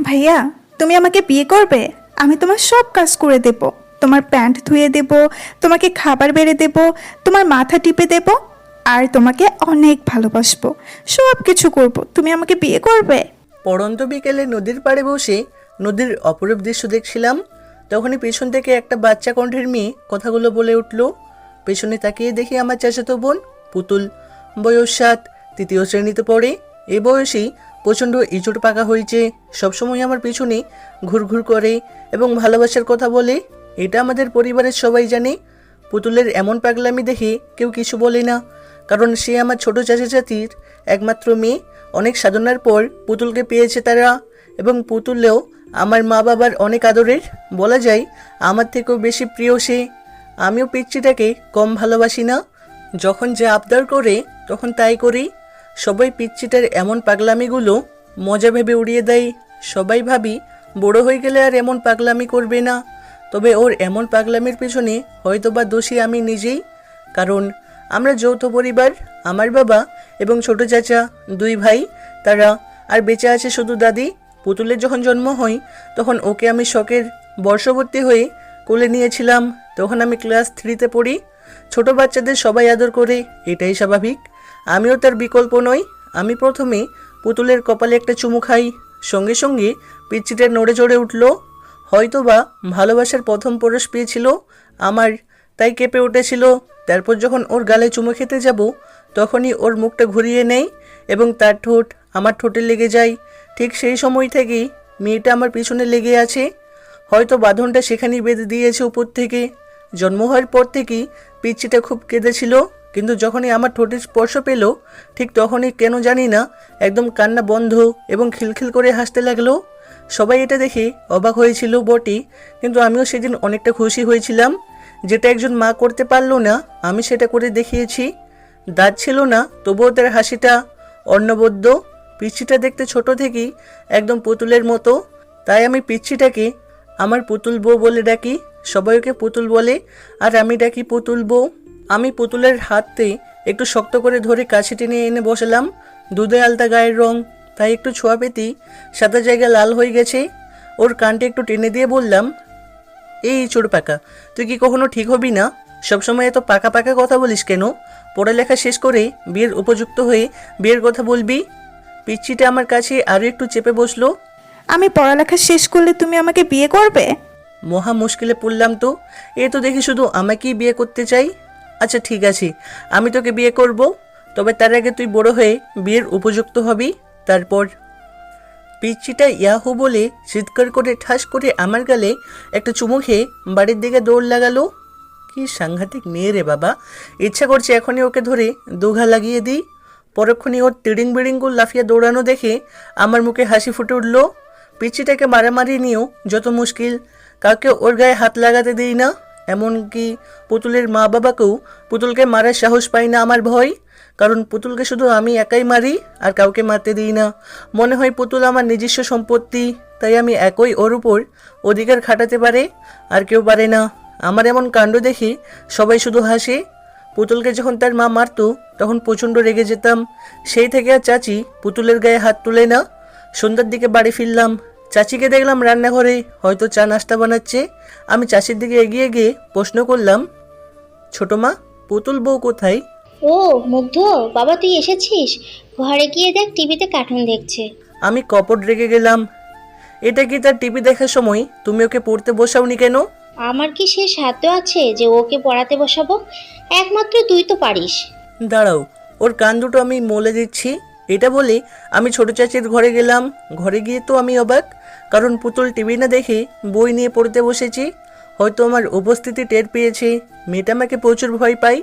ভাইয়া, তুমি আমাকে বিয়ে করবে? আমি তোমার সব কাজ করে দেব। তোমার প্যান্ট ধুয়ে দেব, তোমাকে খাবার বেড়ে দেব, তোমার মাথা টিপে দেব, আর তোমাকে অনেক ভালোবাসবো। সব কিছু করব। তুমি আমাকে বিয়ে করবে? পড়ন্ত বিকেলে নদীর পাড়ে বসে নদীর অপরূপ দৃশ্য দেখছিলাম। তখনই পেছন থেকে একটা বাচ্চা কণ্ঠের মেয়ে কথাগুলো বলে উঠল। পেছনে তাকিয়ে দেখি আমার চাচাতো বোন পুতুল, বয়স 7, তৃতীয় শ্রেণীতে পড়ে। এই বয়সেই প্রচণ্ড ইঁচড় পাকা হয়েছে, সবসময় আমার পিছনে ঘুরঘুর করে এবং ভালোবাসার কথা বলে। এটা আমাদের পরিবারের সবাই জানে। পুতুলের এমন পাগলামি দেখে কেউ কিছু বলে না, কারণ সে আমার ছোট চাচা চাচির একমাত্র মেয়ে। অনেক সাধনার পর পুতুলকে পেয়েছে তারা, এবং পুতুলেও আমার মা বাবার অনেক আদরের, বলা যায় আমার থেকেও বেশি প্রিয় সে। আমিও পিচ্চিটাকে কম ভালোবাসি না। যখন যে আবদার করে তখন তাই করি। সবাই পিচ্চিটার এমন পাগলামিগুলো মজা ভেবে উড়িয়ে দেয়। সবাই ভাবি বড় হয়ে গেলে আর এমন পাগলামি করবে না। তবে ওর এমন পাগলামির পেছনে হয়তোবা দোষী আমি নিজেই, কারণ আমরা যৌথ পরিবার। আমার বাবা এবং ছোট চাচা, 2 ভাই, তারা, আর বেঁচে আছে শুধু দাদি। পুতুলের যখন জন্ম হয় তখন ওকে আমি শখের বর্ষবর্তী হয়ে কোলে নিয়েছিলাম। তখন আমি ক্লাস 3তে পড়ি। ছোট বাচ্চাদের সবাই আদর করে, এটাই স্বাভাবিক। আমিও তার বিকল্প নই। আমি প্রথমে পুতুলের কপালে একটা চুমু খাই, সঙ্গে সঙ্গে পিচ্চিটা নড়ে চড়ে উঠল। হয়তোবা ভালোবাসার প্রথম পরশ পেয়েছিল আমার, তাই কেঁপে উঠেছিল। তারপর যখন ওর গালে চুমু খেতে যাব তখনই ওর মুখটা ঘুরিয়ে নেয় এবং তার ঠোঁট আমার ঠোঁটে লেগে যায়। ঠিক সেই সময় থেকেই মেয়েটা আমার পিছনে লেগে আছে। হয়তো বাঁধনটা সেখানেই বেঁধে দিয়েছে উপর থেকে। জন্ম হওয়ার পর থেকেই পিচ্চিটা খুব কেঁদেছিল, কিন্তু যখনই আমার ঠোঁটের স্পর্শ পেল ঠিক তখনই কেন জানি না একদম কান্না বন্ধ এবং খিলখিল করে হাসতে লাগলো। সবাই এটা দেখে অবাক হয়েছিল বটে, কিন্তু আমিও সেদিন অনেকটা খুশি হয়েছিলাম। যেটা একজন মা করতে পারলো না, আমি সেটা করে দেখিয়েছি। দাঁত ছিল না, তবুও তার হাসিটা অন্নবদ্য। পিচ্চিটা দেখতে ছোট থেকেই একদম পুতুলের মতো, তাই আমি পিচ্চিটাকে আমার পুতুল বউ বলে ডাকি। সবাই ওকে পুতুল বলে, আর আমি ডাকি পুতুল বউ। আমি পুতুলের হাতে একটু শক্ত করে ধরে কাছে টেনে এনে বসালাম। দুধে আলতা গায়ের রং, তাই একটু ছোঁয়া পেতেই সাদা জায়গা লাল হয়ে গেছে। ওর কানটা একটু টেনে দিয়ে বললাম, এই চোর পাকা, তুই কি কখনো ঠিক হবি না? সবসময় এত পাকা পাকা কথা বলিস কেন? পড়ালেখা শেষ করে বিয়ের উপযুক্ত হয়ে বিয়ের কথা বলবি। পিচ্চিটা আমার কাছে আরও একটু চেপে বসলো। আমি পড়ালেখা শেষ করলে তুমি আমাকে বিয়ে করবে? মহা মুশকিলে পড়লাম তো। এ তো দেখি শুধু আমাকেই বিয়ে করতে চাই। আচ্ছা ঠিক আছে, আমি তোকে বিয়ে করব, তবে তার আগে তুই বড় হয়ে বিয়ের উপযুক্ত হবি, তারপর। পিচ্চিটা ইয়াহু বলে চিৎকার করে ঠাস করে আমার গালে একটা চুমু খেয়ে বাড়ির দিকে দৌড় লাগালো। কি সাংঘাতিক মেয়ে রে বাবা! ইচ্ছা করছে এখনই ওকে ধরে দুঘা লাগিয়ে দিই। পরক্ষণই ওর তিড়িং বিড়িং করে লাফিয়ে দৌড়ানো দেখে আমার মুখে হাসি ফুটে উঠল। পিচ্চিটাকে মারামারি নিয়েও যত মুশকিল, কাউকে ওর গায়ে হাত লাগাতে দিই না। এমনকি পুতুলের মা বাবাকেও পুতুলকে মারার সাহস পাই না আমার ভয়, কারণ পুতুলকে শুধু আমি একাই মারি আর কাউকে মারতে দিই না। মনে হয় পুতুল আমার নিজস্ব সম্পত্তি, তাই আমি একই ওর উপর অধিকার খাটাতে পারে, আর কেউ পারে না। আমার এমন কাণ্ড দেখে সবাই শুধু হাসে। পুতুলকে যখন তার মা মারতো তখন প্রচণ্ড রেগে যেতাম। সেই থেকে আর চাচি পুতুলের গায়ে হাত তুলে না। সন্ধ্যার দিকে বাড়ি ফিরলাম, চাচিকে দেখলাম রান্নাঘরে হয়তো চা নাস্তা বানাচ্ছে। আমি চাচির দিকে এগিয়ে গিয়ে প্রশ্ন করলাম, ছোট মা, পুতুল বউ কোথায়? ও মুগ্ধ, বাবা তুই এসেছিস? ঘরে গিয়ে দেখ টিভিতে কার্টুন দেখছে। আমি কপট রেগে গেলাম। এটা কি তার টিভি দেখার সময় তুমি ওকে পড়তে বসাওনি কেন? আমার কি সে সাধ্য আছে যে ওকে পড়াতে বসাবো? একমাত্র তুই তো পারিস। দাঁড়াও, ওর কান দুটো আমি মলে দিচ্ছি। এটা বলে আমি ছোট চাচির ঘরে গেলাম। ঘরে গিয়ে তো আমি অবাক, কারণ পুতুল টিভি না দেখে বই নিয়ে পড়তে বসেছি। হয়তো আমার উপস্থিতি টের পেয়েছে। মেয়েটা আমাকে প্রচুর ভয় পায়।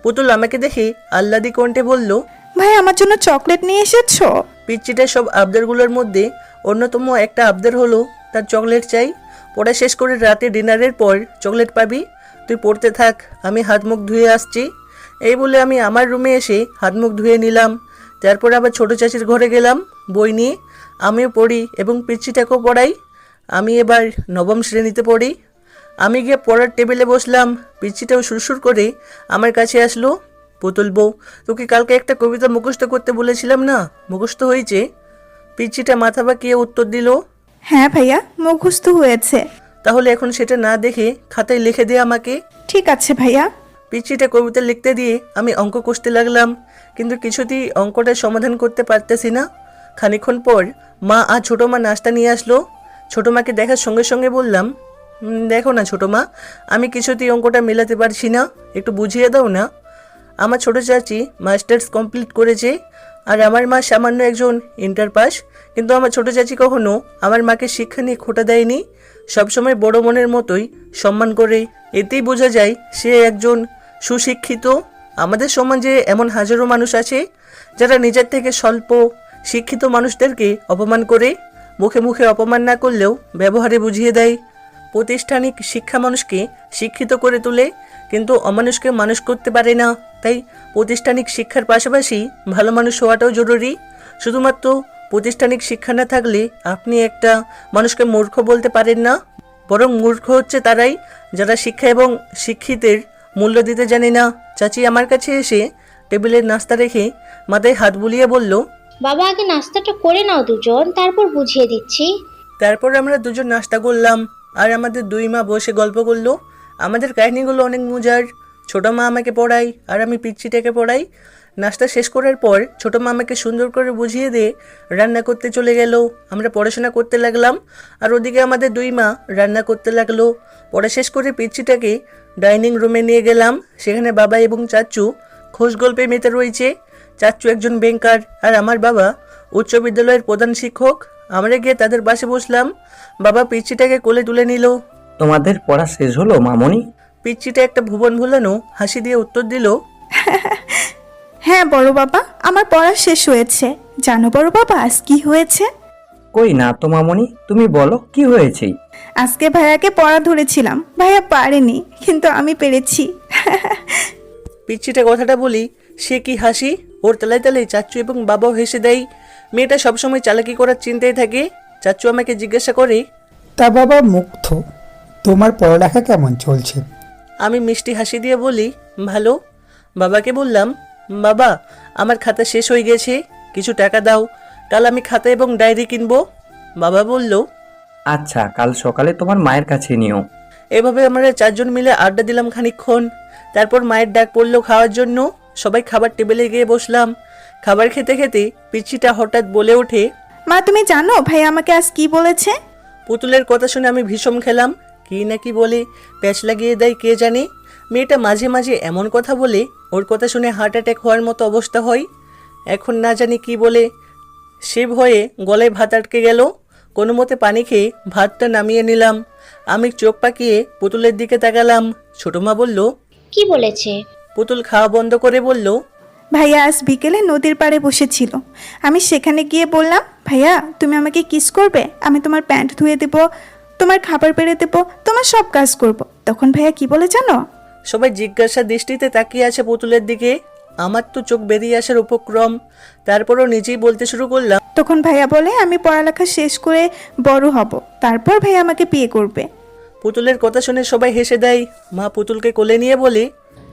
পুতুল আমাকে দেখে আহ্লাদি কণ্ঠে বলল, ভাই, আমার জন্য চকলেট নিয়ে এসেছো? পিচ্চিটার সব আবদারগুলোর মধ্যে অন্যতম একটা আবদার হলো তার চকলেট চাই। পড়া শেষ করে রাতে ডিনারের পর চকলেট পাবি, তুই পড়তে থাক, আমি হাত মুখ ধুয়ে আসছি। এই বলে আমি আমার রুমে এসে হাত মুখ ধুয়ে নিলাম। তারপর আবার ছোট চাচির ঘরে গেলাম বই নিয়ে। আমিও পড়ি এবং পিচ্চিটাকেও পড়াই। আমি এবার 9ম শ্রেণীতে পড়ি। আমি গিয়ে পড়ার টেবিলে বসলাম। পিচ্চিটাও সুরসুর করে আমার কাছে আসলো। পুতুল বউ, তোকে কালকে একটা কবিতা মুখস্থ করতে বলেছিলাম না, মুখস্থ হয়েছে? পিচ্চিটা মাথা বাঁকিয়ে উত্তর দিল, হ্যাঁ ভাইয়া, মুখস্থ হয়েছে। তাহলে এখন সেটা না দেখে খাতায় লিখে দে আমাকে। ঠিক আছে ভাইয়া। পিচ্চিটা কবিতা লিখতে দিয়ে আমি অঙ্ক কষতে লাগলাম, কিন্তু কিছুতেই অঙ্কটার সমাধান করতে পারতেছি না। খানিকক্ষণ পর মা আর ছোটো মা নাস্তা নিয়ে আসলো। ছোটো মাকে দেখার সঙ্গে সঙ্গে বললাম, দেখো না ছোটো মা, আমি কিছুতেই অঙ্কটা মেলাতে পারছি না, একটু বুঝিয়ে দাও না। আমার ছোটো চাচি মাস্টার্স কমপ্লিট করেছে, আর আমার মা সামান্য একজন ইন্টার পাস, কিন্তু আমার ছোটো চাচি কখনো আমার মাকে শিক্ষা নিয়ে খোটা দেয়নি, সবসময় বড় মনের মতোই সম্মান করে। এতেই বোঝা যায় সে একজন সুশিক্ষিত। আমাদের সমাজে এমন হাজারো মানুষ আছে যারা নিজের থেকে স্বল্প শিক্ষিত মানুষদেরকে অপমান করে, মুখে মুখে অপমান না করলেও ব্যবহারে বুঝিয়ে দেয়। প্রাতিষ্ঠানিক শিক্ষা মানুষকে শিক্ষিত করে তোলে, কিন্তু অমানুষকে মানুষ করতে পারে না। তাই প্রাতিষ্ঠানিক শিক্ষার পাশাপাশি ভালো মানুষ হওয়াটাও জরুরি। শুধুমাত্র প্রাতিষ্ঠানিক শিক্ষা না থাকলে আপনি একটা মানুষকে মূর্খ বলতে পারেন না, বরং মূর্খ হচ্ছে তারাই যারা শিক্ষা এবং শিক্ষিতের মূল্য দিতে জানে না। চাচি আমার কাছে এসে টেবিলের নাস্তা রেখে মাথায় হাত বুলিয়ে বলল, বাবা আগে নাস্তাটা করে নাও দুজন, তারপর বুঝিয়ে দিচ্ছি। তারপর আমরা দুজন নাস্তা করলাম, আর আমাদের দুই মা বসে গল্প করলো। আমাদের কাহিনীগুলো অনেক মজার। ছোটো মা আমাকে পড়ায় আর আমি পিচ্চিটাকে পড়াই। নাস্তা শেষ করার পর ছোটো মা আমাকে সুন্দর করে বুঝিয়ে দিয়ে রান্না করতে চলে গেল। আমরা পড়াশোনা করতে লাগলাম, আর ওদিকে আমাদের দুই মা রান্না করতে লাগলো। পড়া শেষ করে পিচ্চিটাকে ডাইনিং রুমে নিয়ে গেলাম। সেখানে বাবা এবং চাচু খোশ গল্পে মেতে রয়েছে। চাচু একজন ব্যাংকার, আর আমার বাবা উচ্চ বিদ্যালয়ের প্রধান শিক্ষক। আমরা গিয়ে তাদের পাশে বসলাম। বাবা পিচ্চিটাকে কোলে তুলে নিল। তোমাদের পড়া শেষ হলো মামনি? পিচ্চিটা একটা ভুবন ভুলানো হাসি দিয়ে উত্তর দিল, হ্যাঁ বড় বাবা, আমার পড়া শেষ হয়েছে। জানো বড় বাবা আজ কি হয়েছে? কই না তো মামনি, তুমি বলো কি হয়েছে? আজকে ভাইয়াকে পড়া ধরেছিলাম, ভাইয়া পারেনি, কিন্তু আমি পেরেছি। পিচ্চিটা কথাটা বলি সে কি হাসি, ওর তালায় তালায় চাচু এবং বাবাও হেসে দেয়। মেয়েটা সবসময় চালাকি করার চিন্তায় থাকে। চাচু আমাকে জিজ্ঞাসা করে, তা বাবা মুগ্ধ, তোমার পড়ালেখা কেমন চলছে? আমি মিষ্টি হাসি দিয়ে বলি, ভালো। বাবাকে বললাম, বাবা আমার খাতা শেষ হয়ে গেছে, কিছু টাকা দাও, কাল আমি খাতা এবং ডায়েরি কিনবো। বাবা বলল, আচ্ছা, কাল সকালে তোমার মায়ের কাছে নিও। এভাবে আমরা চারজন মিলে আড্ডা দিলাম খানিকক্ষণ। তারপর মায়ের ডাক পড়লো খাওয়ার জন্য। সবাই খাবার টেবিলে গিয়ে বসলাম। খাবার খেতে খেতে পিচ্চিটা হঠাৎ বলে ওঠে, মা তুমি জানো ভাইয়া আমাকে আজ কি বলেছে? পুতুলের কথা শুনে আমি ভীষণ খেলাম। কি না কি বলে প্যাচ লাগিয়ে দেয় কে জানে। মেয়েটা মাঝে মাঝে এমন কথা বলে, ওর কথা শুনে হার্ট অ্যাটাক হওয়ার মতো অবস্থা হয়। এখন না জানি কি বলে, সে ভয়ে গলায় ভাত আটকে গেল। কোনো মতে পানি খেয়ে ভাতটা নামিয়ে নিলাম। আমি চোখ পাকিয়ে পুতুলের দিকে তাকালাম। ছোটো মা বলল, কি বলেছে? পুতুল খাওয়া বন্ধ করে বলল, ভাইয়া আজ বিকেলে নদীর পাড়ে বসেছিল, আমি সেখানে গিয়ে বললাম ভাইয়া তুমি আমাকে কিস করবে, আমি তোমার প্যান্ট ধুয়ে দেবো, তোমার খাবার বেড়ে দেবো, তোমার সব কাজ করব। তখন ভাইয়া কি বলে জানো? সবাই জিজ্ঞাসা দৃষ্টিতে তাকিয়ে আছে পুতুলের দিকে। আমার তো চোখ বেরিয়ে আসার উপক্রম। তারপরও নিজেই বলতে শুরু করলাম, তখন ভাইয়া বলে আমি পড়ালেখা শেষ করে বড় হব, তারপর ভাইয়া আমাকে বিয়ে করবে। পুতুলের কথা শুনে সবাই হেসে দেয়। মা পুতুলকে কোলে নিয়ে বলে,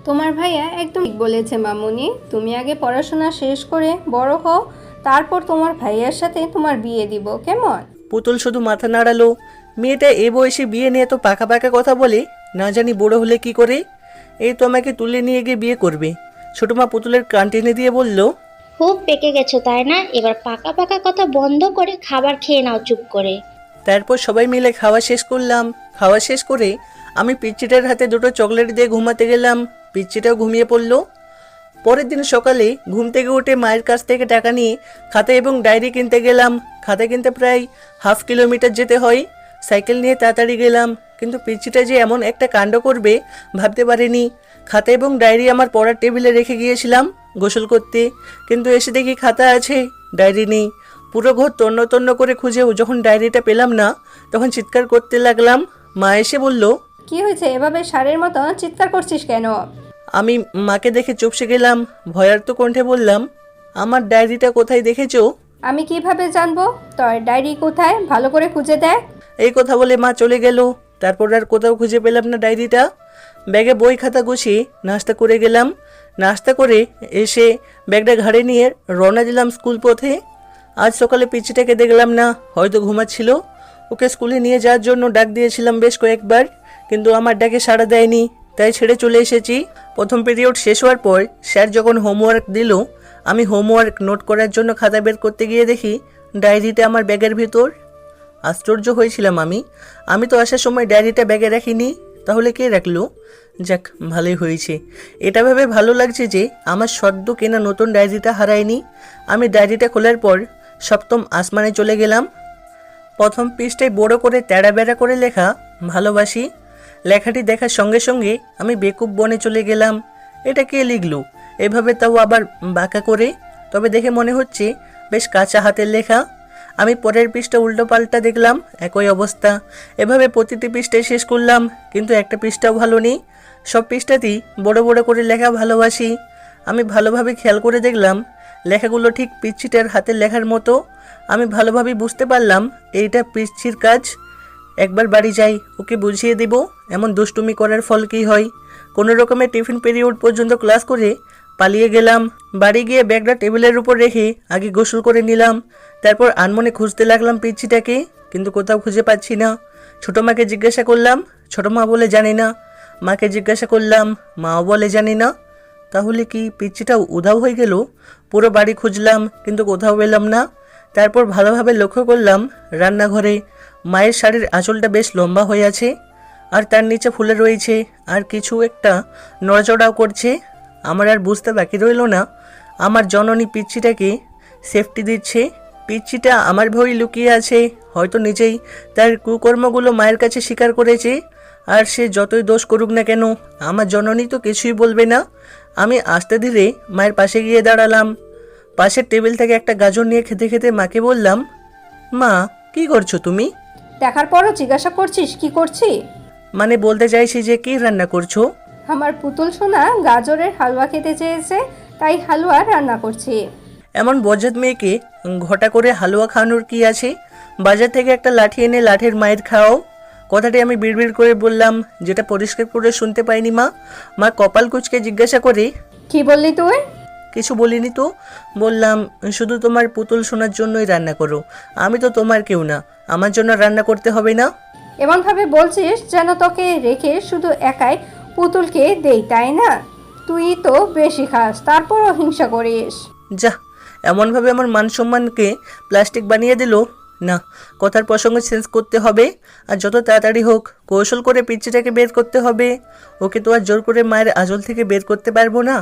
তোমার ভাইয়া একদম ঠিক বলেছে মামুনি, তুমি আগে পড়াশোনা শেষ করে বড় হও, তারপর তোমার ভাইয়ার সাথে তোমার বিয়ে দিব, কেমন? পুতুল শুধু মাথা নাড়ালো। মেয়েটা এ বয়সে বিয়ে নিয়ে তো পাকা পাকা কথা বলে, না জানি বড় হলে কি করে। এই তো আমাকে তুলে নিয়ে গিয়ে বিয়ে করবে। ছোটো মা পুতুলের কান টেনে দিয়ে বলল, খুব পেকে গেছো তাই না? এবার পাকা পাকা কথা বন্ধ করে খাবার খেয়ে নাও চুপ করে। তারপর সবাই মিলে খাওয়া শেষ করলাম। খাওয়া শেষ করে আমি পিচ্চিটার হাতে দুটো চকলেট দিয়ে ঘুমাতে গেলাম। পিচ্চিটাও ঘুমিয়ে পড়লো। পরের দিন সকালে ঘুম থেকে উঠে মায়ের কাছ থেকে টাকা নিয়ে খাতা এবং ডায়েরি কিনতে গেলাম। খাতা কিনতে প্রায় 1/2 কিলোমিটার যেতে হয়। সাইকেল নিয়ে তাড়াতাড়ি গেলাম, কিন্তু পিচ্চিটা যে এমন একটা কাণ্ড করবে ভাবতে পারিনি। খাতা এবং ডায়েরি আমার পড়ার টেবিলে রেখে গিয়েছিলাম গোসল করতে, কিন্তু এসে দেখি খাতা আছে, ডায়েরি নেই। পুরো ঘর তন্ন তন্ন করে খুঁজেও যখন ডায়েরিটা পেলাম না, তখন চিৎকার করতে লাগলাম। মা এসে বলল, কি হয়েছে, এভাবে ষাঁড়ের মতো চিৎকার করছিস কেন? আমি মাকে দেখে চুপসে গেলাম। ভয়ার্ত কণ্ঠে বললাম, আমার ডায়েরিটা কোথায় দেখেছো? আমি কিভাবে জানবো তোর ডায়েরি কোথায়? ভালো করে খুঁজে দেখ। এই কথা বলে মা চলে গেল। তারপর আর কোথাও খুঁজে পেলাম না ডায়েরিটা। ব্যাগে বই খাতা গুছিয়ে নাস্তা করে গেলাম। নাস্তা করে এসে ব্যাগটা ঘাড়ে নিয়ে রওনা দিলাম স্কুল পথে। আজ সকালে পিচ্চিটাকে দেখলাম না, হয়তো ঘুমাচ্ছিল। ওকে স্কুলে নিয়ে যাওয়ার জন্য ডাক দিয়েছিলাম বেশ কয়েকবার, কিন্তু আমার ডাকে সাড়া দেয়নি, তাই ছেড়ে চলে এসেছি। প্রথম পিরিয়ড শেষ হওয়ার পর স্যার যখন হোমওয়ার্ক দিল, আমি হোমওয়ার্ক নোট করার জন্য খাতা বের করতে গিয়ে দেখি ডায়েরিটা আমার ব্যাগের ভিতর। আশ্চর্য হয়েছিলাম আমি তো আসার সময় ডায়েরিটা ব্যাগে রাখিনি, তাহলে কে রাখলো? যাক, ভালোই হয়েছে। এটা ভেবে ভালো লাগছে যে আমার সদ্য কেনা নতুন ডায়েরিটা হারায়নি। আমি ডায়েরিটা খোলার পর সপ্তম আসমানে চলে গেলাম। প্রথম পৃষ্ঠায় বড় করে তেড়া বেড়া করে লেখা ভালোবাসি। লেখাটি দেখার সঙ্গে সঙ্গে আমি বেকুব বনে চলে গেলাম। এটা কে লিখলো এভাবে, তাও আবার বাঁকা করে? তবে দেখে মনে হচ্ছে বেশ কাঁচা হাতের লেখা। আমি পরের পৃষ্ঠা উল্টো পাল্টা দেখলাম, একই অবস্থা। এভাবে প্রতিটি পৃষ্ঠায় শেষ করলাম, কিন্তু একটা পৃষ্ঠাও ভালো নেই। সব পৃষ্ঠাতেই বড় বড় করে লেখা ভালোবাসি। আমি ভালোভাবে খেয়াল করে দেখলাম লেখাগুলো ঠিক পিচ্ছিটার হাতের লেখার মতো। আমি ভালোভাবে বুঝতে পারলাম এইটা পিচ্ছির কাজ। একবার বাড়ি যাই, ওকে বুঝিয়ে দেব এমন দুষ্টুমি করার ফল কী হয়। কোনো রকমের টিফিন পিরিয়ড পর্যন্ত ক্লাস করে পালিয়ে গেলাম। বাড়ি গিয়ে ব্যাগটা টেবিলের উপর রেখে আগে গোসল করে নিলাম। তারপর আনমনে খুঁজতে লাগলাম পিচ্ছিটাকে, কিন্তু কোথাও খুঁজে পাচ্ছি না। ছোটো মাকে জিজ্ঞাসা করলাম, ছোটো মা বলে জানি না। মাকে জিজ্ঞাসা করলাম, মাও বলে জানি না। তাহলে কি পিচ্ছিটাও উধাও হয়ে গেল? পুরো বাড়ি খুঁজলাম, কিন্তু কোথাও পেলাম না। তারপর ভালোভাবে লক্ষ্য করলাম রান্নাঘরে মায়ের শাড়ির আঁচলটা বেশ লম্বা হয়ে আছে, আর তার নিচে ফুলে রয়েছে, আর কিছু একটা নড়াচড়াও করছে। আমার আর বুঝতে বাকি রইল না আমার জননী পিচ্ছিটাকে সেফটি দিচ্ছে। পিচ্ছিটা আমার ভয়ে লুকিয়ে আছে, হয়তো নিজেই তার কুকর্মগুলো মায়ের কাছে স্বীকার করেছে। আর সে যতই দোষ করুক না কেন, আমার জননী তো কিছুই বলবে না। আমি আস্তে ধীরে মায়ের পাশে গিয়ে দাঁড়ালাম। পাশের টেবিল থেকে একটা গাজর নিয়ে খেতে খেতে মাকে বললাম, মা কি করছো তুমি? দেখার পরও জিজ্ঞাসা করছিস কি করছি? মানে বলতে চাইছি যে কি রান্না করছো? আমার পুতুল সোনা গাজরের হালুয়া খেতে চেয়েছে, তাই হালুয়া রান্না করছি। এমন বজ্জাত মেয়েকে ঘটা করে হালুয়া খাওয়ানোর কি আছে? বাজার থেকে একটা লাঠি এনে লাঠির মায়ের খাও। কথাটি আমি বিড়বিড় করে বললাম, যেটা পরিষ্কার করে শুনতে পাইনি মা। মা কপাল কুঁচকে জিজ্ঞাসা করে, কি বললি তুই? কিছু বলিনি তো। বললাম, শুধু তোমার পুতুল শোনার জন্যই রান্না করো, আমি তো তোমার কেউ না, আমার জন্য রান্না করতে হবে না? এমনভাবে বলছিস যেন তোকে রেখে শুধু একাই পুতুলকে দেই, তাই না? তুই তো বেশি খাস, তারপরও হিংসা করিস। যা, এমনভাবে আমার মান সম্মানকে প্লাস্টিক বানিয়ে দিল। না, কথার প্রসঙ্গ চেঞ্জ করতে হবে, আর যত তাড়াতাড়ি হোক কৌশল করে পিচ্ছিটাকে বের করতে হবে। ওকে তো আর জোর করে মায়ের আঁচল থেকে বের করতে পারবো না।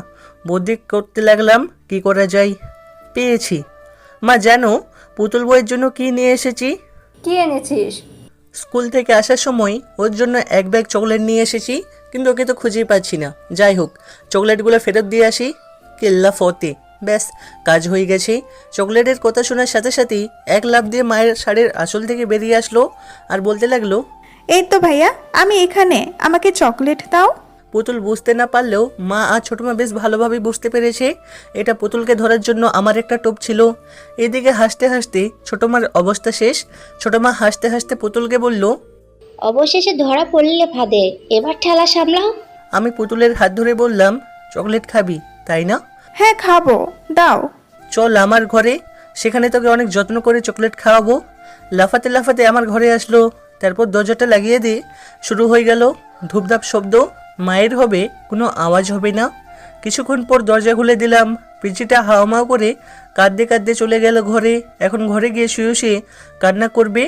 বুদ্ধি করতে লাগলাম কি করা যায়। পেয়েছি। মা জানো পুতুল বইয়ের জন্য কি নিয়ে এসেছি? কি এনেছিস? স্কুল থেকে আসার সময় ওর জন্য এক ব্যাগ চকলেট নিয়ে এসেছি, কিন্তু ওকে তো খুঁজেই পাচ্ছি না। যাই হোক, চকলেটগুলো ফেরত দিয়ে আসি। কেল্লা ফতে, ব্যাস কাজ হয়ে গেছে। চকলেটের কথা শোনার সাথে সাথেই এক লাফ দিয়ে মায়ের শাড়ির আঁচল থেকে বেরিয়ে আসলো আর বলতে লাগলো, এই তো ভাইয়া, আমি এখানে, আমাকে চকলেট দাও। পুতুল বুঝতে না পারলেও মা আর ছোটো মা বেশ ভালোভাবে বুঝতে পেরেছে এটা পুতুলকে ধরার জন্য আমার একটা টোপ ছিল। এদিকে হাসতে হাসতে ছোটো মার অবস্থা শেষ। ছোটো মা হাসতে হাসতে পুতুলকে বলল, অবশেষে ধরা পড়লে ফাঁদে, এবার ঠেলা সামলাও। আমি পুতুলের হাত ধরে বললাম, চকলেট খাবি তাই না? হ্যাঁ খাবো, দাও। চল আমার ঘরে, সেখানে তোকে অনেক যত্ন করে চকলেট খাওয়াবো। লাফাতে লাফাতে আমার ঘরে আসলো। তারপর দরজাটা লাগিয়ে দিয়ে শুরু হয়ে গেল ধূপধাপ শব্দ। মায়ের হবে, কোনো আওয়াজ হবে না। কিছুক্ষণ পর দরজা খুলে দিলাম। পিচিটা হাওমাও করে কাঁদতে কাঁদতে চলে গেল ঘরে। এখন ঘরে গিয়ে শুয়ে শুয়ে কান্না করবে।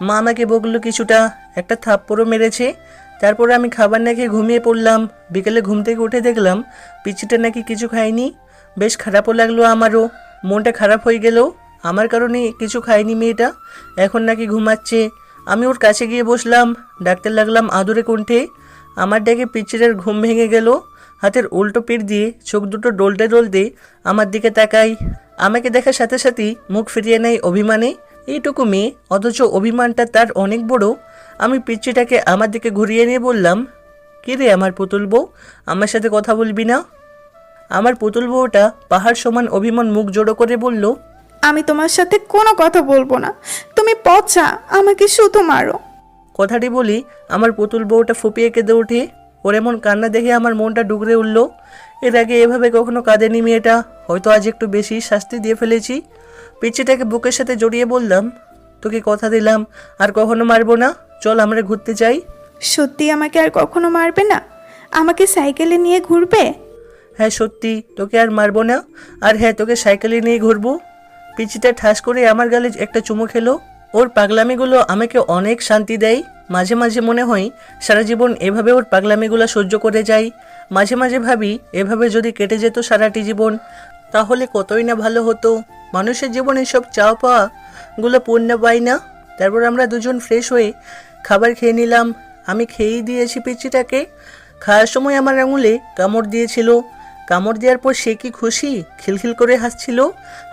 মা আমাকে বকলো কিছুটা, একটা থাপ্পড়ও মেরেছে। তারপর আমি খাবার না খেয়ে ঘুমিয়ে পড়লাম। বিকেলে ঘুম থেকে উঠে দেখলাম পিচিটা নাকি কিছু খায়নি। বেশ খারাপও লাগলো আমারও, মনটা খারাপ হয়ে গেল। আমার কারণে কিছু খায়নি মেয়েটা, এখন নাকি ঘুমাচ্ছে। আমি ওর কাছে গিয়ে বসলাম, ডাকতে লাগলাম আদুরে কণ্ঠে। আমার ডেকে পিচিটার ঘুম ভেঙে গেল। হাতের উল্টো পিঠ দিয়ে চোখ দুটো ডলতে ডলতে আমার দিকে তাকাই। আমাকে দেখার সাথে সাথেই মুখ ফিরিয়ে নেয় অভিমানে। এইটুকু মেয়ে, অথচ অভিমানটা তার অনেক বড়। আমি পিচ্চিটাকে আমার দিকে ঘুরিয়ে নিয়ে বললাম, কী রে আমার পুতুল বউ, আমার সাথে কথা বলবি না? আমার পুতুল বউটা পাহাড় সমান অভিমান মুখ জোড়ো করে বলল, আমি তোমার সাথে কোনো কথা বলবো না, তুমি পচা, আমাকে শুধু মারো। কথাটি বলি আমার পুতুল বউটা ফুপিয়ে কেঁদে ওঠে। ওর এমন কান্না দেখে আমার মনটা ডুকরে উঠল। এর আগে এভাবে কখনো কাঁদেনি মেয়েটা, হয়তো আজ একটু বেশি শাস্তি দিয়ে ফেলেছি। পিচ্চিটাকে বুকের সাথে জড়িয়ে বললাম, তোকে কথা দিলাম আর কখনো মারবো না। চল আমরা ঘুরতে যাই। সত্যি আমাকে আর কখনো মারবে না? আমাকে সাইকেলে নিয়ে ঘুরবে? হ্যাঁ সত্যি, তোকে আর মারবো না। আর হ্যাঁ, তোকে সাইকেলে নিয়ে ঘুরবো। পিচিটা ঠাস করে আমার গালে একটা চুমু খেলো। ওর পাগলামিগুলো আমাকে অনেক শান্তি দেয়। মাঝে মাঝে মনে হয় সারা জীবন এভাবে ওর পাগলামিগুলো সহ্য করে যাই। মাঝে মাঝে ভাবি এভাবে যদি কেটে যেত সারাটি জীবন, তাহলে কতই না ভালো হতো। মানুষের জীবনে সব চাওয়া পাওয়াগুলো পূর্ণ পায় না। তারপর আমরা দুজন ফ্রেশ হয়ে খাবার খেয়ে নিলাম। আমি খেয়েই দিয়েছি পিচিটাকে। খাওয়ার সময় আমার আঙুলে কামড় দিয়েছিল। কামড় দেওয়ার পর সে কি খুশি, খিলখিল করে হাসছিল।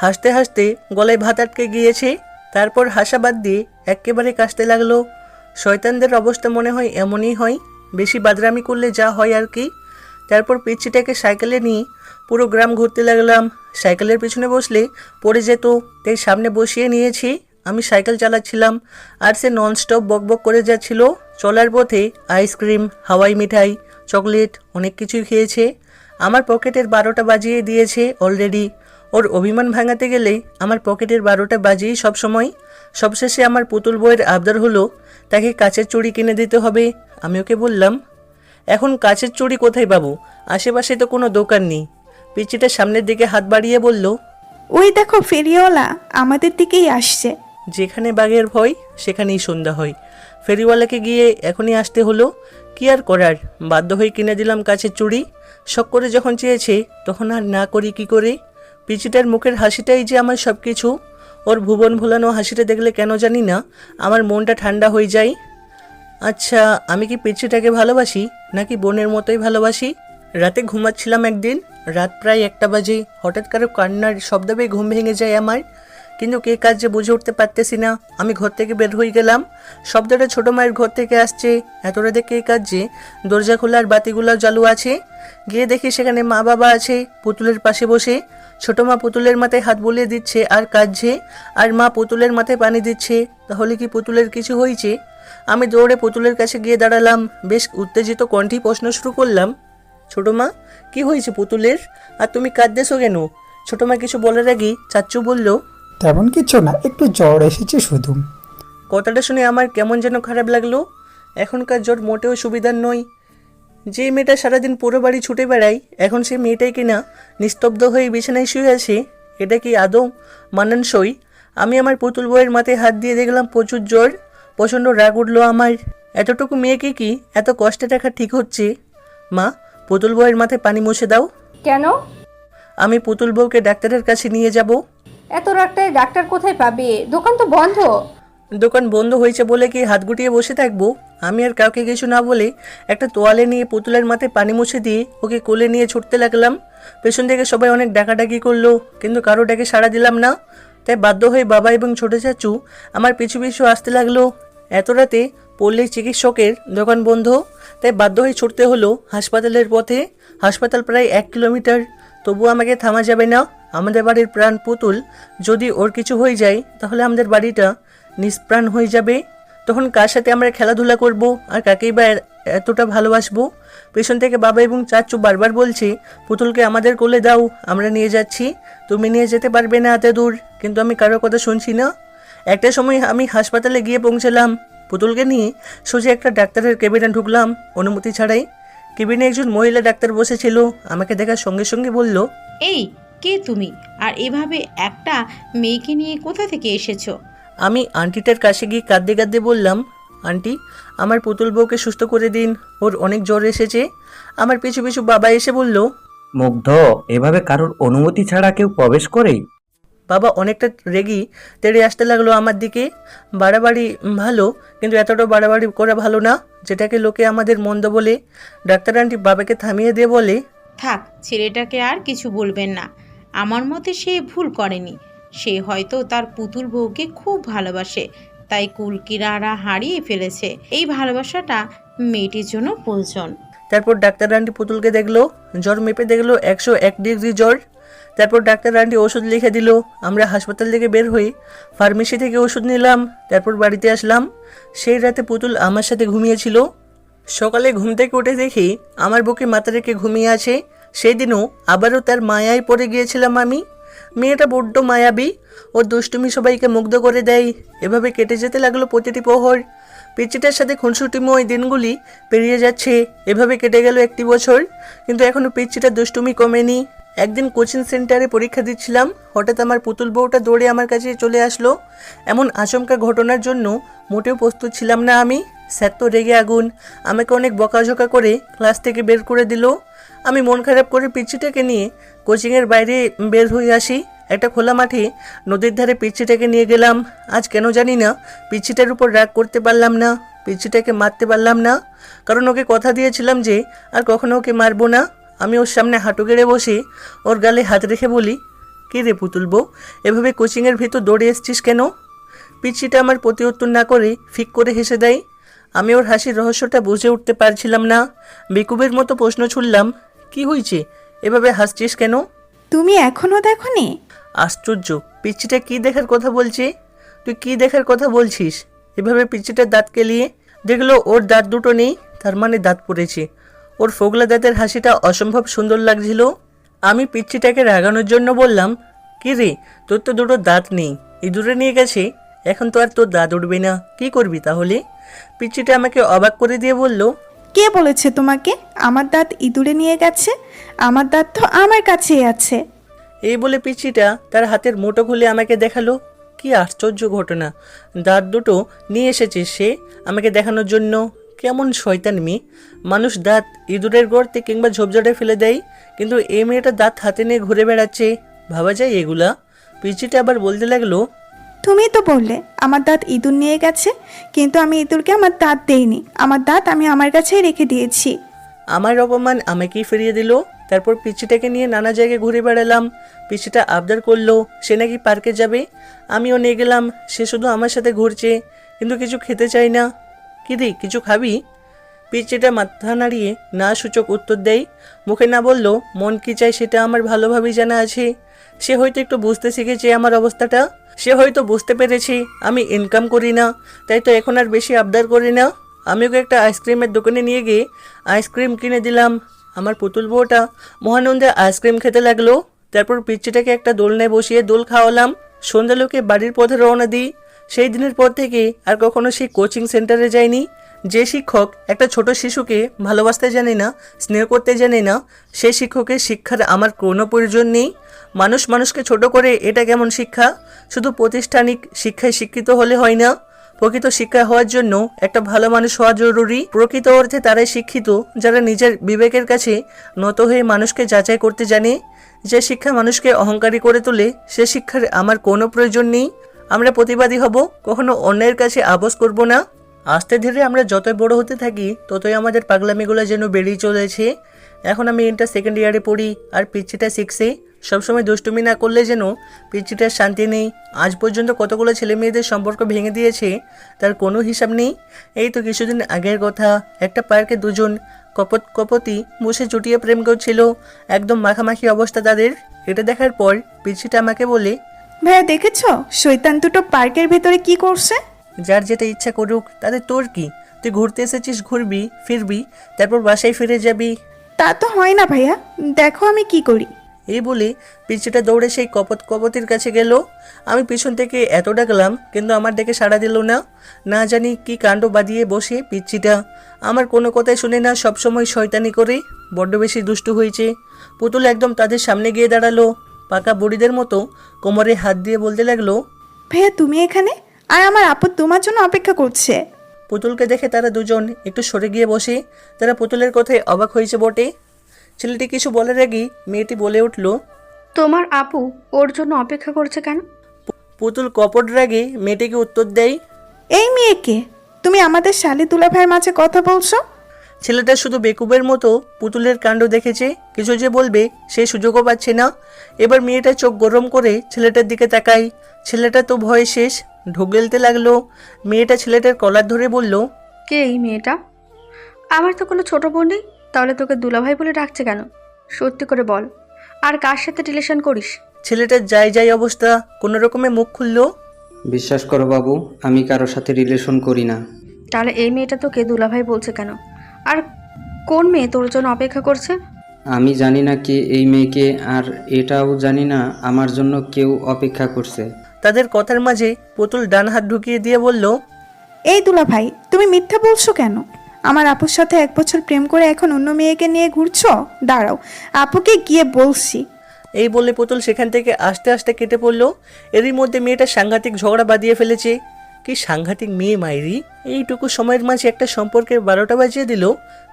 হাসতে হাসতে গলায় ভাত আটকে গিয়েছে। তারপর হাসা বাদ দিয়ে একেবারে কাশতে লাগলো। শয়তানদের অবস্থা মনে হয় এমনই হয়, বেশি বাদরামি করলে যা হয় আর কি। তারপর পিচ্চিটাকে সাইকেলে নিয়ে পুরো গ্রাম ঘুরতে লাগলাম। সাইকেলের পিছনে বসলে পড়ে যেত, তাই সামনে বসিয়ে নিয়েছি। আমি সাইকেল চালাচ্ছিলাম আর সে ননস্টপ বকবক করে যাচ্ছিল। চলার পথে আইসক্রিম, হাওয়াই মিঠাই, চকলেট অনেক কিছুই খেয়েছে। আমার পকেটের 12টা বাজিয়ে দিয়েছে অলরেডি। ওর অভিমান ভাঙাতে গেলে আমার পকেটের 12টা বাজিয়েই সবসময়। সবশেষে আমার পুতুল বইয়ের আবদার হলো তাকে কাচের চুড়ি কিনে দিতে হবে। আমি ওকে বললাম, এখন কাচের চুড়ি কোথায় পাবো? আশেপাশে তো কোনো দোকান নেই। পিচিটা সামনের দিকে হাত বাড়িয়ে বলল, ওই দেখো ফেরিওয়ালা আমাদের দিকেই আসছে। যেখানে বাঘের ভয় সেখানেই সন্ধ্যা হয়। ফেরিওয়ালাকে গিয়ে এখনই আসতে হলো। কি আর করার, বাধ্য হয়ে কিনে দিলাম কাচের চুড়ি। শখ করে যখন চেয়েছে তখন আর না করি কি করে। পিচিটার মুখের হাসিটাই যে আমার সব কিছু। ওর ভুবন ভোলানো হাসিটা দেখলে কেন জানি না আমার মনটা ঠান্ডা হয়ে যায়। আচ্ছা, আমি কি পিচিটাকে ভালোবাসি নাকি বোনের মতোই ভালোবাসি? রাতে ঘুমাচ্ছিলাম একদিন, রাত প্রায় 1টা বাজে। হঠাৎ কারো কান্নার শব্দ পেয়ে ঘুম ভেঙে যায় আমার, কিন্তু কে কাজ যে বুঝে উঠতে পারতেছি না। আমি ঘর থেকে বের হয়ে গেলাম। শব্দটা ছোটো মায়ের ঘর থেকে আসছে। এত রাতে কে কাজ যে? দরজা খোলা আর বাতিগুলো চালু আছে। গিয়ে দেখি সেখানে মা বাবা আছে পুতুলের পাশে বসে। ছোটো মা পুতুলের মাথায় হাত বুলিয়ে দিচ্ছে আর কাঁদছে, আর মা পুতুলের মাথায় পানি দিচ্ছে। তাহলে কি পুতুলের কিছু হয়েছে? আমি দৌড়ে পুতুলের কাছে গিয়ে দাঁড়ালাম। বেশ উত্তেজিত কণ্ঠেই প্রশ্ন শুরু করলাম, ছোটো মা, কি হয়েছে পুতুলের? আর তুমি কাঁদতেছো কেন? ছোটো মা কিছু বলার আগেই চাচ্চু বলল, তেমন কিছু না, একটু জ্বর এসেছে শুধু। কথাটা শুনে আমার কেমন যেন খারাপ লাগলো। এখনকার জ্বর মোটেও সুবিধার নয়। যে মেয়েটা সারাদিন পুরো বাড়ি ছুটে বেড়ায়, এখন সে মেয়েটাই কিনা নিস্তব্ধ হয়ে বিছানায় শুয়ে আছে। এটা কি আদৌ মানানসই? আমি আমার পুতুল বইয়ের মাথায় হাত দিয়ে দেখলাম প্রচুর জ্বর। প্রচণ্ড রাগ উঠলো আমার। এতটুকু মেয়েকে কি এত কষ্টে রাখা ঠিক হচ্ছে? মা, পুতুল বইয়ের মাথায় পানি মুছে দাও। কেন? আমি পুতুল বউকে ডাক্তারের কাছে নিয়ে যাব। এত রাতে ডাক্তার কোথায় পাবে? দোকান তো বন্ধ। দোকান বন্ধ হয়েছে বলে কি হাত গুটিয়ে বসে থাকবো? আমি আর কাউকে কিছু না বলে একটা তোয়ালে নিয়ে পুতুলের মাথায় পানি মুছে দিয়ে ওকে কোলে নিয়ে ছুটতে লাগলাম। পেছন থেকে সবাই অনেক ডাকাডাকি করলো, কিন্তু কারো ডাকে সাড়া দিলাম না। তাই বাধ্য হয়ে বাবা এবং ছোটো চাচু আমার পিছু পিছু আসতে লাগলো। এত রাতে পল্লী চিকিৎসকের দোকান বন্ধ, তাই বাধ্য হয়ে ছুটতে হলো হাসপাতালের পথে। হাসপাতাল প্রায় 1 কিলোমিটার। তবুও আমাকে থামা যাবে না। আমাদের বাড়ির প্রাণ পুতুল, যদি ওর কিছু হয়ে যায় তাহলে আমাদের বাড়িটা নিষ্প্রাণ হয়ে যাবে। তখন কার সাথে আমরা খেলাধুলা করব আর কাকেই বা এতটা ভালোবাসবো? পেছন থেকে বাবা এবং চাচু বারবার বলছে, পুতুলকে আমাদের কোলে দাও, আমরা নিয়ে যাচ্ছি, তুমি নিয়ে যেতে পারবে না এত দূর। কিন্তু আমি কারোর কথা শুনছি না। একটা সময় আমি হাসপাতালে গিয়ে পৌঁছালাম। পুতুলকে নিয়ে সোজা একটা ডাক্তারের কেবিনে ঢুকলাম অনুমতি ছাড়াই। কেবিনে একজন মহিলা ডাক্তার বসেছিল। আমাকে দেখার সঙ্গে সঙ্গে বলল, এই কে তুমি? আর এভাবে একটা মেয়েকে নিয়ে কোথা থেকে এসেছো? আমি আন্টিটার কাছে গিয়ে কাঁদতে কাঁদতে বললাম, আন্টি, আমার পুতুল বউকে সুস্থ করে দিন, ওর অনেক জ্বর এসেছে। আমার পিছু পিছু বাবা এসে বলল, মুগ্ধ, এভাবে কারোর অনুমতি ছাড়া কেউ প্রবেশ করে? বাবা অনেকটা রেগি তেড়ে আসতে লাগলো আমার দিকে। বাড়াবাড়ি ভালো, কিন্তু এতটা বাড়াবাড়ি করা ভালো না, যেটাকে লোকে আমাদের মন্দ বলে। ডাক্তার আন্টি বাবাকে থামিয়ে দিয়ে বলে, থাক, ছেলেটাকে আর কিছু বলবেন না। আমার মতে সে ভুল করেনি। সে হয়তো তার পুতুল বউকে খুব ভালোবাসে, তাই কুলকিনারা হারিয়ে ফেলেছে। এই ভালোবাসাটা মেয়েটির জন্য প্রয়োজন। তারপর ডাক্তার আন্টি পুতুলকে দেখলো, জ্বর মেপে দেখলো 101 ডিগ্রি জ্বর। তারপর ডাক্তার আন্টি ওষুধ লিখে দিল। আমরা হাসপাতাল থেকে বের হয়ে ফার্মেসি থেকে ওষুধ নিলাম। তারপর বাড়িতে আসলাম। সেই রাতে পুতুল আমার সাথে ঘুমিয়েছিল। সকালে ঘুম থেকে উঠে দেখি আমার বুকে মাথা রেখে ঘুমিয়ে আছে। সেই দিনও আবারও তার মায়ায় পড়ে গিয়েছিলাম আমি। মেয়েটা বড্ড মায়াবী, ওর দুষ্টুমি সবাইকে মুগ্ধ করে দেয়। এভাবে কেটে যেতে লাগলো প্রতিটি প্রহর। পিচ্চিটার সাথে খুনসুটিময় দিনগুলি পেরিয়ে যাচ্ছে। এভাবে কেটে গেল 1 বছর, কিন্তু এখনও পিচ্চিটার দুষ্টুমি কমেনি। একদিন কোচিং সেন্টারে পরীক্ষা দিচ্ছিলাম, হঠাৎ আমার পুতুল বউটা দৌড়ে আমার কাছে চলে আসলো। এমন আচমকা ঘটনার জন্য মোটেও প্রস্তুত ছিলাম না আমি। স্যার তো রেগে আগুন, আমাকে অনেক বকাঝকা করে ক্লাস থেকে বের করে দিল। আমি মন খারাপ করে পিচ্চিটাকে নিয়ে কোচিংয়ের বাইরে বের হয়ে আসি। একটা খোলা মাঠে নদীর ধারে পিচ্চিটাকে নিয়ে গেলাম। আজ কেন জানি না পিচ্চিটার উপর রাগ করতে পারলাম না, পিচ্চিটাকে মারতে পারলাম না, কারণ ওকে কথা দিয়েছিলাম যে আর কখনো ওকে মারবো না। আমি ওর সামনে হাঁটু গেড়ে বসে ওর গালে হাত রেখে বলি, কে রে পুতুল বউ, এভাবে কোচিংয়ের ভেতর দৌড়ে এসছিস কেন? পিচ্চিটা আমার প্রতি উত্তর না করে ফিক করে হেসে দেয়। আমি ওর হাসির রহস্যটা বুঝে উঠতে পারছিলাম না। বেকুবের মতো প্রশ্ন ছুড়লাম, কি হয়েছে, এভাবে হাসছিস কেন? তুমি এখনো দেখোনি? আশ্চর্য, পিচ্চিটা কি দেখার কথা বলছে? তুই কি দেখার কথা বলছিস? এভাবে পিচ্চিটার দাঁত কেলিয়ে দেখলো ওর দাঁত দুটো নেই, তার মানে দাঁত পড়েছে। ওর ফোগলা দাঁতের হাসিটা অসম্ভব সুন্দর লাগছিল। আমি পিচ্চিটাকে রাগানোর জন্য বললাম, কি রে, তোর তো দুটো দাঁত নেই, ইঁদুরে নিয়ে গেছে, এখন তো আর তোর দাঁত উঠবে না, কি করবি তাহলে? পিচ্চিটা আমাকে অবাক করে দিয়ে বলল, কে বলেছে তোমাকে আমার দাঁত ইঁদুরে নিয়ে গেছে? আমার দাঁত তো আমার কাছেই আছে। এই বলে পিচ্চিটা তার হাতের মুঠো খুলে আমাকে দেখালো। কি আশ্চর্য ঘটনা, দাঁত দুটো নিয়ে এসেছে সে আমাকে দেখানোর জন্য। কেমন শয়তান মেয়ে, মানুষ দাঁত ইঁদুরের গর্তে কিংবা ঝোপঝাড়ে ফেলে দেয়, কিন্তু এই মেয়েটা দাঁত হাতে নিয়ে ঘুরে বেড়াচ্ছে। ভাবা যায় এগুলা? পিচ্চিটা আবার বলতে লাগলো, তুমি তো বললে আমার দাঁত ইঁদুর নিয়ে গেছে, কিন্তু আমি ইঁদুরকে আমার দাঁত দেইনি, আমার দাঁত আমি আমার কাছেই রেখে দিয়েছি। আমার অপমান আমাকেই ফিরিয়ে দিল। তারপর পিচ্চিটাকে নিয়ে নানা জায়গায় ঘুরে বেড়ালাম। পিচ্চিটা আবদার করলো সে নাকি পার্কে যাবে, আমিও নিয়ে গেলাম। সে শুধু আমার সাথে ঘুরছে, কিন্তু কিছু খেতে চাই না। কি রে, কিছু খাবি? পিচ্চিটা মাথা নাড়িয়ে না সূচক উত্তর দেয়। মুখে না বললো মন কি চায় সেটা আমার ভালোভাবেই জানা আছে। সে হয়তো একটু বুঝতে শিখেছে আমার অবস্থাটা। সে হয়তো বুঝতে পেরেছে আমি ইনকাম করি না, তাই তো এখন আর বেশি আবদার করি না। আমি ওকে একটা আইসক্রিমের দোকানে নিয়ে গিয়ে আইসক্রিম কিনে দিলাম। আমার পুতুল বউটা মহানন্দে আইসক্রিম খেতে লাগলো। তারপর পিচ্চিটাকে একটা দোলনায় বসিয়ে দোল খাওয়ালাম। সন্ধ্যালোকে বাড়ির পথে রওনা দিই। সেই দিনের পর থেকে আর কখনো সেই কোচিং সেন্টারে যায়নি। যে শিক্ষক একটা ছোট শিশুকে ভালোবাসতে জানে না, স্নেহ করতে জানে না, সেই শিক্ষকের শিক্ষার আমার কোনো প্রয়োজন নেই। মানুষ মানুষকে ছোট করে, এটা কেমন শিক্ষা? শুধু প্রাতিষ্ঠানিক শিক্ষায় শিক্ষিত হলে হয় না, প্রকৃত শিক্ষা হওয়ার জন্য একটা ভালো মানুষ হওয়া জরুরি। প্রকৃত অর্থে তারাই শিক্ষিত যারা নিজের বিবেকের কাছে নত হয়ে মানুষকে যাচাই করতে জানে। যে শিক্ষা মানুষকে অহংকারী করে তোলে, সে শিক্ষার আমার কোনো প্রয়োজন নেই। আমরা প্রতিবাদী হব, কখনো অন্যের কাছে আপোস করব না। আস্তে ধীরে আমরা যতই বড় হতে থাকি ততই আমাদের পাগলামিগুলো যেন বেড়েই চলেছে। এখন আমি ইন্টার সেকেন্ড ইয়ারে পড়ি, আর পিচ্চিটা 6-এ। সবসময় দুষ্টুমি না করলে যেন পিচ্চিটার শান্তি নেই। আজ পর্যন্ত কতগুলো ছেলে মেয়েদের সম্পর্ক ভেঙে দিয়েছে তার কোনো হিসাব নেই। এই তো কিছুদিন আগের কথা, একটা পার্কে দুজন কপতি বসে চুটিয়ে প্রেম করছিল। একদম মাখামাখি অবস্থা তাদের। এটা দেখার পর পিচ্চিটা আমাকে বলে, ভাইয়া দেখেছো শয়তান দুটো পার্কের ভেতরে কি করছে? যার যেটা ইচ্ছা করুক, তাতে তোর কি? তুই ঘুরতে এসেছিস, ঘুরবি ফিরবি, তারপর বাসায় ফিরে যাবি। তা তো হয় না ভাইয়া, দেখো আমি কি করি। এই বলে পিচ্চিটা দৌড়ে সেই কপতির কাছে গেল। আমি পিছন থেকে এত ডাকলাম, কিন্তু আমার ডেকে সাড়া দিল না। না জানি কি কাণ্ড বাঁধিয়ে বসে পিচ্চিটা। আমার কোনো কথাই শুনে না, সবসময় শয়তানি করে। বড্ড বেশি দুষ্টু হয়েছে। পুতুল একদম তাদের সামনে গিয়ে দাঁড়ালো। পাকা বুড়িদের মতো কোমরে হাত দিয়ে বলতে লাগলো, ভাইয়া তুমি এখানে, আর আমার আপু তোমার জন্য অপেক্ষা করছে। পুতুলকে দেখে তারা দুজন একটু সরে গিয়ে বসে। তারা পুতুলের কথায় অবাক হয়েছে বটে। ছেলেটি কিছু বলার আগেই মেয়েটি বলে উঠল, তোমার আপু ওর জন্য অপেক্ষা করছে কেন? পুতুল কপট রাগে মেয়েটিকে উত্তর দেয়, এই মেয়েকে তুমি আমাদের শালি দুলাভাইয়ের মাঝে কথা বলছো? ছেলেটা শুধু বেকুবের মতো পুতুলের কাণ্ড দেখেছে, কিছু যে বলবে সেই সুযোগও পাচ্ছে না। এবার মেয়েটা চোখ গরম করে ছেলেটার দিকে তাকায়। ছেলেটা তো ভয়ে শেষ, ঢোক গেলতে লাগলো। মেয়েটা ছেলেটার কলার ধরে বলল, কে এই মেয়েটা? আমার তো কোনো ছোট বোন নেই, তাহলে তোকে দুলাভাই বলে ডাকছে কেন? সত্যি করে বল, আর কার সাথে রিলেশন করিস? ছেলেটার যাই অবস্থা, কোনো রকমে মুখ খুললো। বিশ্বাস করো বাবু, আমি কারোর সাথে রিলেশন করি না। তাহলে এই মেয়েটা তোকে দুলাভাই বলছে কেন? আর কোন মেয়ে তোর জন্য অপেক্ষা করছে? আমি জানি না কে এই মেয়েকে, আর এটাও জানি না আমার জন্য কেউ অপেক্ষা করছে। তাদের কথার মাঝে পুতুল ডান হাত ঢুকিয়ে দিয়ে বলল, এই দুলা ভাই, তুমি মিথ্যা বলছো কেন? আমার আপুর সাথে 1 বছর প্রেম করে এখন অন্য মেয়েকে নিয়ে ঘুরছো? দাঁড়াও, আপুকে গিয়ে বলছি। এই বলে পুতুল সেখান থেকে আস্তে আস্তে কেটে পড়লো। এরই মধ্যে মেয়েটা সাংঘাতিক ঝগড়া বাঁধিয়ে ফেলেছে। কি সাংঘাতিক মেয়ে মাইরি! এইটুকু সময়ের মাঝে একটা সম্পর্কের 12টা বাজিয়ে দিল।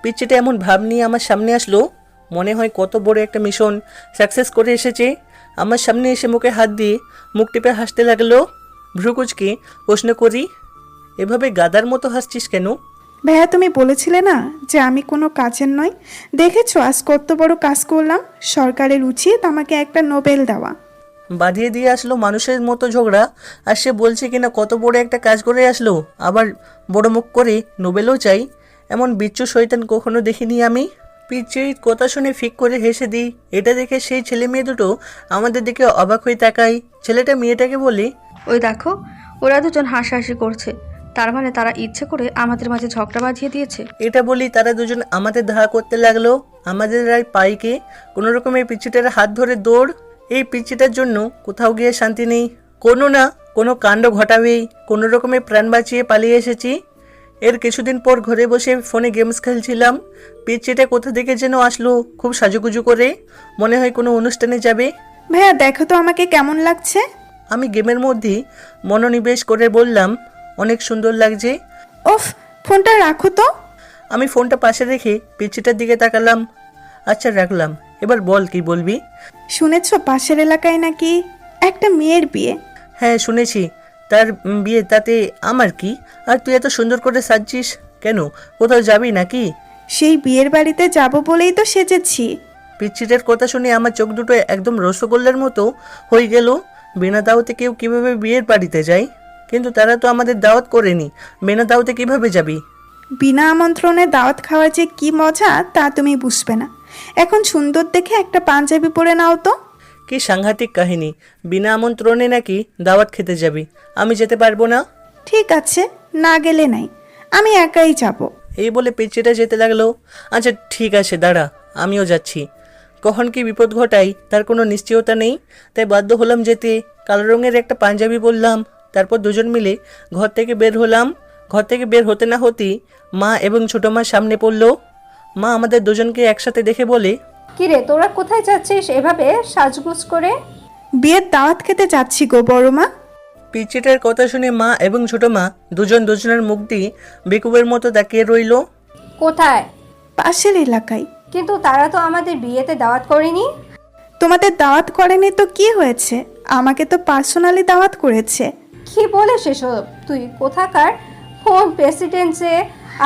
পিচ্চিটা এমন ভাব নিয়ে আমার সামনে আসলো, মনে হয় কত বড় একটা মিশন সাকসেস করে এসেছে। আমার সামনে এসে মুখে হাত দিয়ে মুখ টিপে হাসতে লাগলো। ভ্রুকুচকে প্রশ্ন করি, এভাবে গাদার মতো হাসছিস কেন? ভাইয়া, তুমি বলেছিলে না যে আমি কোনো কাজের নয়? দেখেছো আজ কত বড় কাজ করলাম। সরকারের উচিত আমাকে একটা নোবেল দেওয়া। বাঁধিয়ে দিয়ে আসলো মানুষের মতো ঝগড়া, আর সে বলছে কিনা কত বড় একটা কাজ করে আসলো, আবার বড় মুখ করে নোবেলও চাই। এমন বিচ্ছু শয়তান কখনো দেখিনি আমি। পিচ্চির কথা শুনে ফিক করে হেসে দিই। এটা দেখে সেই ছেলে মেয়ে দুটো আমাদের দিকে অবাক হয়ে তাকায়। ছেলেটা মেয়েটাকে বলে, ওই দেখো, ওরা দুজন হাসাহাসি করছে, তার মানে তারা ইচ্ছে করে আমাদের মাঝে ঝগড়া বাঁধিয়ে দিয়েছে। এটা বলি তারা দুজন আমাদের ধাওয়া করতে লাগলো। আমাদের রায় পাইকে কোনো রকমের পিচ্চিটার হাত ধরে দৌড়। এই পিচ্চিটার জন্য কোথাও গিয়ে শান্তি নেই, কোনো না কোনো কাণ্ড ঘটাবেই। কোনো রকমে প্রাণ বাঁচিয়ে পালিয়ে এসেছি। এর কিছুদিন পর ঘরে বসে ফোনে গেমস খেলছিলাম। পিচ্চিটা কোথা থেকে যেন আসলো, খুব সাজুগুজু করে, মনে হয় কোনো অনুষ্ঠানে যাবে। ভাইয়া দেখো তো আমাকে কেমন লাগছে। আমি গেমের মধ্যেই মনোনিবেশ করে বললাম, অনেক সুন্দর লাগছে। ওফ, ফোনটা রাখো তো। আমি ফোনটা পাশে রেখে পিচ্চিটার দিকে তাকালাম। আচ্ছা রাখলাম, এবার বল কি বলবি? শুনেছো পাশের এলাকায় নাকি একটা মেয়ের বিয়ে? হ্যাঁ শুনেছি, তার বিয়ে, তাতে আমার কি? আর তুই এত সুন্দর করে সাজছিস কেন? কোথাও যাবি নাকি? সেই বিয়ের বাড়িতে যাব বলেই তো সেজেছি। পিচ্চিটার কথা শুনে আমার চোখ দুটো একদম রসগোল্লার মতো হয়ে গেল। বিনা দাওয়াতে কেউ কীভাবে বিয়ের বাড়িতে যায়? কিন্তু তারা তো আমাদের দাওয়াত করেনি, বিনা দাওয়াতে কীভাবে যাবি? বিনা আমন্ত্রণে দাওয়াত খাওয়ার যে কি মজা তা তুমি বুঝবে না। এখন সুন্দর দেখে একটা পাঞ্জাবি পরে নাও তো। কি সাংঘাতিক কাহিনী! বিনা আমন্ত্রণে নাকি দাওয়াত খেতে যাবি? আমি যেতে পারবো না। ঠিক আছে, না গেলে নাই, আমি একাই যাব। এই বলে পিচ্চিটা যেতে লাগলো। আচ্ছা ঠিক আছে, দাঁড়া, আমিও যাচ্ছি। কখন কি বিপদ ঘটাই তার কোনো নিশ্চয়তা নেই, তাই বাধ্য হলাম যেতে। কালো রঙের একটা পাঞ্জাবি পরলাম, তারপর দুজন মিলে ঘর থেকে বের হলাম। ঘর থেকে বের হতে না হতেই মা এবং ছোটো মা সামনে পড়লো। মা আমাদের দুজনকে একসাথে দেখে বলে, কিরে, তোরা কোথায় যাচ্ছিস এভাবে সাজগুজ করে? বিয়ের দাওয়াত খেতে যাচ্ছি গো বড় মা। পিচ্চিটার কথা শুনে মা এবং ছোটো মা দুজন দুজনের মুখ দিয়ে বেকুবের মতো তাকিয়ে রইল। কোথায়? পাশের এলাকায়। কিন্তু তারা তো আমাদের বিয়েতে দাওয়াত করেনি। তোমাদের দাওয়াত করেনি তো কি হয়েছে? আমাকে তো পার্সোনালি দাওয়াত করেছে। কি বলে সেসব? তুই কোথাকার হোম প্রেসিডেন্সে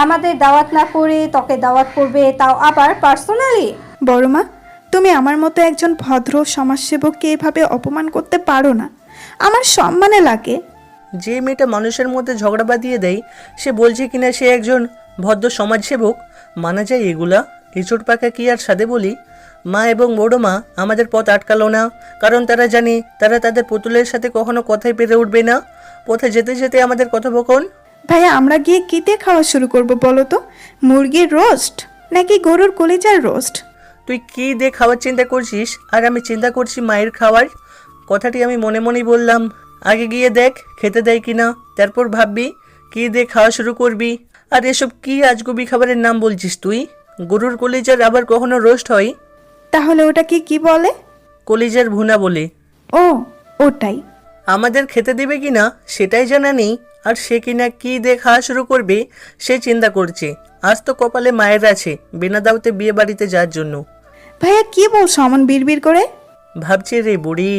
আমাদের দাওয়াত না করে তোকে দাওয়াত করবে, তাও আবার পার্সোনালি? বড় মা, তুমি আমার মতো একজন ভদ্র সমাজসেবককে এভাবে অপমান করতে পারো না। আমার সম্মানে লাগে। যে মেয়েটা মানুষের মধ্যে ঝগড়া বাঁধিয়ে দেয়, সে বলছে কিনা সে একজন ভদ্র সমাজসেবক? মানা যায় এগুলা? এঁচড় পাকা কি আর সাদে বলি? মা এবং বড় মা আমাদের পথ আটকালো না, কারণ তারা জানে তারা তাদের পুতুলের সাথে কখনো কথায় পেরে উঠবে না। পথে যেতে যেতে আমাদের কথোপকথন। ভাইয়া, আমরা গিয়ে কী দিয়ে খাওয়া শুরু করব বলো তো? মুরগির রোস্ট নাকি গরুর কলিজার রোস্ট? তুই কী দিয়ে খাওয়ার চিন্তা করছিস, আর আমি চিন্তা করছি মায়ের খাওয়ার। কথাটি আমি মনে মনেই বললাম। আগে গিয়ে দেখ খেতে দেয় কিনা, তারপর ভাববি কী দিয়ে খাওয়া শুরু করবি। আর এসব কি আজগুবি খাবারের নাম বলছিস তুই? গরুর কলিজার আবার কখনো রোস্ট হয়? তাহলে ওটাকে কি বলে? কলিজার ভুনা বলে। ও, ওটাই। আমাদের খেতে দেবে কিনা সেটাই জানা নেই, আর সে কিনা কী দিয়ে খাওয়া শুরু করবে সে চিন্তা করছে। আজ তো কপালে মায়ের আছে বিনা দাওতে বিয়ে বাড়িতে যাওয়ার জন্য। ভাইয়া কি বলছো অমন বিড়বিড় করে? ভাবছি রে বুড়ি।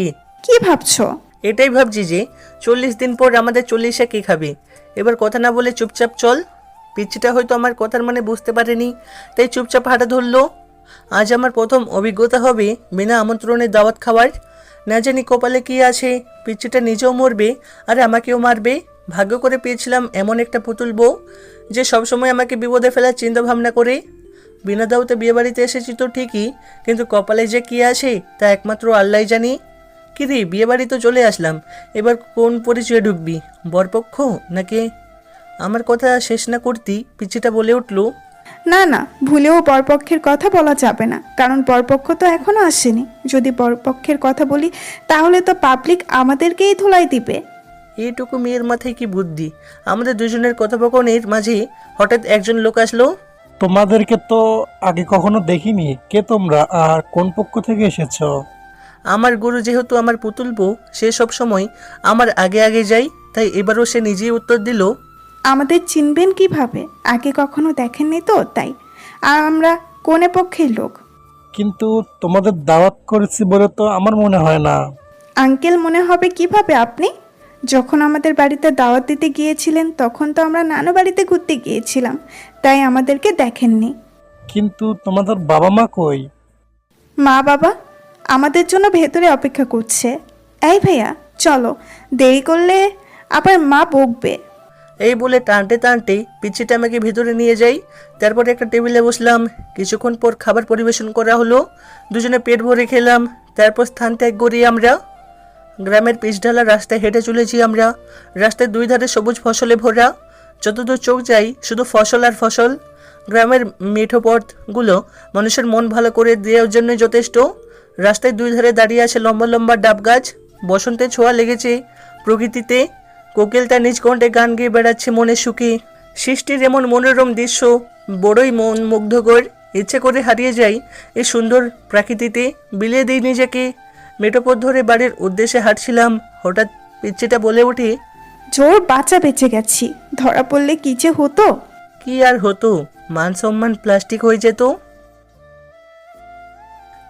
কি ভাবছো? এটাই ভাবছি যে 40 দিন পর আমাদের 40-এ কে খাবে। এবার কথা না বলে চুপচাপ চল। পিচ্চিটা হয়তো আমার কথার মানে বুঝতে পারেনি, তাই চুপচাপ হাঁটা ধরলো। আজ আমার প্রথম অভিজ্ঞতা হবে বিনা আমন্ত্রণে দাওয়াত খাওয়ার। না জানি কপালে কি আছে, পিচ্চিটা নিজেও মরবে আর আমাকেও মারবে। ভাগ্য করে পেয়েছিলাম এমন একটা পুতুল বউ যে সবসময় আমাকে বিপদে ফেলার চিন্তা ভাবনা করে। বিনা দাওতে বিয়ে বাড়িতে এসেছি তো ঠিকই, কিন্তু কপালে যে কি আছে তা একমাত্র আল্লাহই জানি। কিরে, বিয়ে বাড়ি তো চলে আসলাম, এবার কোন পরিচয়ে ঢুকবি? বরপক্ষ নাকি? আমার কথা শেষ না করতেই পিচ্চিটা বলে উঠল, না না, ভুলেও বরপক্ষের কথা বলা যাবে না, কারণ বরপক্ষ তো এখনো আসেনি। যদি বরপক্ষের কথা বলি তাহলে তো পাবলিক আমাদেরকেই ধুলাই দিবে। এইটুকু মেয়ের মাথায় কি বুদ্ধি! আমাদের দুজনের কথোপকথনের মাঝে হঠাৎ একজন লোক আসলো। তোমাদেরকে তো আগে কখনো দেখিনি। কে তোমরা আর কোন পক্ষ থেকে এসেছো? আমার গুরু যেহেতু আমার পুতুল বউ, সে সব সময় আমার আগে আগে যাই, তাই এবারও সে নিজেই উত্তর দিল। আমাদের চিনবেন কিভাবে? আগে কখনো দেখেননি তো, তাই। আর আমরা কোনে পক্ষের লোক। কিন্তু তোমাদের দাওয়াত করেছি বলে তো আমার মনে হয় না। আঙ্কেল মনে হবে কিভাবে আপনি? যখন আমাদের বাড়িতে দাওয়াত দিতে গিয়েছিলেন তখন তো আমরা নানু বাড়িতে ঘুরতে গিয়েছিলাম, তাই আমাদেরকে দেখেননি। কিন্তু তোমাদের বাবা মা কই? মা বাবা আমাদের জন্য ভেতরে অপেক্ষা করছে। এই ভাইয়া চলো, দেরি করলে আবার মা বকবে। এই বলে টানতে টানতে পিচ্ছিটা আমাকে ভিতরে নিয়ে যাই। তারপরে একটা টেবিলে বসলাম। কিছুক্ষণ পর খাবার পরিবেশন করা হলো। দুজনে পেট ভরে খেলাম। তারপর স্থান ত্যাগ করি আমরা। গ্রামের পিচঢালা রাস্তায় হেঁটে চলেছি আমরা। রাস্তার দুই ধারে সবুজ ফসলে ভরা, যতদূর চোখ যাই শুধু ফসল আর ফসল। গ্রামের মেঠো পথগুলো মানুষের মন ভালো করে দেওয়ার জন্য যথেষ্ট। রাস্তায় দুই ধারে দাঁড়িয়ে আছে লম্বা লম্বা ডাব গাছ। বসন্তের ছোঁয়া লেগেছে প্রকৃতিতে। কোকিল তার নিজ কণ্ঠে গান গেয়ে বেড়াচ্ছে মনে সুখে। সৃষ্টির এমন মনোরম দৃশ্য বড়ই মন মুগ্ধকর। ইচ্ছে করে হারিয়ে যাই এই সুন্দর প্রাকৃতিতে, বিলিয়ে দিই নিজেকে। মেঠোপথ ধরে বাড়ির উদ্দেশ্যে হাঁটছিলাম। হঠাৎ পিচ্ছিটা বলে ওঠে, জোর বাঁচা বেঁচে গেছি, ধরা পড়লে কি যে হতো। কি আর হতো, মান সম্মান প্লাস্টিক হয়ে যেত।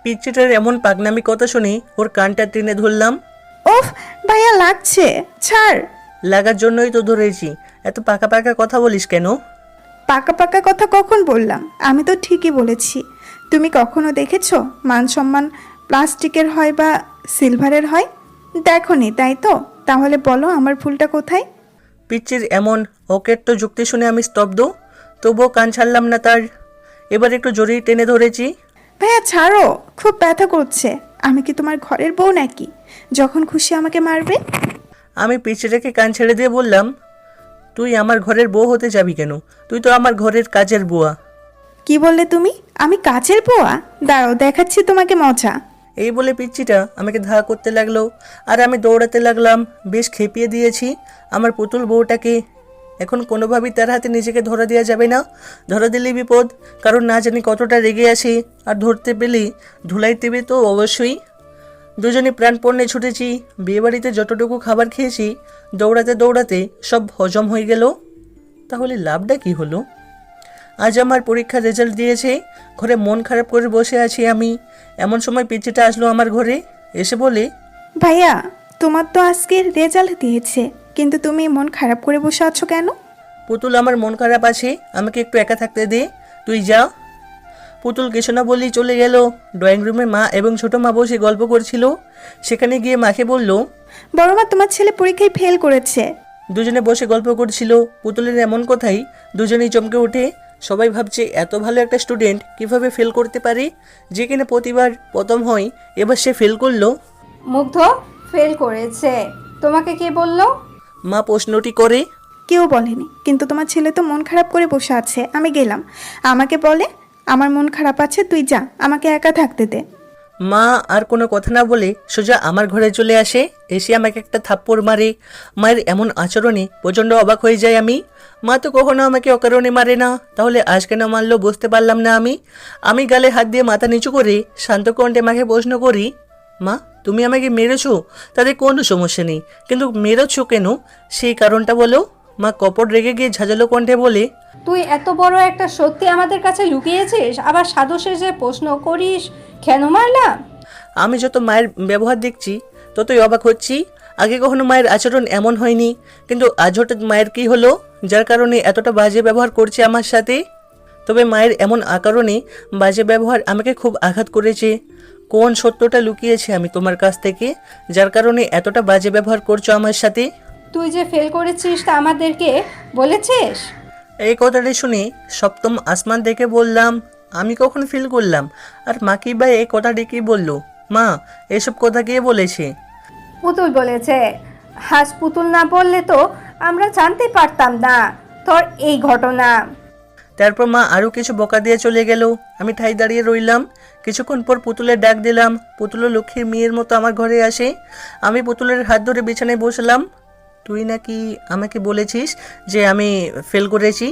পিচ্ছিটার এমন পাগনামি কথা শুনে ওর কানটা টেনে ধরলাম। ওফ ভাইয়া লাগছে, ছাড়। লাগার জন্যই তো ধরেছি। এত পাকা পাকা কথা বলিস কেন? পাকা পাকা কথা কখন বললাম? আমি তো ঠিকই বলেছি। তুমি কখনো দেখেছো মান সম্মান প্লাস্টিকের হয় বা সিলভারের হয়? দেখোনি তাই তো? তাহলে বলো আমার ভুলটা কোথায়? পিচ্চির এমন অকেট্ট যুক্তি শুনে আমি স্তব্ধ। তবুও কান ছাড়লাম না তার। এবার একটু জোরেই টেনে ধরেছি। ভাইয়া ছাড়ো, খুব ব্যথা করছে। আমি কি তোমার ঘরের বউ নাকি যখন খুশি আমাকে মারবে? আমি পিচ্চিটাকে কান ছেড়ে দিয়ে বললাম, তুই আমার ঘরের বউ হতে যাবি কেন? তুই তো আমার ঘরের কাজের বুয়া। কি বললে তুমি? আমি কাজের বুয়া? দাঁড়াও দেখাচ্ছি তোমাকে মজা। এই বলে পিচ্চিটা আমাকে ধাওয়া করতে লাগলো আর আমি দৌড়াতে লাগলাম। বেশ খেপিয়ে দিয়েছি আমার পুতুল বউটাকে। এখন কোনোভাবেই তার হাতে নিজেকে ধরা দেওয়া যাবে না। ধরা দিলেই বিপদ, কারণ না জানি কতটা রেগে আসি। আর ধরতে পেলে ধুলাই দেবে তো অবশ্যই। দুজনে প্রাণপণে ছুটেছি। বিয়েবাড়িতে যতটুকু খাবার খেয়েছি দৌড়াতে দৌড়াতে সব হজম হয়ে গেল। তাহলে লাভটা কি হলো? আজ আমার পরীক্ষার রেজাল্ট দিয়েছে। ঘরে মন খারাপ করে বসে আছি আমি। এমন সময় পিচ্চিটা আসলো আমার ঘরে। এসে বলে, ভাইয়া তোমার তো আজকে রেজাল্ট দিয়েছে, কিন্তু তুমি মন খারাপ করে বসে আছো কেন? পুতুল আমার মন খারাপ আছে, আমাকে একটু একা থাকতে দে, তুই যা। পুতুল কিছু না বলেই চলে গেল। ড্রয়িং রুমে মা এবং ছোট মা বসে গল্প করছিল। সেখানে গিয়ে মাকে বলল, বড় মা তোমার ছেলে পরীক্ষায় ফেল করেছে। দুজনে বসে গল্প করছিল। পুতুলের এমন কথাই দুজনেই চমকে ওঠে। সবাই ভাবছে এত ভালো একটা স্টুডেন্ট কিভাবে ফেল করতে পারে, যে কিনা প্রতিবার প্রথম হয়, এবার সে ফেল করলো। মুগ্ধ ফেল করেছে, তোমাকে কে বললো? মা প্রশ্নটি করে। কেউ বলেনি, কিন্তু তোমার ছেলে তো মন খারাপ করে বসে আছে, আমি গেলাম। আমাকে বলে আমার মন খারাপ আছে, তুই যা, আমাকে একা থাকতে দে। মা আর কোনো কথা না বলে সোজা আমার ঘরে চলে আসে। এসে আমাকে একটা থাপ্পড় মারে। মায়ের এমন আচরণে প্রচণ্ড অবাক হয়ে যায় আমি। মা তো কখনো আমাকে অকারণে মারে না, তাহলে আজ কেন মারলো বুঝতে পারলাম না আমি গালে হাত দিয়ে মাথা নিচু করে শান্ত কণ্ঠে মাকে প্রশ্ন করি, মা তুমি আমাকে মেরেছো, তাদের কোনো সমস্যা নেই, কিন্তু মেরেছো কেন সেই কারণটা বলো। মা কপট রেগে গিয়ে ঝাঁঝালো কণ্ঠে বলে, তুই এত বড় একটা সত্যি আমাদের কাছে লুকিয়েছিস, আবার সাধু সেজে প্রশ্ন করিস কেন মারলাম? আমি যত মায়ের ব্যবহার দেখছি ততই অবাক হচ্ছি। আগে কখনো মায়ের আচরণ এমন হয়নি, কিন্তু আজ হঠাৎ মায়ের কী হলো যার কারণে এতটা বাজে ব্যবহার করছে আমার সাথে? তবে মায়ের এমন আকারণে বাজে ব্যবহার আমাকে খুব আঘাত করেছে। কোন সত্যটা লুকিয়েছি আমি তোমার কাছ থেকে, যার কারণে এতটা বাজে ব্যবহার করছো আমার সাথে? তুই যে ফেল করেছিস তা আমাদেরকে বলেছিস? এই কথাটা শুনে সপ্তম আসমান দেখে বললাম, আমি কখন ফিল করলাম? আর মাকে বা এই কথাটি কি বললো? মা এসব কথা কে বলেছে? পুতুল বলেছে। হাস পুতুল না বললে তো আমরা জানতে পারতাম না তোর এই ঘটনা। তারপর মা আরও কিছু বকা দিয়ে চলে গেল। আমি ঠাই দাঁড়িয়ে রইলাম। কিছুক্ষণ পর পুতুলের ডাক দিলাম। পুতুলও লক্ষ্মীর মেয়ের মতো আমার ঘরে আসে। আমি পুতুলের হাত ধরে বিছানায় বসলাম। তুই নাকি আমাকে বলেছিস যে আমি ফেল করেছি?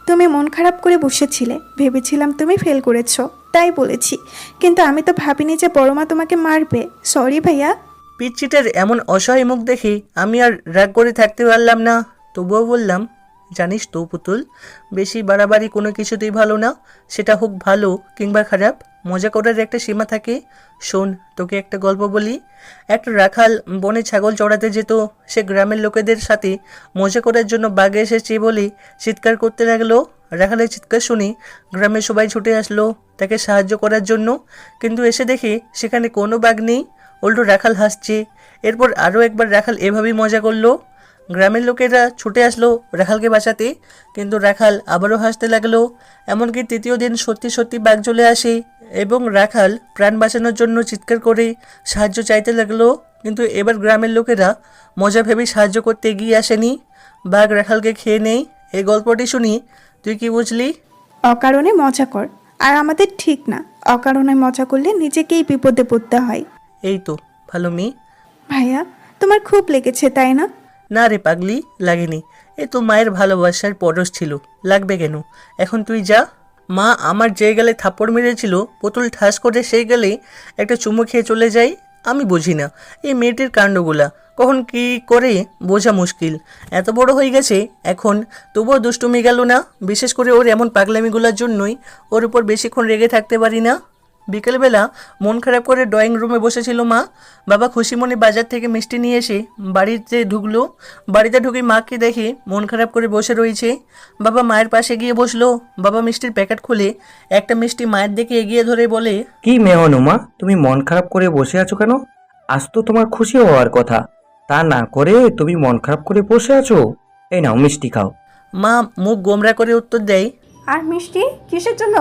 তুমি মন খারাপ করে বসেছিলে, ভেবেছিলাম তুমি ফেল করেছো, তাই বলেছি। কিন্তু আমি তো ভাবিনি যে বড় মা তোমাকে মারবে। সরি ভাইয়া। পিচ্চিটার এমন অসহায় মুখ দেখে আমি আর রাগ করে থাকতে পারলাম না। তবুও বললাম, জানিস তো পুতুল, বেশি বাড়াবাড়ি কোনো কিছুতেই ভালো না। সেটা হোক ভালো কিংবা খারাপ, মজা করার একটা সীমা থাকে। শোন, তোকে একটা গল্প বলি। একটা রাখাল বনে ছাগল চড়াতে যেত। সে গ্রামের লোকেদের সাথে মজা করার জন্য বাঘে এসেছে বলে চিৎকার করতে লাগলো। রাখালের চিৎকার শুনে গ্রামের সবাই ছুটে আসলো তাকে সাহায্য করার জন্য। কিন্তু এসে দেখে সেখানে কোনো বাঘ নেই, উল্টো রাখাল হাসছে। এরপর আরও একবার রাখাল এভাবেই মজা করলো। গ্রামের লোকেরা ছুটে আসলো রাখালকে বাঁচাতে, কিন্তু রাখাল আবারও হাসতে লাগলো। এমনকি তৃতীয় দিন সত্যি সত্যি বাঘ চলে আসে এবং রাখাল প্রাণ বাঁচানোর জন্য চিৎকার করে সাহায্য চাইতে লাগলো। কিন্তু এবার গ্রামের লোকেরা মজা ভেবে সাহায্য করতে এগিয়ে আসেনি, বাঘ রাখালকে খেয়ে নেই। এই গল্পটি শুনি তুই কি বুঝলি? অকারণে মজা কর, আর আমাদের ঠিক না। অকারণে মজা করলে নিজেকেই বিপদে পড়তে হয়। এই তো ভালো মেয়ে। ভাইয়া, তোমার খুব লেগেছে তাই না? না রে পাগলি, লাগেনি। এ তো মায়ের ভালোবাসার পরশ ছিল, লাগবে কেন? এখন তুই যা। মা আমার যে গেলে থাপ্পড় মেরেছিল, পুতুল ঠাস করে সেই গেলে একটা চুমু খেয়ে চলে যায়। আমি বুঝি না এই মেয়েটির কাণ্ডগুলা, কখন কি করে বোঝা মুশকিল। এত বড় হয়ে গেছে এখন, তবুও দুষ্টুমি গেল না। বিশেষ করে ওর এমন পাগলামিগুলোর জন্যই ওর উপর বেশিক্ষণ রেগে থাকতে পারি না। বিকেলবেলা মন খারাপ করে ড্রয়িং রুমে বসেছিল মা। বাবা খুশি মনে বাজার থেকে মিষ্টি নিয়ে এসে বাড়িতে ঢুকলো। বাড়িতে ঢুকে মাকে দেখে মন খারাপ করে বসে রয়েছে। বাবা মায়ের পাশে গিয়ে বসলো। বাবা মিষ্টির প্যাকেট খুলে একটা মিষ্টি মায়ের দিকে এগিয়ে ধরে বলে, কি মেহনুমা, তুমি মন খারাপ করে বসে আছো কেন? আজ তো তোমার খুশি হওয়ার কথা, তা না করে তুমি মন খারাপ করে বসে আছো। এই নাও মিষ্টি খাও। মা মুখ গোমরা করে উত্তর দেয়। আর মিষ্টি কিসের জন্য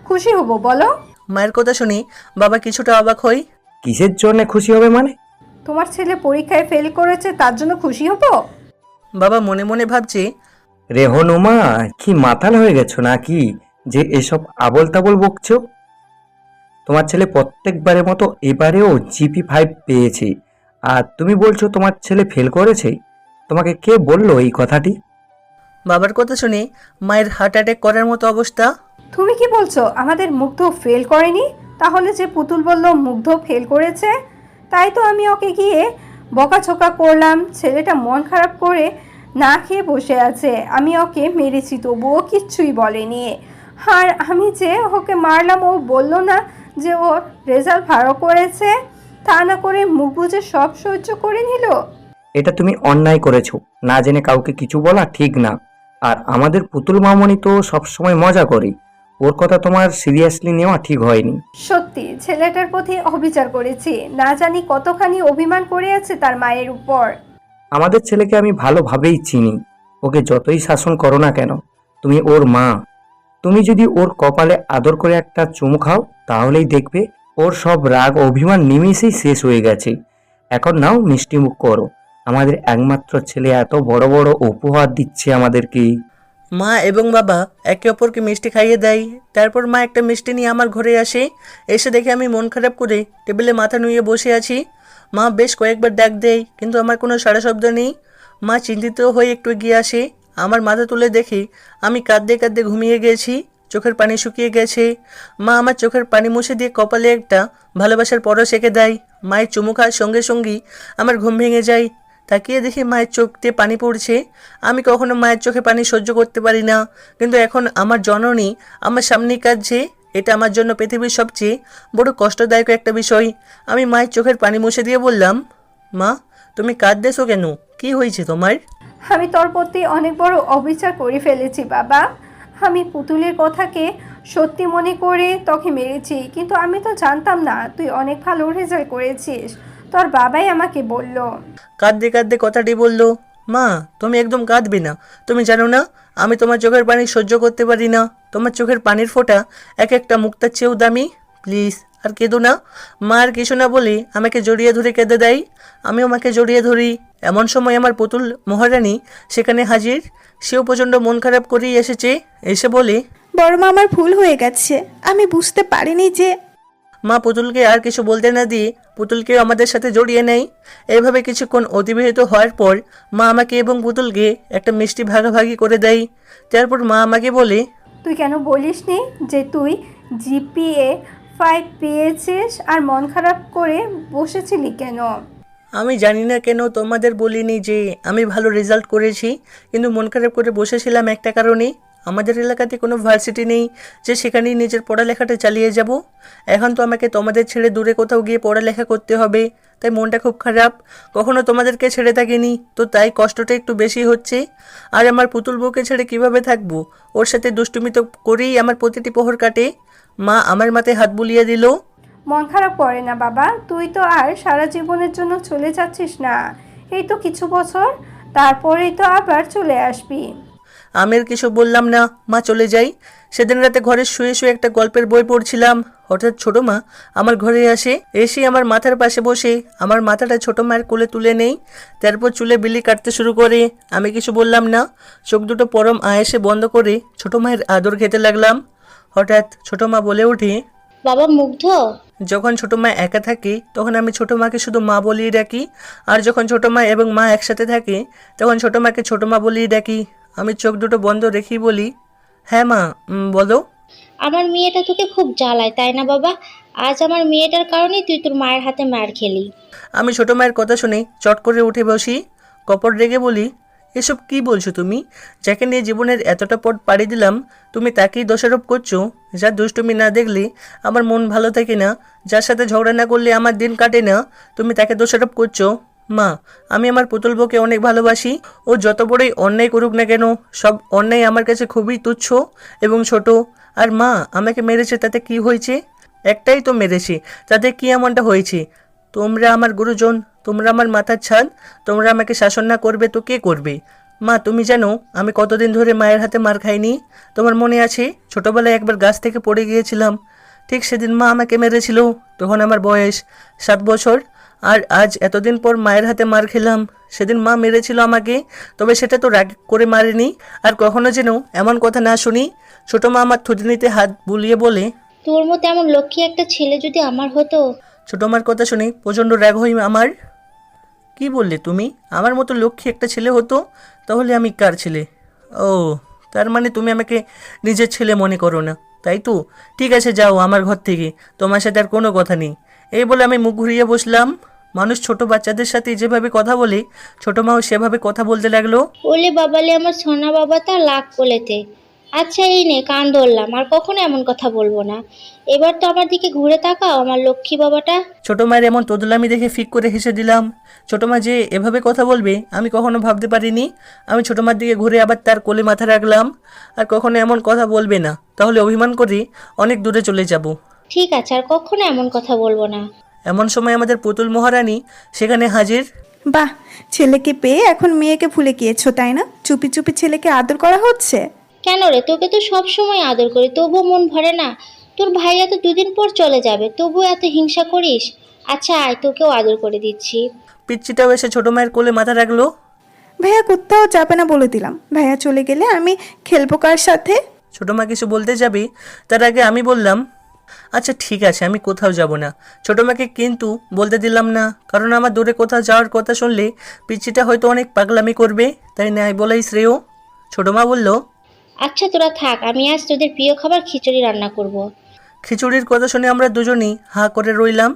খুশি হব বলো? মায়ের কথা শুনে বাবা কিছুটা অবাক হয়। কিসের জন্য খুশি হবে মানে? তোমার ছেলে পরীক্ষায় ফেল করেছে তার জন্য খুশি হব? বাবা মনে মনে ভাবছে, রেহনুমা, কি মাতাল হয়ে গেছো নাকি যে এসব আবল তাবল বকছো? তোমার ছেলে প্রত্যেকবারের মতো এবারেও GP5 পেয়েছে, আর তুমি বলছো তোমার ছেলে ফেল করেছে? তোমাকে কে বললো এই কথাটি? বাবার কথা শুনে মায়ের হার্ট অ্যাটাক করার মতো অবস্থা। তুমি কি বলছো আমাদের মুগ্ধ ফেল করেনি? তাহলে যে পুতুল বলল মুগ্ধ ফেল করেছে, তাই তো আমি ওকে গিয়ে বকাঝকা করলাম। ছেলেটা মন খারাপ করে না খেয়ে বসে আছে, আমি ওকে মেরেছি তবুও কিচ্ছুই বলেনি। আর আমি যে ওকে মারলাম, ও বলল না যে ওর রেজাল্ট ভালো করেছে? তা না করে মুখ বুজে সব সহ্য করে নিল। এটা তুমি অন্যায় করেছো, না জেনে কাউকে কিছু বলা ঠিক না। আর আমাদের পুতুল মামনি তো সবসময় মজা করে, ওর কথা তোমার সিরিয়াসলি নেওয়া ঠিক হয়নি। সত্যি ছেলেটার প্রতি অবিচার করেছি, না জানি কতখানি অভিমান করে আছে তার মায়ের উপর। আমাদের ছেলেকে আমি ভালোভাবেই চিনি, ওকে যতই শাসন করো না কেন, তুমি ওর মা। তুমি যদি ওর কপালে আদর করে একটা চুমু খাও, তাহলেই দেখবে ওর সব রাগ অভিমান নিমেষেই শেষ হয়ে গেছে। এখন নাও মিষ্টি মুখ করো, আমাদের একমাত্র ছেলে এত বড় বড় উপহার দিচ্ছে আমাদেরকে। মা এবং বাবা একে অপরকে মিষ্টি খাইয়ে দেয়। তারপর মা একটা মিষ্টি নিয়ে আমার ঘরে আসে। এসে দেখে আমি মন খারাপ করে টেবিলে মাথা নুয়ে বসে আছি। মা বেশ কয়েকবার ডাক দেয়, কিন্তু আমার কোনো সাড়া শব্দ নেই। মা চিন্তিত হয়ে একটু এগিয়ে আসে। আমার মাথা তুলে দেখি আমি কাঁদতে কাঁদতে ঘুমিয়ে গেছি, চোখের পানি শুকিয়ে গেছে। মা আমার চোখের পানি মুছে দিয়ে কপালে একটা ভালোবাসার পরশ এঁকে দেয়। মায়ের চুমু খাওয়ার সঙ্গে সঙ্গেই আমার ঘুম ভেঙে যায়। তাকিয়ে দেখি মায়ের চোখ দিয়ে পানি পড়ছে। আমি কখনো মায়ের চোখে পানি সহ্য করতে পারি না, কিন্তু এখন আমার জননী আমার সামনেই কাঁদছে। এটা আমার জন্য পৃথিবীর সবচেয়ে বড় কষ্টদায়ক একটা বিষয়। আমি মায়ের চোখের পানি মুছে দিয়ে বললাম, মা তুমি কাঁদতেছো কেন? কি হয়েছে তোমার? আমি তোর প্রতি অনেক বড় অবিচার করে ফেলেছি বাবা। আমি পুতুলের কথাকে সত্যি মনে করে তোকে মেরেছি, কিন্তু আমি তো জানতাম না তুই অনেক ভালো রেজাল্ট করেছিস। তোর বাবাই আমাকে বলল। কাঁদতে কাঁদতে কথাটি বললো, মা তুমি একদম কাঁদবে না। তুমি জানো না আমি তোমার চোখের পানি সহ্য করতে পারি না। তোমার চোখের পানির ফোঁটা এক একটা মুক্তার চেয়েও দামি। প্লিজ আর কেঁদো না। মা আর কিছু না বলে আমাকে জড়িয়ে ধরে কেঁদে দেয়। আমিও মাকে জড়িয়ে ধরি। এমন সময় আমার পুতুল মহারানী সেখানে হাজির। সেও প্রচণ্ড মন খারাপ করেই এসেছে। এসে বলে, বড় মা, আমার ভুল হয়ে গেছে। আমি বুঝতে পারিনি যে। মা পুতুলকে আর কিছু বলতে না দিয়ে পুতুলকে আমাদের সাথে জড়িয়ে নেয়। এইভাবে কিছুক্ষণ অতিবাহিত হওয়ার পর মা আমাকে এবং পুতুলকে একটা মিষ্টি ভাগাভাগি করে দেয়। তারপর মা আমাকে বলে, তুই কেন বলিসনি যে তুই জিপিএ 5 পেয়েছিস আর মন খারাপ করে বসেছিলি কেন? আমি জানি না কেন তোমাদের বলিনি যে আমি ভালো রেজাল্ট করেছি, কিন্তু মন খারাপ করে বসেছিলাম একটা কারণে। আমাদের এলাকাতে কোনো ভার্সিটি নেই যে সেখানেই নিজের পড়ালেখাটা চালিয়ে যাব। এখন তো আমাকে তোমাদের ছেড়ে দূরে কোথাও গিয়ে পড়ালেখা করতে হবে, তাই মনটা খুব খারাপ। কখনো তোমাদেরকে ছেড়ে থাকিনি, তো তাই কষ্টটা একটু বেশি হচ্ছে। আর আমার পুতুল বউকে ছেড়ে কিভাবে থাকবো? ওর সাথে দুষ্টুমি তো করেই আমার প্রতিটি প্রহর কাটে। মা আমার মাথায় হাত বুলিয়ে দিল। মন খারাপ করে না বাবা, তুই তো আর সারা জীবনের জন্য চলে যাচ্ছিস না। এই তো কিছু বছর, তারপরেই তো আবার চলে আসবি। আমি আর কিছু বললাম না, মা চলে যাই। সেদিন রাতে ঘরে শুয়ে শুয়ে একটা গল্পের বই পড়ছিলাম। হঠাৎ ছোটো মা আমার ঘরে এসে আমার মাথার পাশে বসে আমার মাথাটা ছোটো মায়ের কোলে তুলে নেই। তারপর চুলে বিলি কাটতে শুরু করে। আমি কিছু বললাম না, চোখ দুটো পরম আয়েসে বন্ধ করে ছোটো মায়ের আদর খেতে লাগলাম। হঠাৎ ছোটো মা বলে ওঠে, বাবা মুগ্ধ। যখন ছোটো মা একা থাকে তখন আমি ছোটো মাকে শুধু মা বলেই ডাকি, আর যখন ছোটো মা এবং মা একসাথে থাকে তখন ছোটো মাকে ছোটো মা বলেই ডাকি। আমি চোখ দুটো বন্ধ রেখেই বলি, হ্যাঁ মা, বলো। আমার মেয়েটা তোকে খুব জ্বালায়, তাই না বাবা? আজ আমার মেয়েটার কারণেই তুই তোর মায়ের হাতে মার খেলি। আমি ছোটো মায়ের কথা শুনে চট করে উঠে বসি, কপট রেগে বলি, এসব কি বলছো তুমি? যাকে নিয়ে জীবনের এতটা পথ পাড়ি দিলাম তুমি তাকেই দোষারোপ করছো। যার দুষ্টুমি না দেখলে আমার মন ভালো থাকে না, যার সাথে ঝগড়া না করলে আমার দিন কাটে না, তুমি তাকে দোষারোপ করছো। মা, আমি আমার পুতুল বউকে অনেক ভালোবাসি। ও যত বড়ই অন্যায় করুক না কেন, সব অন্যায় আমার কাছে খুবই তুচ্ছ এবং ছোট। আর মা আমাকে মেরেছে, তাতে কি হয়েছে? একটাই তো মেরেছে, তাতে কি এমনটা হয়েছে? তোমরা আমার গুরুজন, তোমরা আমার মাথার ছাদ। তোমরা আমাকে শাসন না করবে তো কে করবে? মা তুমি জানো আমি কতদিন ধরে মায়ের হাতে মার খাইনি? তোমার মনে আছে ছোটবেলায় একবার গাছ থেকে পড়ে গিয়েছিলাম, ঠিক সেদিন মা আমাকে মেরেছিল। তখন আমার বয়স 7 বছর। আর আজ এতদিন পর মায়ের হাতে মার খেলাম। সেদিন মা মেরেছিল আমাকে, তবে সেটা তো রাগ করে মারেনি। আর কখনো যেন এমন কথা না শুনি। ছোটো মা আমার থুতনিতে হাত বুলিয়ে বলে, তোর মতো এমন লক্ষ্মী একটা ছেলে যদি আমার হতো। ছোটো মার কথা শুনে প্রচণ্ড রাগ হই আমার। কি বললে তুমি? আমার মতো লক্ষ্মী একটা ছেলে হতো? তাহলে আমি কার ছেলে? ও, তার মানে তুমি আমাকে নিজের ছেলে মনে করো না, তাই তো? ঠিক আছে, যাও আমার ঘর থেকে, তোমার সাথে আর কোনো কথা নেই। এই বলে আমি মুখ ঘুরিয়ে বসলাম। মানুষ ছোট বাচ্চাদের সাথে যেভাবে কথা বলে, ছোটো মাও সেভাবে কথা বলতে লাগলো। ওলে বাবালে আমার সোনা বাবাটা লাগ কোলেতে। আচ্ছা এই নে, কান ধরলাম, আর কখনো এমন কথা বলবো না। এবার তো আমার দিকে ঘুরে তাকাও আমার লক্ষ্মী বাবাটা। ছোটো মায়ের এমন তোদলামি দেখে ফিক করে হেসে দিলাম। ছোটো মা যে এভাবে কথা বলবে আমি কখনো ভাবতে পারিনি। আমি ছোটো মার দিকে ঘুরে আবার তার কোলে মাথা রাখলাম। আর কখনো এমন কথা বলবে না, তাহলে অভিমান করে অনেক দূরে চলে যাব। ঠিক আছে, আর কখনো এমন কথা বলবো না। এমন সময় আমাদের পুতুল মহারানী সেখানে হাজির। বাহ, ছেলেকে পেয়ে এখন মেয়েকে ভুলে গিয়েছো তাই না? চুপি চুপি ছেলেকে আদর করা হচ্ছে। কেন রে, তোকে তো সব সময় আদর করি, তবুও মন ভরে না। তোর ভাইয়া তো 2 দিন পর চলে যাবে, তবুও এত হিংসা করিস। আচ্ছা আয়, তোকেও আদর করে দিচ্ছি। পিচ্চিটাও এসে ছোটো মায়ের কোলে মাথা রাখলো। ভাইয়া কোথাও যাবে না বলে দিলাম। ভাইয়া চলে গেলে আমি খেলবো কার সাথে? ছোটো মা কিছু বলতে যাবে, তার আগে আমি বললাম, আচ্ছা ঠিক আছে, আমি কোথাও যাব না। ছোটো মাকে কিন্তু বলতে দিলাম না, কারণ আমার দূরে কোথাও যাওয়ার কথা শুনলে পিচ্চিটা হয়তো অনেক পাগলামি করবে, তাই নাই বলাই শ্রেয়। ছোটো মা বলল, আচ্ছা তোরা থাক, আমি আজ তোদের প্রিয় খাবার খিচুড়ি রান্না করব। খিচুড়ির কথা শুনে আমরা দুজনই হাঁ করে রইলাম।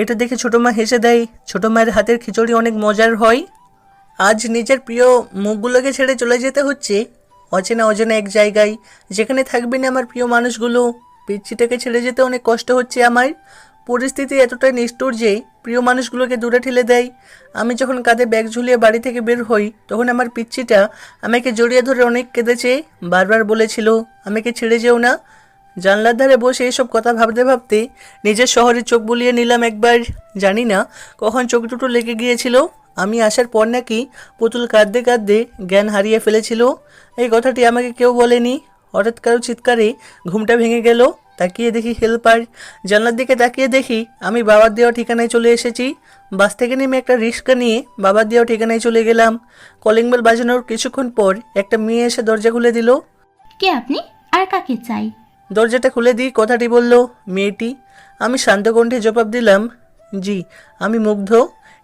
এটা দেখে ছোটো মা হেসে দেয়। ছোটো মায়ের হাতের খিচুড়ি অনেক মজার হয়। আজ নিজের প্রিয় মুখগুলোকে ছেড়ে চলে যেতে হচ্ছে অচেনা অজানা এক জায়গায়, যেখানে থাকবে না আমার প্রিয় মানুষগুলো। পিচ্চিটাকে ছেড়ে যেতে অনেক কষ্ট হচ্ছে আমার। পরিস্থিতি এতটাই নিষ্ঠুর যে প্রিয় মানুষগুলোকে দূরে ঠেলে দেয়। আমি যখন কাঁধে ব্যাগ ঝুলিয়ে বাড়ি থেকে বের হই তখন আমার পিচ্চিটা আমাকে জড়িয়ে ধরে অনেক কেঁদেছে। বারবার বলেছিল আমাকে ছেড়ে যেও না। জানলার ধারে বসে এসব কথা ভাবতে ভাবতে নিজের শহরে চোখ বুলিয়ে নিলাম একবার। জানি না কখন চোখ দুটো লেগে গিয়েছিল। আমি আসার পর নাকি পুতুল কাঁদতে কাঁদতে জ্ঞান হারিয়ে ফেলেছিল। এই কথাটি আমাকে কেউ বলেনি। হঠাৎ কারো চিৎকারে ঘুমটা ভেঙে গেল। তাকিয়ে দেখি হেল্পার। জানলার দিকে তাকিয়ে দেখি আমি বাবার দেওয়া ঠিকানায় চলে এসেছি। বাস থেকে নেমে একটা রিক্সা নিয়ে বাবার দেওয়া ঠিকানায় চলে গেলাম। কলিং বেল বাজানোর কিছুক্ষণ পর একটা মেয়ে এসে দরজা খুলে দিল। কে আপনি? আর আর কাকে চাই? দরজাটা খুলে দিয়ে কথাটি বলল মেয়েটি। আমি শান্ত কণ্ঠে জবাব দিলাম, জি, আমি মুগ্ধ।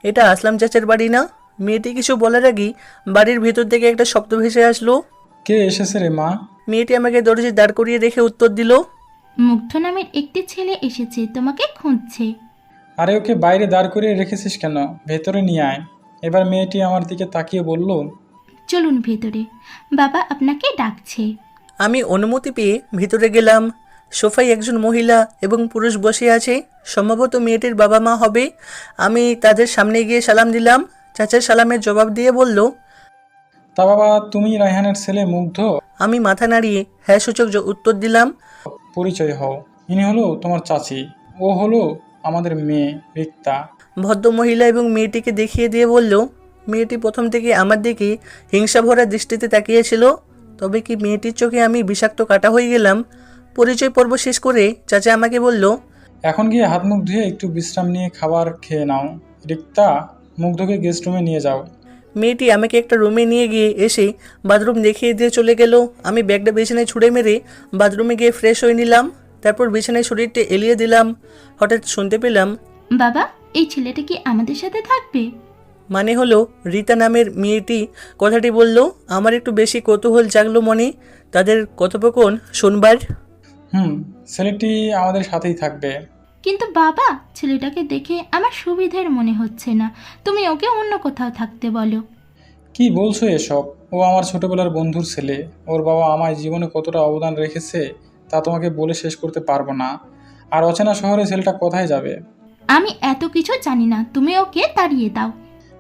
এটা আসলাম চাচার বাড়ি না? মেয়েটি কিছু বলার আগেই বাড়ির ভিতর থেকে একটা শব্দ ভেসে আসলো। কে এসেছে রে মা? মেয়েটি আমাকে দরজায় দাঁড় করিয়ে রেখে উত্তর দিল, মুগ্ধ নামের একটি ছেলে এসেছে, তোমাকে খুঁজছে। আরে ওকে বাইরে দাঁড় করিয়ে রেখেছিস কেন? ভেতরে নিয়ে আয়। এবার মেয়েটি আমার দিকে তাকিয়ে বলল, চলুন ভেতরে, বাবা আপনাকে ডাকছে। আমি অনুমতি পেয়ে ভিতরে গেলাম। সোফায় একজন মহিলা এবং পুরুষ বসে আছে, সম্ভবত মেয়েটির বাবা মা হবে। আমি তাদের সামনে গিয়ে সালাম দিলাম। চাচার সালামের জবাব দিয়ে বলল, তা বাবা তুমি রায়হানের ছেলে মুগ্ধ? আমি মাথা নাড়িয়ে হ্যাঁ সূচক উত্তর দিলাম। পরিচয় হও, ইনি হলো তোমার চাচি, ও হলো আমাদের মেয়ে রিক্তা। ভদ্র মহিলা এবং মেয়েটিকে দেখিয়ে দিয়ে বলল, মেয়েটি প্রথম থেকে আমার দিকে হিংসা ভরা দৃষ্টিতে তাকিয়েছিল। তবে কি মেয়েটির চোখে আমি বিষাক্ত কাটা হয়ে গেলাম? পরিচয় পর্ব শেষ করে চাচা আমাকে বলল, এখন গিয়ে হাত মুখ ধুয়ে একটু বিশ্রাম নিয়ে খাবার খেয়ে নাও। রিক্তা, মুগ্ধকে গেস্ট রুমে নিয়ে যাও। মেয়েটি আমাকে একটা রুমে নিয়ে গিয়ে এসে বাথরুম দেখিয়ে দিয়ে চলে গেল। আমি ব্যাগটা বিছানায় ছুঁড়ে মেরে বাথরুমে গিয়ে ফ্রেশ হয়ে নিলাম। তারপর বিছানায় শরীরটা এলিয়ে দিলাম। হঠাৎ শুনতে পেলাম, বাবা এই ছেলেটা কি আমাদের সাথে থাকবে? মানে হলো রীতা নামের মেয়েটি কথাটি বলল। আমার একটু বেশি কৌতূহল জাগলো মনে, তাদের কথোপকথন শুনবার। ছেলেটি আমাদের সাথেই থাকবে। কিন্তু বাবা ছেলেটাকে দেখে আমার সুবিধের মনে হচ্ছে না, তুমি ওকে অন্য কোথাও থাকতে বলো। কি বলছো এসব? ও আমার ছোটবেলার বন্ধুর ছেলে। ওর বাবা আমার জীবনে কতটা অবদান রেখেছে তা তোমাকে বলে শেষ করতে পারবো না। আর অচেনা শহরে ছেলেটা কোথায় যাবে? আমি এত কিছু জানি না, তুমি ওকে তাড়িয়ে দাও।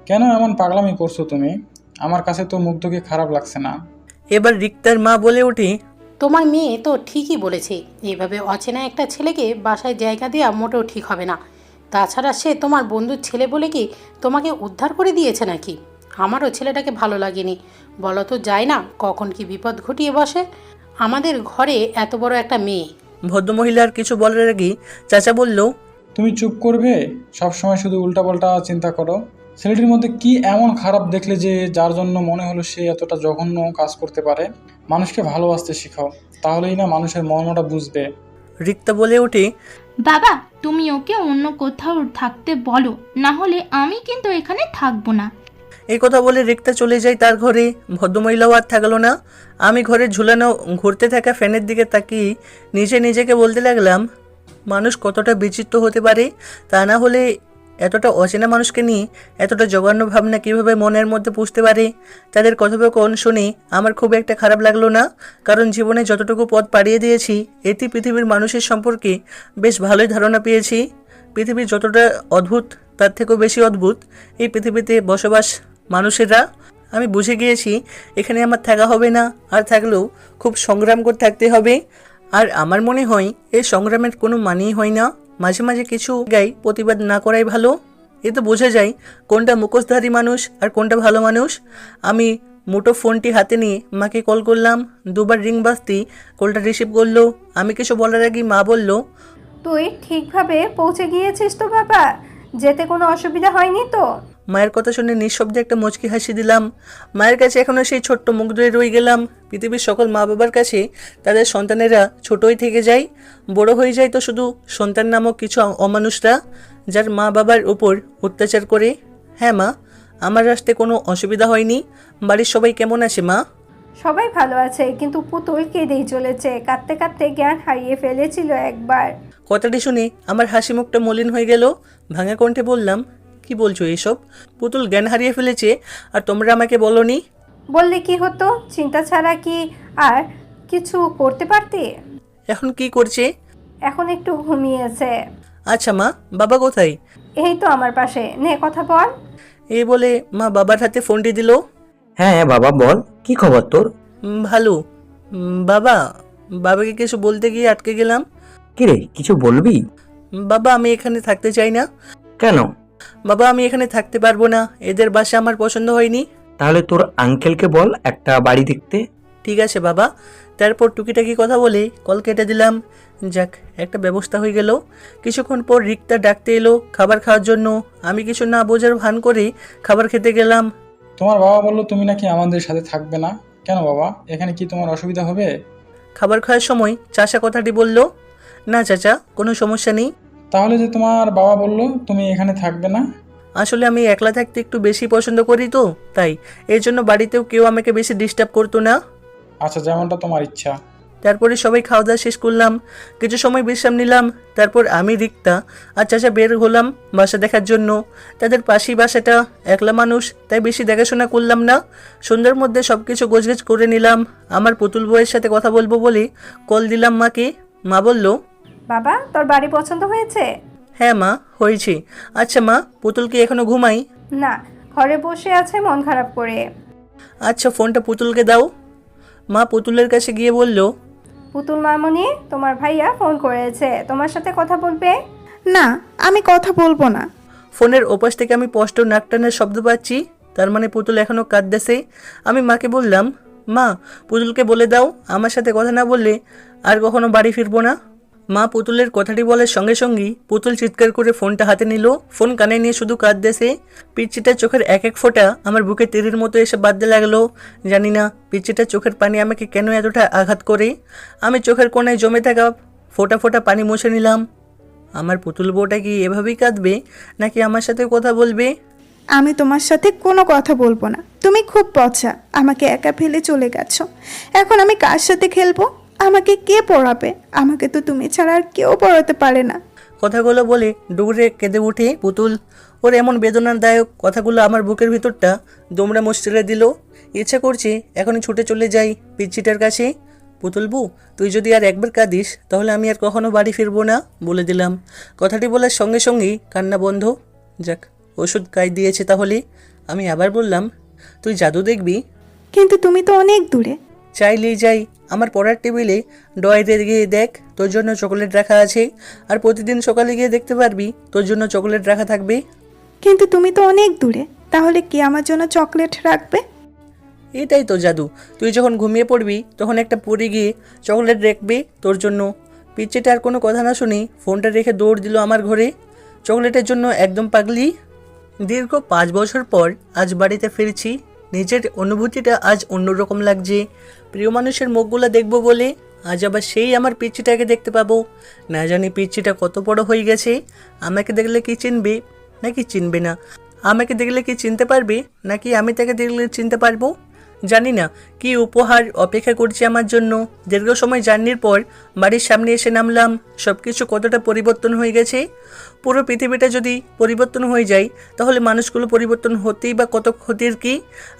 কেন এমন পাগলামি করছো তুমি? আমার কাছে তো মুগ্ধকে খারাপ লাগছে না। এবার রিক্তার মা বলে ওঠে, তোমার মেয়ে তো ঠিকই বলেছে, এভাবে অচেনা একটা ছেলেকে বাসায় জায়গা দেওয়া মোটেও ঠিক হবে না। তাছাড়া সে তোমার বন্ধুর ছেলে বলে কি তোমাকে উদ্ধার করে দিয়েছে নাকি? আমারও ছেলেটাকে ভালো লাগেনি, বলো তো যায় না কখন কি বিপদ ঘটিয়ে বসে। আমাদের ঘরে এত বড় একটা মেয়ে। ভদ্রমহিলার কিছু বলার আগেই চাচা বলল, তুমি চুপ করবে? সবসময় শুধু উল্টাপাল্টা চিন্তা করো। ছেলেটির মধ্যে কি এমন খারাপ দেখলে যে যার জন্য মনে হলো সে এতটা জঘন্য কাজ করতে পারে? মানুষকে ভালোবাসতে শেখাও, তাহলেই না মানুষের মর্মটা বুঝবে। রিক্তা বলে ওঠে, বাবা তুমি ওকে অন্য কোথাও থাকতে বলো, না হলে আমি কিন্তু এখানে থাকবো না। এই কথা বলে রিক্তা চলে যায় তার ঘরে। ভদ্রমহিলাও আর থাকলো না। আমি ঘরে ঝুলানো ঘুরতে থাকা ফ্যানের দিকে তাকিয়ে নিজেকে বলতে লাগলাম, মানুষ কতটা বিচিত্র হতে পারে। তা না হলে এতটা অচেনা মানুষকে নিয়ে এতটা জঘন্য ভাবনা কীভাবে মনের মধ্যে পুষতে পারে। তাদের কথোপকথন শুনে আমার খুব একটা খারাপ লাগলো না, কারণ জীবনে যতটুকু পথ পাড়িয়ে দিয়েছি এতে পৃথিবীর মানুষের সম্পর্কে বেশ ভালোই ধারণা পেয়েছি। পৃথিবী যতটা অদ্ভুত তার থেকেও বেশি অদ্ভুত এই পৃথিবীতে বসবাস মানুষেরা। আমি বুঝে গিয়েছি এখানে আমার থাকা হবে না, আর থাকলেও খুব সংগ্রাম করে থাকতে হবে। আর আমার মনে হয় এই সংগ্রামের কোনো মানেই হয় না। মাঝে মাঝে কিছু জায়গায় প্রতিবাদ না করাই ভালো। এতে বোঝা যায় কোনটা মুখোশধারী মানুষ আর কোনটা ভালো মানুষ। আমি মুঠো ফোনটি হাতে নিয়ে মাকে কল করলাম। দুবার রিং বাজতেই কলটা রিসিভ করলো। আমি কিছু বলার আগেই মা বলল, তুই ঠিকভাবে পৌঁছে গিয়েছিস তো বাবা? যেতে কোনো অসুবিধা হয়নি তো? মায়ের কথা শুনে নিঃশব্দে একটা মুচকি হাসি দিলাম। মায়ের কাছে এখনও সেই ছোট্ট মুখ ধরে রয়ে গেলাম। পৃথিবীর সকল মা বাবার কাছে তাদের সন্তানেরা ছোটই থেকে যায়, বড় হয়ে যায় তো শুধু সন্তান নামক কিছু অমানুষরা, যার মা বাবার উপর অত্যাচার করে। হ্যাঁ মা, আমার আসতে কোনো অসুবিধা হয়নি। বাড়ির সবাই কেমন আছে মা? সবাই ভালো আছে, কিন্তু পুতুল কেঁদেই চলেছে, কাঁদতে কাঁদতে জ্ঞান হারিয়ে ফেলেছিল একবার। কথাটি শুনে আমার হাসি মুখটা মলিন হয়ে গেল। ভাঙা কণ্ঠে বললাম, কি বলছো এইসব? পুতুল জ্ঞান হারিয়ে ফেলেছে আর তোমরা আমাকে বলনি? বললে কি হতো? চিন্তা ছাড়া কি আর কিছু করতে পারতে? এখন কি করছে? এখন একটু ঘুমিয়েছে। আচ্ছা মা, বাবা কোথায়? এই তো আমার পাশে, নে কথা বল। এই বলে মা বাবার হাতে ফোনটি দিল। হ্যাঁ বাবা বল, কি খবর তোর? ভালো। বাবাকে কিছু বলতে গিয়ে আটকে গেলাম। কিরে কিছু বলবি? বাবা আমি এখানে থাকতে চাই না। কেন? বাবা আমি এখানে থাকতে পারবো না, এদের বাসা আমার পছন্দ হয়নি। তাহলে তোর আঙ্কেলকে বল একটা বাড়ি দেখতে। ঠিক আছে বাবা। তারপর টুকিটাকি কথা বলে কল কেটে দিলাম। যাক, একটা ব্যবস্থা হয়ে গেল। কিছুক্ষণ পর রিক্তা ডাকতে এলো খাবার খাওয়ার জন্য। আমি কিছু না বোঝার ভান করে খাবার খেতে গেলাম। তোমার বাবা বললো তুমি নাকি আমাদের সাথে থাকবে না। কেন বাবা, এখানে কি তোমার অসুবিধা হবে? খাবার খাওয়ার সময় চাচা কথাটি বলল, না চাচা, কোনো সমস্যা নেই। তাহলে যে তোমার বাবা বললো তুমি এখানে থাকবে না? আসলে আমি একলা থাকতে একটু বেশি পছন্দ করি তো, তাই এর জন্য বাড়িতেও কেউ আমাকে বেশি ডিস্টার্ব করতো না। আচ্ছা, যেমনটা তোমার ইচ্ছা। তারপরে সবাই খাওয়া দাওয়া শেষ করলাম, কিছু সময় বিশ্রাম নিলাম। তারপর আমি, রিক্তা আর চাচা বের হলাম বাসা দেখার জন্য। তাদের পাশেই বাসাটা, একলা মানুষ, তাই বেশি দেখাশোনা করলাম না। সন্ধ্যার মধ্যে সব কিছু গোছগাছ করে নিলাম। আমার পুতুল বউয়ের সাথে কথা বলবো বলে কল দিলাম মাকে। মা বলল, বাবা, তোর বাড়ি পছন্দ হয়েছে? হ্যাঁ মা, হয়েছে। আচ্ছা মা, পুতুল কি এখনো ঘুমাই? না, ঘরে বসে আছে মন খারাপ করে। আচ্ছা, ফোনটা পুতুলকে দাও। মা পুতুলের কাছে গিয়ে বলল, পুতুল মামনি, তোমার ভাইয়া ফোন করেছে, তোমার সাথে কথা বলবে। না, আমি কথা বলবো না। ফোনের ওপাশ থেকে আমি স্পষ্ট নাক টানার শব্দ পাচ্ছি, তার মানে পুতুল এখনও কাঁদতেছে। আমি মাকে বললাম, মা পুতুলকে বলে দাও আমার সাথে কথা না বললে আর কখনো বাড়ি ফিরবো না। মা পুতুলের কথাটি বলার সঙ্গে সঙ্গেই পুতুল চিৎকার করে ফোনটা হাতে নিল। ফোন কানে নিয়ে শুধু কাঁদতেছে। পিচ্চিটার চোখের এক এক ফোঁটা আমার বুকে তীরের মতো এসে বাঁধতে লাগলো। জানি না পিচ্চিটার চোখের পানি আমাকে কেন এতটা আঘাত করে। আমি চোখের কোণায় জমে থাকা ফোঁটা ফোঁটা পানি মুছে নিলাম। আমার পুতুল বউটা কি এভাবেই কাঁদবে, নাকি আমার সাথে কথা বলবে? আমি তোমার সাথে কোনো কথা বলবো না। তুমি খুব পচা, আমাকে একা ফেলে চলে গেছো। এখন আমি কার সাথে খেলবো? আমাকে কে পড়াবে? আমাকে তো তুমি ছাড়া আর কেউ পড়াতে পারে না। কথাগুলো বলে দৌড়ে কেঁদে উঠে পুতুল। ওর এমন বেদনাদায়ক কথাগুলো আমার বুকের ভিতরটা দোমড়া মুচড়ে দিল। ইচ্ছা করছে এখনই ছুটে চলে যাই পিচ্চিটার কাছে। পুতুল বউ, তুই যদি আর একবার কাঁদিস তাহলে আমি আর কখনো বাড়ি ফিরবো না, বলে দিলাম। কথাটি বলার সঙ্গে সঙ্গেই কান্না বন্ধ। যাক, ওষুধ খাই দিয়েছে তাহলে। আমি আবার বললাম, তুই জাদু দেখবি? কিন্তু তুমি তো অনেক দূরে। চাইলেই যাই। আমার পড়ার টেবিলে ড্রয়ারে গিয়ে দেখ, তোর জন্য চকোলেট রাখা আছে। আর প্রতিদিন সকালে গিয়ে দেখতে পারবি তোর জন্য চকোলেট রাখা থাকবে। কিন্তু তুমি তো অনেক দূরে, তাহলে কে আমার জন্য চকলেট রাখবে? এটাই তো জাদু। তুই যখন ঘুমিয়ে পড়বি তখন একটা পরে গিয়ে চকোলেট রাখবে তোর জন্য। পিচ্চিটা আর কোনো কথা না শুনে ফোনটা রেখে দৌড় দিল আমার ঘরে। চকোলেটের জন্য একদম পাগলি। দীর্ঘ 5 বছর পর আজ বাড়িতে ফিরছি। নিজের অনুভূতিটা আজ অন্যরকম লাগছে। প্রিয় মানুষের মুখগুলো দেখবো বলে আজ আবার সেই আমার পিচ্চিটাকে দেখতে পাবো। না জানি পিচ্চিটা কত বড় হয়ে গেছে। আমাকে দেখলে কি চিনবে নাকি চিনবে না? আমাকে দেখলে কি চিনতে পারবে নাকি আমি তাকে দেখলে চিনতে পারবো? জানি না কি উপহার অপেক্ষা করছে আমার জন্য। দীর্ঘ সময় জার্নির পর বাড়ির সামনে এসে নামলাম। সব কিছু কতটা পরিবর্তন হয়ে গেছে। পুরো পৃথিবীটা যদি পরিবর্তন হয়ে যায় তাহলে মানুষগুলো পরিবর্তন হতেই বা কত ক্ষতির কি।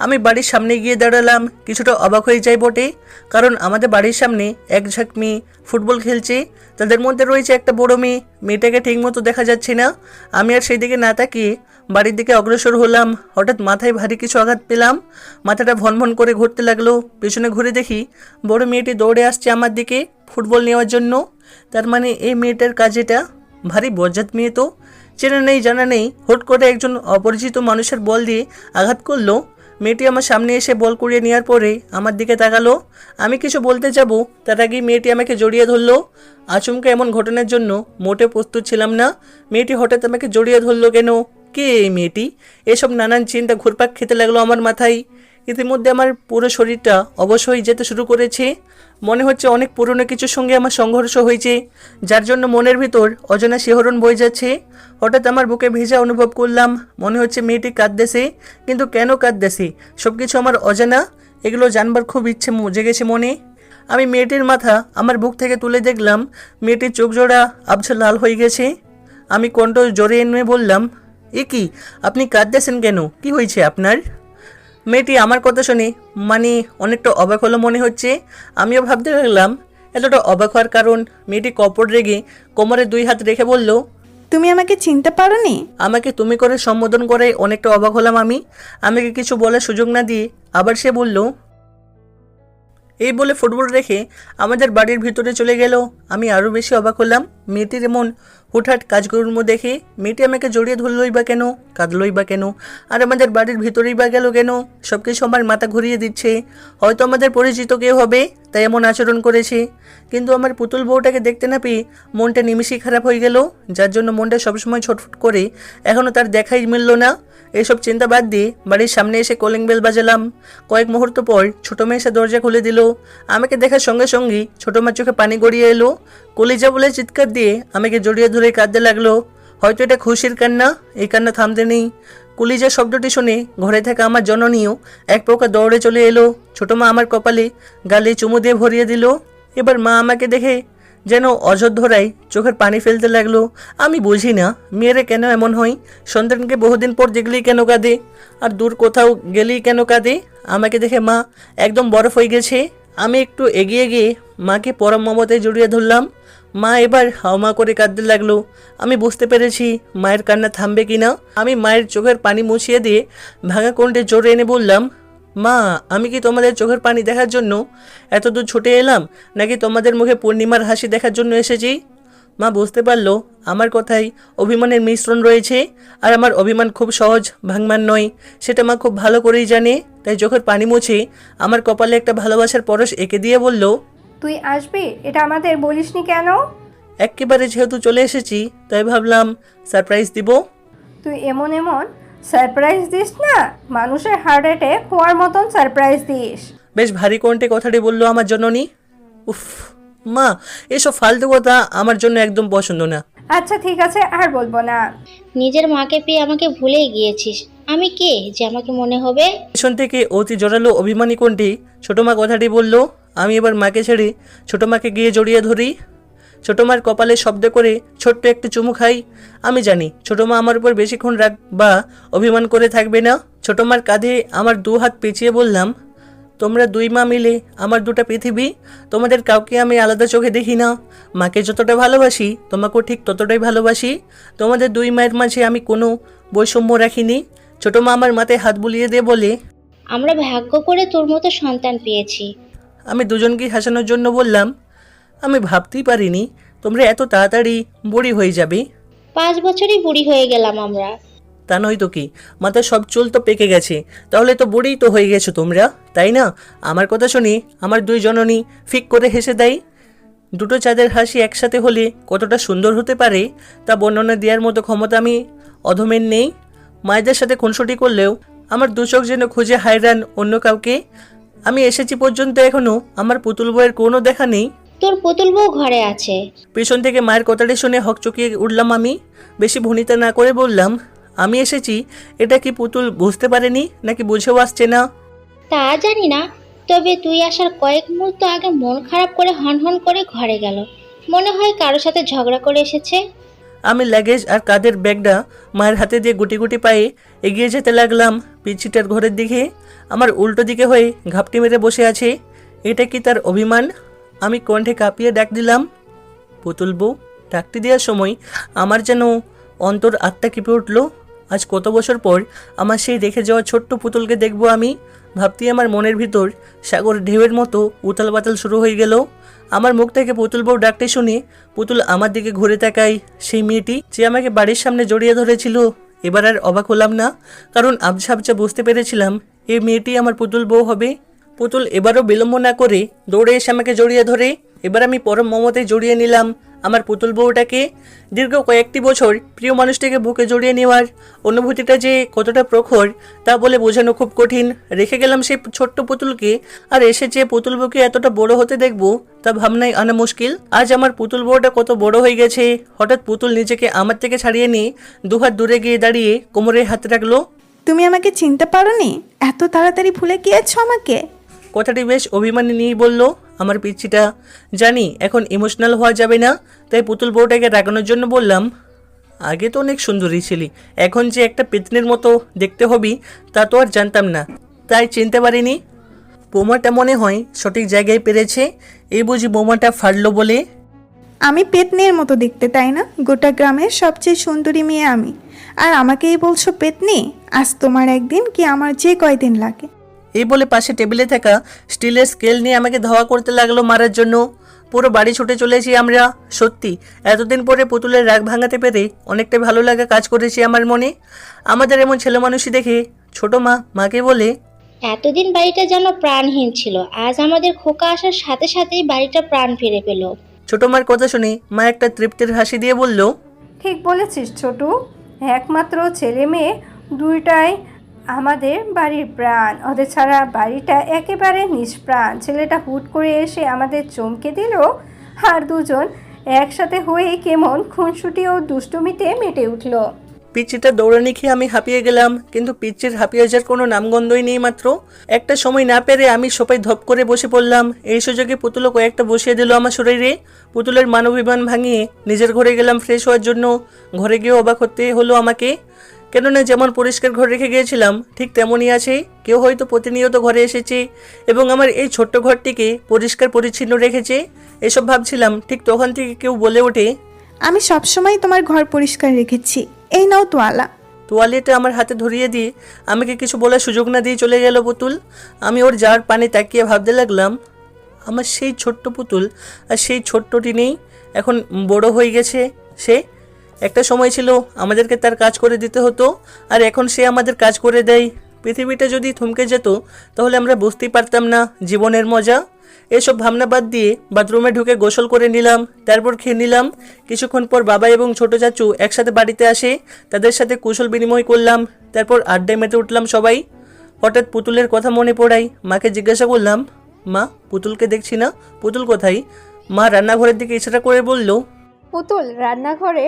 আমি বাড়ির সামনে গিয়ে দাঁড়ালাম। কিছুটা অবাক হয়ে যাই বটে, কারণ আমাদের বাড়ির সামনে এক ঝাঁক মেয়ে ফুটবল খেলছে। তাদের মধ্যে রয়েছে একটা বড় মেয়ে। মেয়েটাকে ঠিকমতো দেখা যাচ্ছে না। আমি আর সেই দিকে না তাকিয়ে বাড়ির দিকে অগ্রসর হলাম। হঠাৎ মাথায় ভারী কিছু আঘাত পেলাম। মাথাটা ভনভন করে ঘুরতে লাগলো। পেছনে ঘুরে দেখি বড় মেয়েটি দৌড়ে আসছে আমার দিকে ফুটবল নেওয়ার জন্য। তার মানে এই মেয়েটার কাজ এটা। ভারী বজ্জাত মেয়ে তো, চেনা নেই জানা নেই, হুট করে একজন অপরিচিত মানুষের বল দিয়ে আঘাত করলো। মেয়েটি আমার সামনে এসে বল কুড়িয়ে নেওয়ার পরে আমার দিকে তাকালো। আমি কিছু বলতে যাব তার আগেই মেয়েটি আমাকে জড়িয়ে ধরলো। আচমকা এমন ঘটনার জন্য মোটে প্রস্তুত ছিলাম না। মেয়েটি হঠাৎ আমাকে জড়িয়ে ধরলো কেন? কে এই মেয়েটি? এসব নানান চিন্তা ঘুরপাক খেতে লাগলো আমার মাথায়। ইতিমধ্যে আমার পুরো শরীরটা অবশ হয়ে যেতে শুরু করেছে। মনে হচ্ছে অনেক পুরনো কিছুর সঙ্গে আমার সংঘর্ষ হয়েছে, যার জন্য মনের ভিতর অজানা শিহরণ বয়ে যাচ্ছে। হঠাৎ আমার বুকে ভেজা অনুভব করলাম। মনে হচ্ছে মেয়েটি কাঁদতেছে, কিন্তু কেন কাঁদতেছে সব কিছু আমার অজানা। এগুলো জানবার খুব ইচ্ছে জেগেছে মনে। আমি মেয়েটির মাথা আমার বুক থেকে তুলে দেখলাম। মেয়েটির চোখ জোড়া আবছা লাল হয়ে গেছে। আমি কণ্ঠ জোরে এনে বললাম, এ কি, আপনি কাঁদতেছেন কেন? কি হয়েছে আপনার? মেয়েটি আমার কথা শুনে মানে অনেকটা অবাক হলো মনে হচ্ছে। আমিও ভাবতে লাগলাম এতটা অবাক হওয়ার কারণ। মেয়েটি কপট রেগে কোমরে 2 হাত রেখে বলল, তুমি আমাকে চিনতে পারোনি? আমাকে তুমি করে সম্বোধন করে অনেকটা অবাক হলাম আমি। আমাকে কিছু বলার সুযোগ না দিয়ে আবার সে বলল, এই বলে ফুটবল রেখে আমাদের বাড়ির ভিতরে চলে গেল। আমি আরও বেশি অবাক হলাম। মেয়েটির এমন হুটহাট কাজকর্ম দেখে মেয়েটি আমাকে জড়িয়ে ধরলই বা কেন, কাঁদলই বা কেন, আর আমাদের বাড়ির ভিতরেই বা গেল কেন? সব কিছু আমার মাথা ঘুরিয়ে দিচ্ছে। হয়তো আমাদের পরিচিত কেউ হবে, তাই এমন আচরণ করেছে। কিন্তু আমার পুতুল বউটাকে দেখতে না পেয়ে মনটা নিমিষেই খারাপ হয়ে গেল, যার জন্য মনটা সবসময় ছটফট করে। এখনও তার দেখাই মিলল না। এসব চিন্তা বাদ দিয়ে বাড়ির সামনে এসে কলিং বেল বাজালাম। কয়েক মুহূর্ত পর ছোটো মেয়ে এসে দরজা খুলে দিল। আমাকে দেখার সঙ্গে সঙ্গেই ছোটো মার চোখে পানি গড়িয়ে এলো। কলিজা বলে চিৎকার দিয়ে আমাকে জড়িয়ে ধরে কাঁদতে লাগলো। হয়তো এটা খুশির কান্না, এই কান্না থামতে নেই। কলিজা শব্দটি শুনে ঘরে থাকা আমার জননীও এক প্রকার দৌড়ে চলে এলো। ছোটো মা আমার কপালে গালে চুমু দিয়ে ভরিয়ে দিল। এবার মা আমাকে দেখে যেন অযোধ্যায় চোখের পানি ফেলতে লাগলো। আমি বুঝি না মেয়েরা কেন এমন হয়, সন্তানকে বহুদিন পর দেখলেই কেন কাঁদে, আর দূর কোথাও গেলেই কেন কাঁদে। আমাকে দেখে মা একদম বরফ হয়ে গেছে। আমি একটু এগিয়ে গিয়ে মাকে পরম মমতায় জড়িয়ে ধরলাম। মা এবার হাওমা করে কাঁদতে লাগলো। আমি বুঝতে পেরেছি মায়ের কান্না থামবে কিনা। আমি মায়ের চোখের পানি মুছিয়ে দিয়ে ভাঙা কণ্ঠে জোরে এনে বললাম, মা, আমি কি তোমাদের চোখের পানি দেখার জন্য এত দূর ছুটে এলাম, নাকি তোমাদের মুখে পূর্ণিমার হাসি দেখার জন্য এসেছি? মা বুঝতে পারলো আমার কথায় অভিমানের মিশ্রণ রয়েছে, আর আমার অভিমান খুব সহজ ভাঙমান নয়, সেটা মা খুব ভালো করেই জানে। তাই চোখের পানি মুছে আমার কপালে একটা ভালোবাসার পরশ এঁকে দিয়ে বলল, তুই আসবি, এটা আমাদের বলিসনি কেন? একেবারে যেহেতু চলে এসেছি তাই ভাবলাম সারপ্রাইজ দিব। তুই এমন এমন সারপ্রাইজ দিস না, মানুষের হার্ট অ্যাটাক হওয়ার মতন সারপ্রাইজ দিস। বেশ ভারী কণ্ঠে কথাটি বলল আমার জননী। উফ মা, এসব ফালতু কথা আমার জন্য একদম পছন্দ না। আচ্ছা ঠিক আছে, আর বলবো না। নিজের মাকে পেয়ে আমাকে ভুলেই গিয়েছিস। আমি কে যে আমাকে মনে হবে? পেছন থেকে অতি জোরালো অভিমানী কণ্ঠে ছোটো মা কথাটি বলল। আমি এবার মাকে ছেড়ে ছোটো মাকে গিয়ে জড়িয়ে ধরি। ছোটো মার কপালে শব্দ করে ছোট্ট একটু চুমু খাই। আমি জানি ছোটো মা আমার উপর বেশিক্ষণ রাগ বা অভিমান করে থাকবে না। ছোটো মার কাঁধে আমার দু হাত পেঁচিয়ে বললাম, তোমরা দুই মা মিলে আমার দুটো পৃথিবী, তোমাদের কাউকে আমি আলাদা চোখে দেখি না। মাকে যতটা ভালোবাসি তোমাকেও ঠিক ততটাই ভালোবাসি। তোমাদের দুই মায়ের মাঝে আমি কোনো বৈষম্য রাখিনি। ছোটো মা আমার মাথায় হাত বুলিয়ে দিয়ে বলে, আমরা ভাগ্য করে তোর মতো সন্তান পেয়েছি। আমি দুজনকেই হাসানোর জন্য বললাম, আমি ভাবতেই পারিনি তোমরা এত তাড়াতাড়ি বুড়ি হয়ে যাবে। 5 বছরই বুড়ি হয়ে গেলাম আমরা। তা নয় তো কি, মাথায় সব চুল তো পেকে গেছে, তাহলে তো বুড়িই তো হয়ে গেছো তোমরা, তাই না? আমার কথা শুনি আমার দুই জননী ফিক করে হেসে দেয়। দুটো চাঁদের হাসি একসাথে হলে কতটা সুন্দর হতে পারে তা বর্ণনা দেওয়ার মতো ক্ষমতা আমি অধমের নেই। মায়েদের সাথে খুনসুটি করলেও আমার দু চোখ যেন খুঁজে হায়রান অন্য কাউকে। আমি এসেছি পর্যন্ত এখনো আমার পুতুল বউয়ের কোনো দেখা নেই। তোর পুতুল বউ ঘরে আছে। পেছন থেকে মায়ের কথাটি শুনে হকচকিয়ে উঠলাম আমি। বেশি ভনিতা না করে বললাম, আমি এসেছি এটা কি পুতুল বুঝতে পারেনি নাকি বুঝেও আসছে না? তা জানি না, তবে তুই আসার কয়েক মুহূর্ত আগে মন খারাপ করে হনহন করে ঘরে গেল। মনে হয় কারোর সাথে ঝগড়া করে এসেছে। আমি লাগেজ আর কাঁধের ব্যাগটা মায়ের হাতে দিয়ে গুটি গুটি পায়ে এগিয়ে যেতে লাগলাম পিচ্ছিটার ঘরের দিকে। আমার উল্টো দিকে হয়ে ঘাপটি মেরে বসে আছে। এটা কি তার অভিমান? আমি কণ্ঠে কাঁপিয়ে ডাক দিলাম, পুতুল বউ। ডাকটি দেওয়ার সময় আমার যেন অন্তর আত্মা কেঁপে উঠল। আজ কত বছর পর আমার সেই রেখে যাওয়া ছোট্ট পুতুলকে দেখবো আমি। ভাবতেই আমার মনের ভিতর সাগর ঢেউয়ের মতো উতাল পাতাল শুরু হয়ে গেল। আমার মুখ থেকে পুতুল বউ ডাকতে শুনে পুতুল আমার দিকে ঘুরে তাকায়। সেই মেয়েটি যে আমাকে বাড়ির সামনে জড়িয়ে ধরেছিল। এবার আর অবাক হলাম না, কারণ আবছা আবছা বুঝতে পেরেছিলাম এই মেয়েটি আমার পুতুল বউ হবে। পুতুল এবারও বিলম্ব না করে দৌড়ে এসে আমাকে জড়িয়ে ধরে। এবার আমি পরম মমতায় জড়িয়ে নিলাম আমার পুতুল বউটাকে। দীর্ঘ কয়েকটি বছর প্রিয় মানুষটিকে বুকে জড়িয়ে নেওয়ার অনুভূতিটা যে কতটা প্রখর তা বলে বোঝানো খুব কঠিন। রেখে গেলাম সেই ছোট্ট পুতুলকে, আর এসে যে পুতুল বউকে এতটা বড় হতে দেখবো তা ভাবনাই আনা মুশকিল। আজ আমার পুতুল বউটা কত বড় হয়ে গেছে। হঠাৎ পুতুল নিজেকে আমার থেকে ছাড়িয়ে নিয়ে দুহাত দূরে গিয়ে দাঁড়িয়ে কোমরে হাত রাখলো। তুমি আমাকে চিনতে পারোনি? এত তাড়াতাড়ি ভুলে গিয়েছো আমাকে? কথাটি বেশ অভিমানী নিয়েই বলল আমার পিচ্ছিটা। জানি এখন ইমোশনাল হওয়া যাবে না, তাই পুতুল বউটাকে রাগানোর জন্য বললাম, আগে তো অনেক সুন্দরী ছিলি, এখন যে একটা পেতনির মতো দেখতে হবি তা তো আর জানতাম না, তাই চিনতে পারিনি। বোমাটা মনে হয় সঠিক জায়গায় পেরেছে। এই বুঝি বোমাটা ফাটলো বলে? আমি পেতনির মতো দেখতে, তাই না? গোটা গ্রামের সবচেয়ে সুন্দরী মেয়ে আমি, আর আমাকেই বলছো পেতনি? আজ তোমার একদিন কি আমার যে কয়দিন লাগে। এই বলে পাশে টেবিলে থাকা স্টিলের স্কেল নিয়ে আমাকে ধাওয়া করতে লাগলো মারার জন্য। পুরো বাড়ি ছুটে চলেছি আমরা। সত্যি এতদিন পরে পুতুলের রাগ ভাঙাতে পেরে অনেকটা ভালো লাগা কাজ করেছে আমার মনে। আমাদের এমন ছেলে মানুষই দেখে ছোট মা মাকে বলে, এতদিন বাড়িটা যেন প্রাণহীন ছিল, আজ আমাদের খোকা আসার সাথে সাথেই বাড়িটা প্রাণ ফিরে পেল। ছোট মার কথা শুনে মা একটা তৃপ্তির হাসি দিয়ে বলল, ঠিক বলেছিস ছোটু, একমাত্র ছেলে মেয়ে দুইটাই আমাদের বাড়ির প্রাণ। ওদের ছাড়া বাড়িটা একেবারে নিষ্প্রাণ। ছেলেটা হুট করে এসে আমাদের চমকে দিল, আর দুজন একসাথে হয়ে কেমন খুনসুটি ও দুষ্টুমিতে মেতে উঠল। পিচ্চিটা দৌড়ানি খেয়ে আমি হাঁপিয়ে গেলাম, কিন্তু পিচ্চির হাঁপিয়ে যাওয়ার কোনো নামগন্ধই নেই। মাত্র একটা সময় না পেরে আমি সোফায় ধপ করে বসে পড়লাম। এই সুযোগে পুতুলও কয়েকটা বসিয়ে দিল আমার শরীরে। পুতুলের মানবিমান ভাঙিয়ে নিজের ঘরে গেলাম ফ্রেশ হওয়ার জন্য। ঘরে গিয়ে অবাক হতে হলো আমাকে, কেননা যেমন পরিষ্কার ঘর রেখে গিয়েছিলাম ঠিক তেমনই আছে। কেউ হয়তো প্রতিনিয়ত ঘরে এসেছে এবং আমার এই ছোট্ট ঘরটিকে পরিষ্কার পরিচ্ছন্ন রেখেছে। এসব ভাবছিলাম, ঠিক তখন থেকে কেউ বলে ওঠে, আমি সবসময় তোমার ঘর পরিষ্কার রেখেছি, এই নাও তোয়ালা। তোয়ালেটা আমার হাতে ধরিয়ে দিয়ে আমাকে কিছু বলার সুযোগ না দিয়ে চলে গেল পুতুল। আমি ওর যাওয়ার পানে তাকিয়ে ভাবতে লাগলাম, আমার সেই ছোট্ট পুতুল আর সেই ছোট্টটি নেই, এখন বড় হয়ে গেছে সে। একটা সময় ছিল আমাদেরকে তার কাজ করে দিতে হতো, আর এখন সে আমাদের কাজ করে দেয়। পৃথিবীটা যদি থমকে যেত তাহলে আমরা বুঝতেই পারতাম না জীবনের মজা। এসব ভাবনা বাদ দিয়ে বাথরুমে ঢুকে গোসল করে নিলাম, তারপর খেয়ে নিলাম। কিছুক্ষণ পর বাবা এবং ছোট চাচু একসাথে বাড়িতে আসে, তাদের সাথে কুশল বিনিময় করলাম, তারপর আড্ডায় মেতে উঠলাম সবাই। হঠাৎ পুতুলের কথা মনে পড়ায় মাকে জিজ্ঞাসা করলাম, মা পুতুলকে দেখছি না, পুতুল কোথায়? মা রান্নাঘরের দিকে ইশারা করে বলল, পুতুল রান্নাঘরে।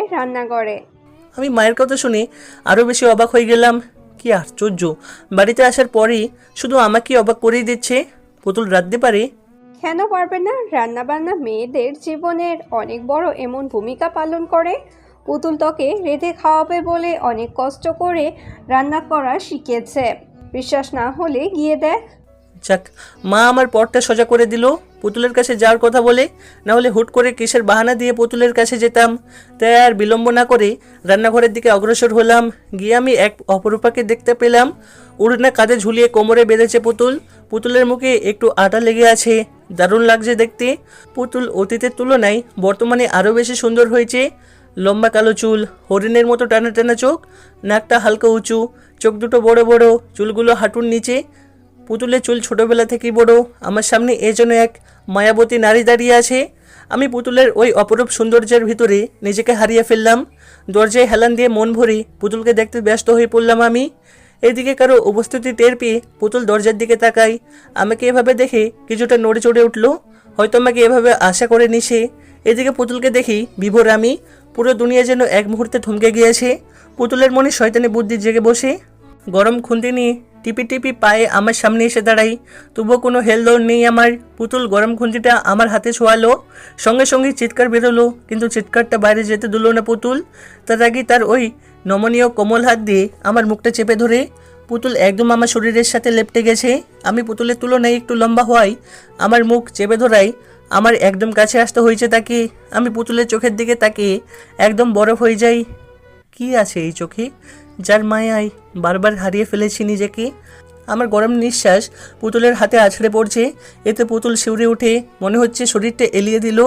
আমি মায়ের কথা শুনে আরও বেশি অবাক হয়ে গেলাম। কি আশ্চর্য, বাড়িতে আসার পরেই শুধু আমাকে অবাক করেই দিচ্ছে। পুতুল রাঁধতে পারে? কেন পারবে না? রান্নাবান্না মেয়েদের জীবনের অনেক বড় এমন ভূমিকা পালন করে। পুতুল তোকে রেঁধে খাওয়াবে বলে অনেক কষ্ট করে রান্না করা শিখেছে। বিশ্বাস না হলে গিয়ে দেখ। যাক, মা আমার পথটা সোজা করে দিল পুতুলের কাছে যাওয়ার কথা বলে, না হলে হুট করে কিসের বাহানা দিয়ে পুতুলের কাছে যেতাম। তাই আর বিলম্ব না করে রান্নাঘরের দিকে অগ্রসর হলাম। গিয়ে আমি এক অপরূপাকে দেখতে পেলাম। উড়না কাঁধে ঝুলিয়ে কোমরে বেঁধেছে পুতুল। পুতুলের মুখে একটু আটা লেগে আছে, দারুণ লাগছে দেখতে। পুতুল অতীতের তুলনায় বর্তমানে আরও বেশি সুন্দর হয়েছে। লম্বা কালো চুল, হরিণের মতো টানা টানা চোখ, নাকটা হালকা উঁচু, চোখ দুটো বড় বড়, চুলগুলো হাঁটুর নিচে। পুতুলের চুল ছোটোবেলা থেকেই বড়। আমার সামনে এ যেন এক মায়াবতী নারী দাঁড়িয়ে আছে। আমি পুতুলের ওই অপরূপ সৌন্দর্যের ভিতরে নিজেকে হারিয়ে ফেললাম। দরজায় হেলান দিয়ে মন ভরে পুতুলকে দেখতে ব্যস্ত হয়ে পড়লাম আমি। এদিকে কারো উপস্থিতি টের পেয়ে পুতুল দরজার দিকে তাকাই। আমাকে এভাবে দেখে কিছুটা নড়ে চড়ে উঠল, হয়তো আমাকে এভাবে আশা করে নিছে। এদিকে পুতুলকে দেখি বিভোর আমি। পুরো দুনিয়া যেন এক মুহূর্তে থমকে গিয়েছে। পুতুলের মনে শয়তানি বুদ্ধি জেগে বসে। গরম খুন্তি নিয়ে টিপি টিপি পায়ে আমার সামনে এসে দাঁড়াই, তবুও কোনো হেলদোল নেই আমার। পুতুল গরম খুন্তিটা আমার হাতে ছোঁয়ালো, সঙ্গে সঙ্গে চিৎকার বেরোলো, কিন্তু চিৎকারটা বাইরে যেতে দিল না পুতুল। তার আগে তার ওই নমনীয় কোমল হাত দিয়ে আমার মুখটা চেপে ধরে। পুতুল একদম আমার শরীরের সাথে লেপটে গেছে। আমি পুতুলের তুলনায় একটু লম্বা হওয়ায় আমার মুখ চেপে ধরাই আমার একদম কাছে আসতে হয়েছে তাকে। আমি পুতুলের চোখের দিকে তাকিয়ে একদম বরফ হয়ে যাই। কি আছে এই চোখে, যার মায়ায় বারবার হারিয়ে ফেলেছি নিজেকে? আমার গরম নিঃশ্বাস পুতুলের হাতে আছড়ে পড়ছে। এতে পুতুল শিউরে উঠে, মনে হচ্ছে শরীরটা এলিয়ে দিল।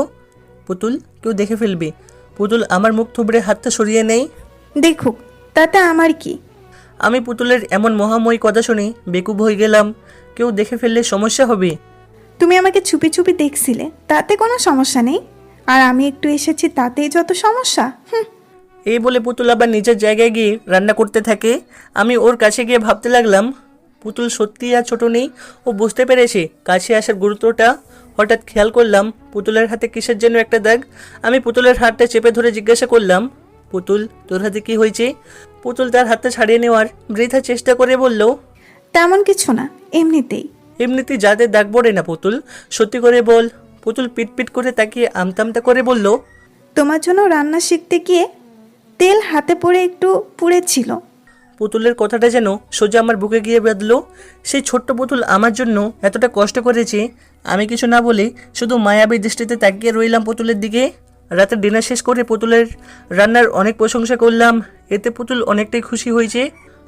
পুতুল, কেউ দেখে ফেলবে। পুতুল আমার মুখ থুবড়ে হাতটা সরিয়ে নেই। দেখুক, তাতে আমার কি? আমি পুতুলের এমন মহাময়ী কথা শুনে বেকুব হয়ে গেলাম। কেউ দেখে ফেললে সমস্যা হবে। তুমি আমাকে চুপি চুপি দেখছিলে, তাতে কোনো সমস্যা নেই, আর আমি একটু এসেছি তাতেই যত সমস্যা। এই বলে পুতুল আবার নিজের জায়গায় গিয়ে রান্না করতে থাকে। আমি ওর কাছে গিয়ে ভাবতে লাগলাম, পুতুল সত্যি আর ছোট নেই, ও বুঝতে পেরেছে কাছে আসার গুরুত্বটা। হঠাৎ খেয়াল করলাম পুতুলের হাতে কিসের যেন একটা দাগ। আমি পুতুলের হাতটা চেপে ধরে জিজ্ঞাসা করলাম, পুতুল তোর হাতে কি হয়েছে? পুতুল তার হাতটা ছাড়িয়ে নেওয়ার বৃথা চেষ্টা করে বলল, তেমন কিছু না, এমনিতেই। এমনিতেই যাদের দাগ পড়ে না পুতুল, সত্যি করে বল। পুতুল পিটপিট করে তাকিয়ে আমতামতা করে বলল, তোমার জন্য রান্না শিখতে গিয়ে তেল হাতে পড়ে একটু পুড়েছিল। পুতুলের কথাটা যেন সোজা আমার বুকে গিয়ে বাঁধলো। সেই ছোট্ট পুতুল আমার জন্য এতটা কষ্ট করেছে। আমি কিছু না বলে শুধু মায়াবী দৃষ্টিতে তাকিয়ে রইলাম পুতুলের দিকে। রাতের ডিনার শেষ করে পুতুলের রান্নার অনেক প্রশংসা করলাম। এতে পুতুল অনেকটাই খুশি হয়েছে।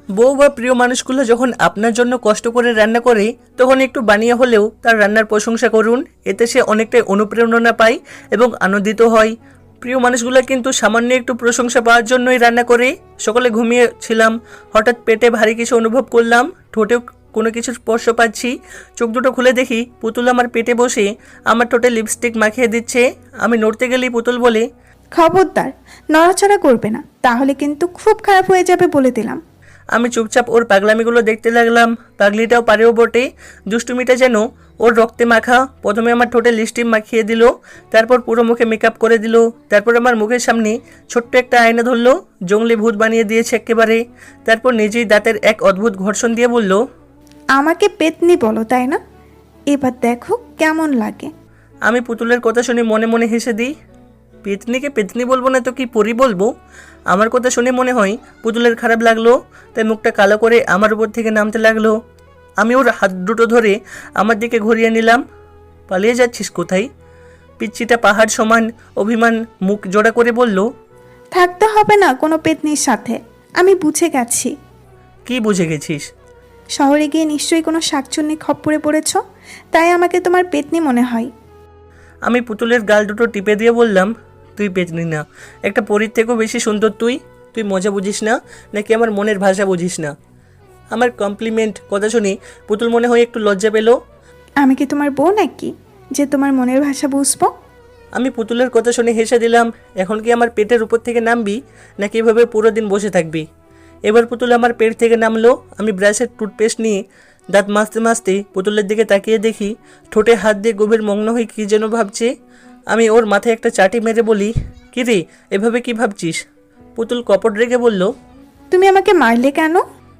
বউ বা প্রিয় মানুষগুলো যখন আপনার জন্য কষ্ট করে রান্না করে তখন একটু বানিয়ে হলেও তার রান্নার প্রশংসা করুন, এতে সে অনেকটাই অনুপ্রেরণা পায় এবং আনন্দিত হয়। প্রিয় মানুষগুলো কিন্তু সামান্য একটু প্রশংসা পাওয়ার জন্যই রান্না করে। সকালে ঘুমিয়েছিলাম, হঠাৎ পেটে ভারী কিছু অনুভব করলাম, ঠোঁটেও কোনো কিছু স্পর্শ পাচ্ছি। চোখ দুটো খুলে দেখি পুতুল আমার পেটে বসে আমার ঠোঁটে লিপস্টিক মাখিয়ে দিচ্ছে। আমি নড়তে গেলেই পুতুল বলে, খবরদার, নড়াচড়া করবে না, তাহলে কিন্তু খুব খারাপ হয়ে যাবে বলে দিলাম। আমি চুপচাপ ওর পাগলামিগুলো দেখতে লাগলাম। পাগলিটাও পারেও বটে, দুষ্টুমিটা যেন ওর রক্তে মাখা। প্রথমে আমার ঠোঁটে লিপস্টিক মাখিয়ে দিল, তারপর পুরো মুখে মেকআপ করে দিল, তারপর আমার মুখের সামনে ছোট্ট একটা আয়না ধরলো, জঙ্গলি ভূত বানিয়ে দিয়েছে একেবারে। তারপর নিজেই দাঁতের এক অদ্ভুত ঘর্ষণ দিয়ে বলল, আমাকে পেতনি বলো তাই না? এবার দেখো কেমন লাগে। আমি পুতুলের কথা শুনে মনে মনে হেসে দিই। পেতনিকে পেতনি বলবো না তো কি পরি বলবো? আমার কথা শুনে মনে হয় পুতুলের খারাপ লাগলো, তাই মুখটা কালো করে আমার উপর থেকে নামতে লাগলো। আমি ওর হাত দুটো ধরে আমার দিকে ঘুরিয়ে নিলাম। পালিয়ে যাচ্ছিস কোথায়? পিচ্চিটা পাহাড় সমান অভিমান মুখ জোড়া করে বলল, থাকতে হবে না কোনো পেতনির সাথে, আমি বুঝে গেছি। কি বুঝে গেছিস? শহরে গিয়ে নিশ্চয়ই কোনো শাকচুন্নি খপ্পরে পড়েছ, তাই আমাকে তোমার পেতনি মনে হয়। আমি পুতুলের গাল দুটো টিপে দিয়ে বললাম, তুই পেতনি না, একটা পরীর থেকেও বেশি সুন্দর তুই। তুই মজা বুঝিস না নাকি আমার মনের ভাষা বুঝিস না? আমার কমপ্লিমেন্ট কথা শুনে পুতুল মনে হয় একটু লজ্জা পেল। আমি কি তোমার বউ নাকি যে তোমার মনের ভাষা বুঝবো? আমি পুতুলের কথা শুনে হেসে দিলাম। এখন কি আমার পেটের উপর থেকে নামবি নাকি এভাবে পুরো দিন বসে থাকবি? এবার পুতুল আমার পেট থেকে নামলো। আমি ব্রাশের টুথপেস্ট নিয়ে দাঁত মাজতে মাজতে পুতুলের দিকে তাকিয়ে দেখি ঠোঁটে হাত দিয়ে গভীর মগ্ন হয়ে কী যেন ভাবছে। আমি ওর মাথায় একটা চাটি মেরে বলি, কী রে এভাবে কি ভাবছিস? পুতুল কপট রেগে বলল, তুমি আমাকে মারলে কেন?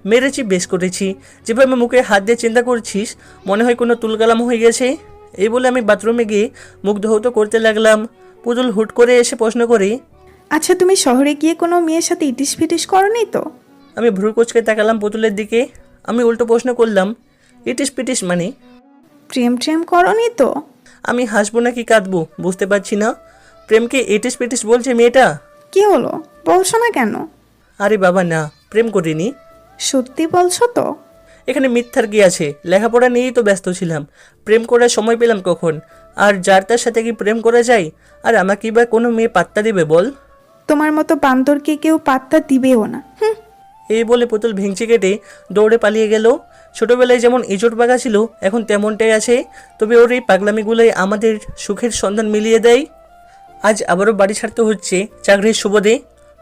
মেরেছি, বেশ করেছি। যেভাবে মুখে হাত দিয়ে চিন্তা করছিস মনে হয় কোনো তুলকালাম হয়ে গেছে। এই বলে আমি বাথরুমে গিয়ে মুখ ধৌত করতে লাগলাম। পুতুল হুট করে এসে প্রশ্ন করে, আচ্ছা তুমি শহরে গিয়ে কোনো মেয়ের সাথে ইটিস ফিটিস করনি তো? আমি ভ্রু কুচকে তাকালাম পুতুলের দিকে। আমি উল্টো প্রশ্ন করলাম, ইটিস পিটিস মানে? প্রেম ট্রেম করনি তো? আমি হাসবো নাকি কাঁদবো বুঝতে পারছি না। প্রেমকে ইটিস পিটিস বলছে মেয়েটা? কি হলো, বলছো না কেন? আরে বাবা না, প্রেম করিনি। সত্যি বলছো তো? এখানে মিথ্যার কি আছে? লেখাপড়া নিয়েই তো ব্যস্ত ছিলাম, প্রেম করার সময় পেলাম কখন? আর যার তার সাথে কি প্রেম করা যায়? আর আমাকে বা কোনো মেয়ে পাত্তা দেবে বল? তোমার মতো বান্দরকে কেউ পাত্তা দিবেও না। এই বলে পুতুল ভেঙচি কেটে দৌড়ে পালিয়ে গেল। ছোটবেলায় যেমন ইঁচড় পাকা ছিল এখন তেমনটাই আছে, তবে ওর এই পাগলামিগুলোই আমাদের সুখের সন্ধান মিলিয়ে দেয়। আজ আবারও বাড়ি ছাড়তে হচ্ছে চাকরির সুবাদে।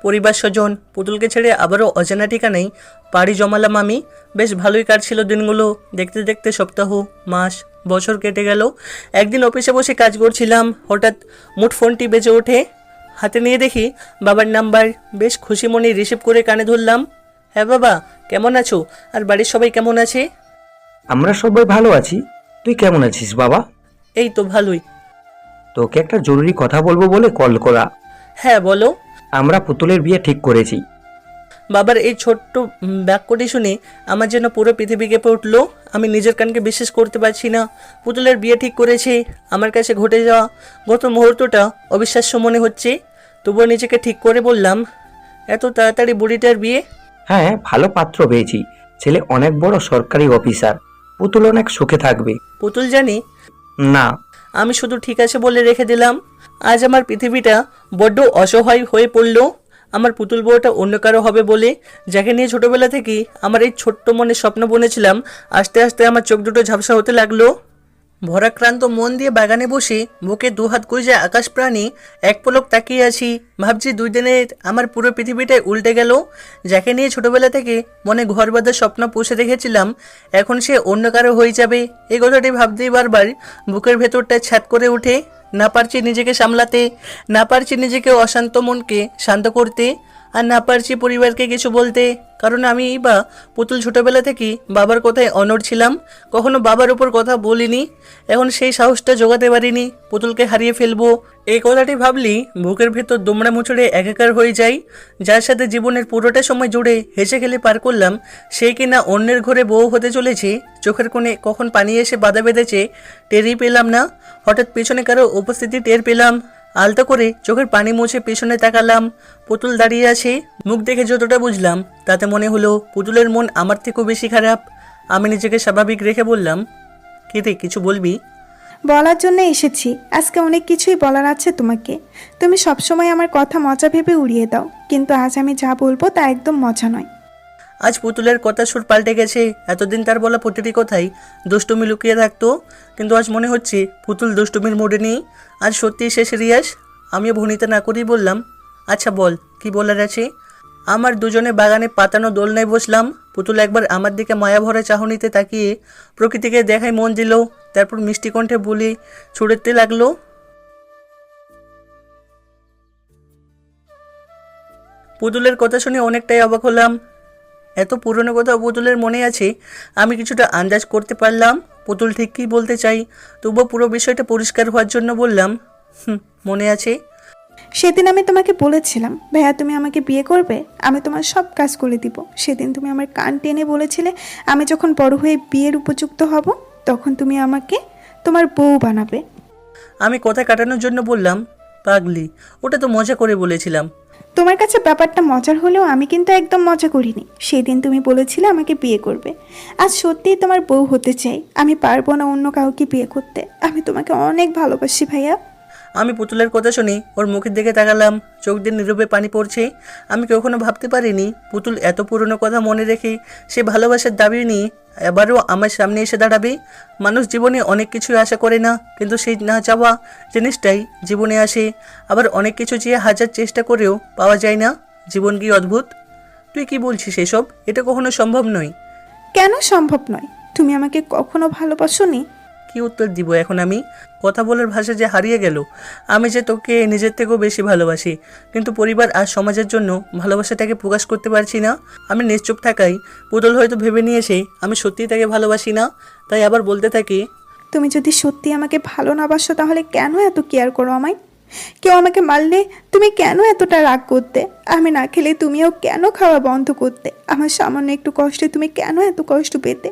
পরিবার স্বজন পুতুলকে ছেড়ে আবারও অজানা ঠিকানায় পাড়ি জমালাম আমি। বেশ ভালোই কাটছিল দিনগুলো। দেখতে দেখতে সপ্তাহ, মাস, বছর কেটে গেল। একদিন অফিসে বসে কাজ করছিলাম, হঠাৎ মুঠফোনটি বেজে ওঠে। হাতে নিয়ে দেখি বাবার নাম্বার। বেশ খুশি মনে রিসিভ করে কানে ধরলাম। হ্যাঁ বাবা, কেমন আছো? আর বাড়ির সবাই কেমন আছে? আমরা সবাই ভালো আছি। তুই কেমন আছিস বাবা? এই তো ভালোই। তোকে একটা জরুরি কথা বলবো বলে কল করা। হ্যাঁ বলো। আমরা পুতুলের বিয়ে ঠিক করেছি। বাবার এই ছোট্ট বাক্যটি শুনে আমার যেন পুরো পৃথিবী কেঁপে উঠলো। আমি নিজের কানকে বিশ্বাস করতে পারছি না। পুতুলের বিয়ে ঠিক করেছে। আমার কাছে ঘটে যাওয়া গত মুহূর্তটা অবিশ্বাস্য মনে হচ্ছে, তবুও নিজেকে ঠিক করে বললাম, এত তাড়াতাড়ি বুড়িটার বিয়ে? হ্যাঁ, ভালো পাত্র পেয়েছি। ছেলে অনেক বড় সরকারি অফিসার। পুতুল অনেক সুখে থাকবে। পুতুল জানি না। আমি শুধু ঠিক আছে বলে রেখে দিলাম। আজ আমার পৃথিবীটা বড্ড অসহায় হয়ে পড়ল। আমার পুতুল বউটা অন্য কারো হবে বলে, যাকে নিয়ে ছোটবেলা থেকেই আমার এই ছোট্ট মনে স্বপ্ন বুনেছিলাম, আস্তে আস্তে আমার চোখ দুটো ঝাপসা হতে লাগলো। ভরাক্রান্ত মন দিয়ে বাগানে বসে বুকে দুহাত গুঁজে আকাশ প্রাণী এক পলক তাকিয়ে আছি। ভাবছি 2 দিনের আমার পুরো পৃথিবীটাই উল্টে গেল। যাকে নিয়ে ছোটবেলা থেকে মনে ঘর বাঁধার স্বপ্ন পুষে রেখেছিলাম, এখন সে অন্য কারো হয়ে যাবে। এই কথাটি ভাবতেই বারবার বুকের ভেতরটা ছ্যাদ করে উঠে। না পারছি নিজেকে সামলাতে, না পারছি নিজেকে অশান্ত মনকে শান্ত করতে, আর না পারছি পরিবারকে কিছু বলতে। কারণ আমি বা পুতুল ছোটবেলা থেকেই বাবার কথায় অনড় ছিলাম, কখনো বাবার উপর কথা বলিনি। এখন সেই সাহসটা জোগাতে পারিনি পুতুলকে হারিয়ে ফেলবো। এই কথাটি ভাবলেই বুকের ভেতর দুমড়া মুচড়ে একাকার হয়ে যায়। যার সাথে জীবনের পুরোটা সময় জুড়ে হেসে খেলে পার করলাম, সেই কিনা অন্যের ঘরে বউ হতে চলেছে। চোখের কোণে কখন পানি এসে বাধা বেঁধেছে টেরই পেলাম না। হঠাৎ পেছনে কারো উপস্থিতি টের পেলাম। আলতো করে চোখের পানি মুছে পেছনে তাকালাম। পুতুল দাঁড়িয়ে আছে। মুখ দেখে যতটা বুঝলাম তাতে মনে হলো পুতুলের মন আমার থেকেও বেশি খারাপ। আমি নিজেকে স্বাভাবিক রেখে বললাম, কি রে, কিছু বলবি? বলার জন্য এসেছি। আজকে অনেক কিছুই বলার আছে তোমাকে। তুমি সবসময় আমার কথা মজা ভেবে উড়িয়ে দাও, কিন্তু আজ আমি যা বলবো তা একদম মজা নয়। আজ পুতুলের কথা সুর পাল্টে গেছে। এতদিন তার বলা প্রতিটি কথাই দুষ্টুমি লুকিয়ে থাকতো, কিন্তু আজ মনে হচ্ছে পুতুল দুষ্টুমির মোড়ে নেই। আজ সত্যিই সে সিরিয়াস। আমিও ভনিতা না করেই বললাম, আচ্ছা বল, কি বলার আছে? আমার দুজনে বাগানে পাতানো দোলনায় বসলাম। পুতুল একবার আমার দিকে মায়া ভরা চাহনিতে তাকিয়ে প্রকৃতিকে দেখায় মন দিল, তারপর মিষ্টি কণ্ঠে বলে ছুড়তে লাগলো, পুতুলের কথা শুনে অনেকটাই অবাক হলাম। এত পুরনো কথা পুতুলের মনে আছে, আমি কিছুটা আন্দাজ করতে পারলাম পুতুল ঠিক কী বলতে চাই। তবুও পুরো বিষয়টা পরিষ্কার হওয়ার জন্য বললাম, মনে আছে। সেদিন আমি তোমাকে বলেছিলাম, ভাইয়া তুমি আমাকে বিয়ে করবে, আমি তোমার সব কাজ করে দিব। সেদিন তুমি আমার কান টেনে বলেছিলে আমি যখন বড় হয়ে বিয়ের উপযুক্ত হব তখন তুমি আমাকে তোমার বউ বানাবে। আমি কথা কাটানোর জন্য বললাম, পাগলি, ওটা তো মজা করে বলেছিলাম। তোমার কাছে ব্যাপারটা মজার হলেও আমি কিন্তু একদম মজা করিনি। সেদিন তুমি বলেছিলে আমাকে বিয়ে করবে। আজ সত্যিই তোমার বউ হতে চাই। আমি পারবো না অন্য কাউকে বিয়ে করতে। আমি তোমাকে অনেক ভালোবাসি ভাইয়া। আমি পুতুলের কথা শুনে ওর মুখের দিকে তাকালাম, চোখ দিয়ে নীরবে পানি পড়ছে। আমি কখনো ভাবতে পারিনি পুতুল এত পুরনো কথা মনে রেখে সে ভালোবাসার দাবি নিয়ে এবারও আমার সামনে এসে দাঁড়াবে। মানুষ জীবনে অনেক কিছু আশা করে না, কিন্তু সেই না চাওয়া জিনিসটাই জীবনে আসে। আবার অনেক কিছু চেয়ে হাজার চেষ্টা করেও পাওয়া যায় না। জীবন কি অদ্ভুত! তুই কি বলছিস এসব? এটা কখনো সম্ভব নয়। কেন সম্ভব নয়? তুমি আমাকে কখনো ভালোবাসোনি? কি উত্তর দিব এখন আমি? কথা বলার ভাষা যে হারিয়ে গেল। আমি যে তোকে নিজের থেকেও বেশি ভালোবাসি, কিন্তু পরিবার আর সমাজের জন্য ভালোবাসাটাকে প্রকাশ করতে পারছি না। আমি নিশ্চুপ থাকাই পুতুল হয়তো ভেবে নিয়েছে আমি সত্যিই তাকে ভালোবাসি না, তাই আবার বলতে থাকি, তুমি যদি সত্যি আমাকে ভালো না বাসো তাহলে কেন এত কেয়ার করো আমায়? কেউ আমাকে মারলে তুমি কেন এতটা রাগ করতে? আমি না খেলে তুমিও কেন খাওয়া বন্ধ করতে? আমার সামান্য একটু কষ্টে তুমি কেন এত কষ্ট পেতে?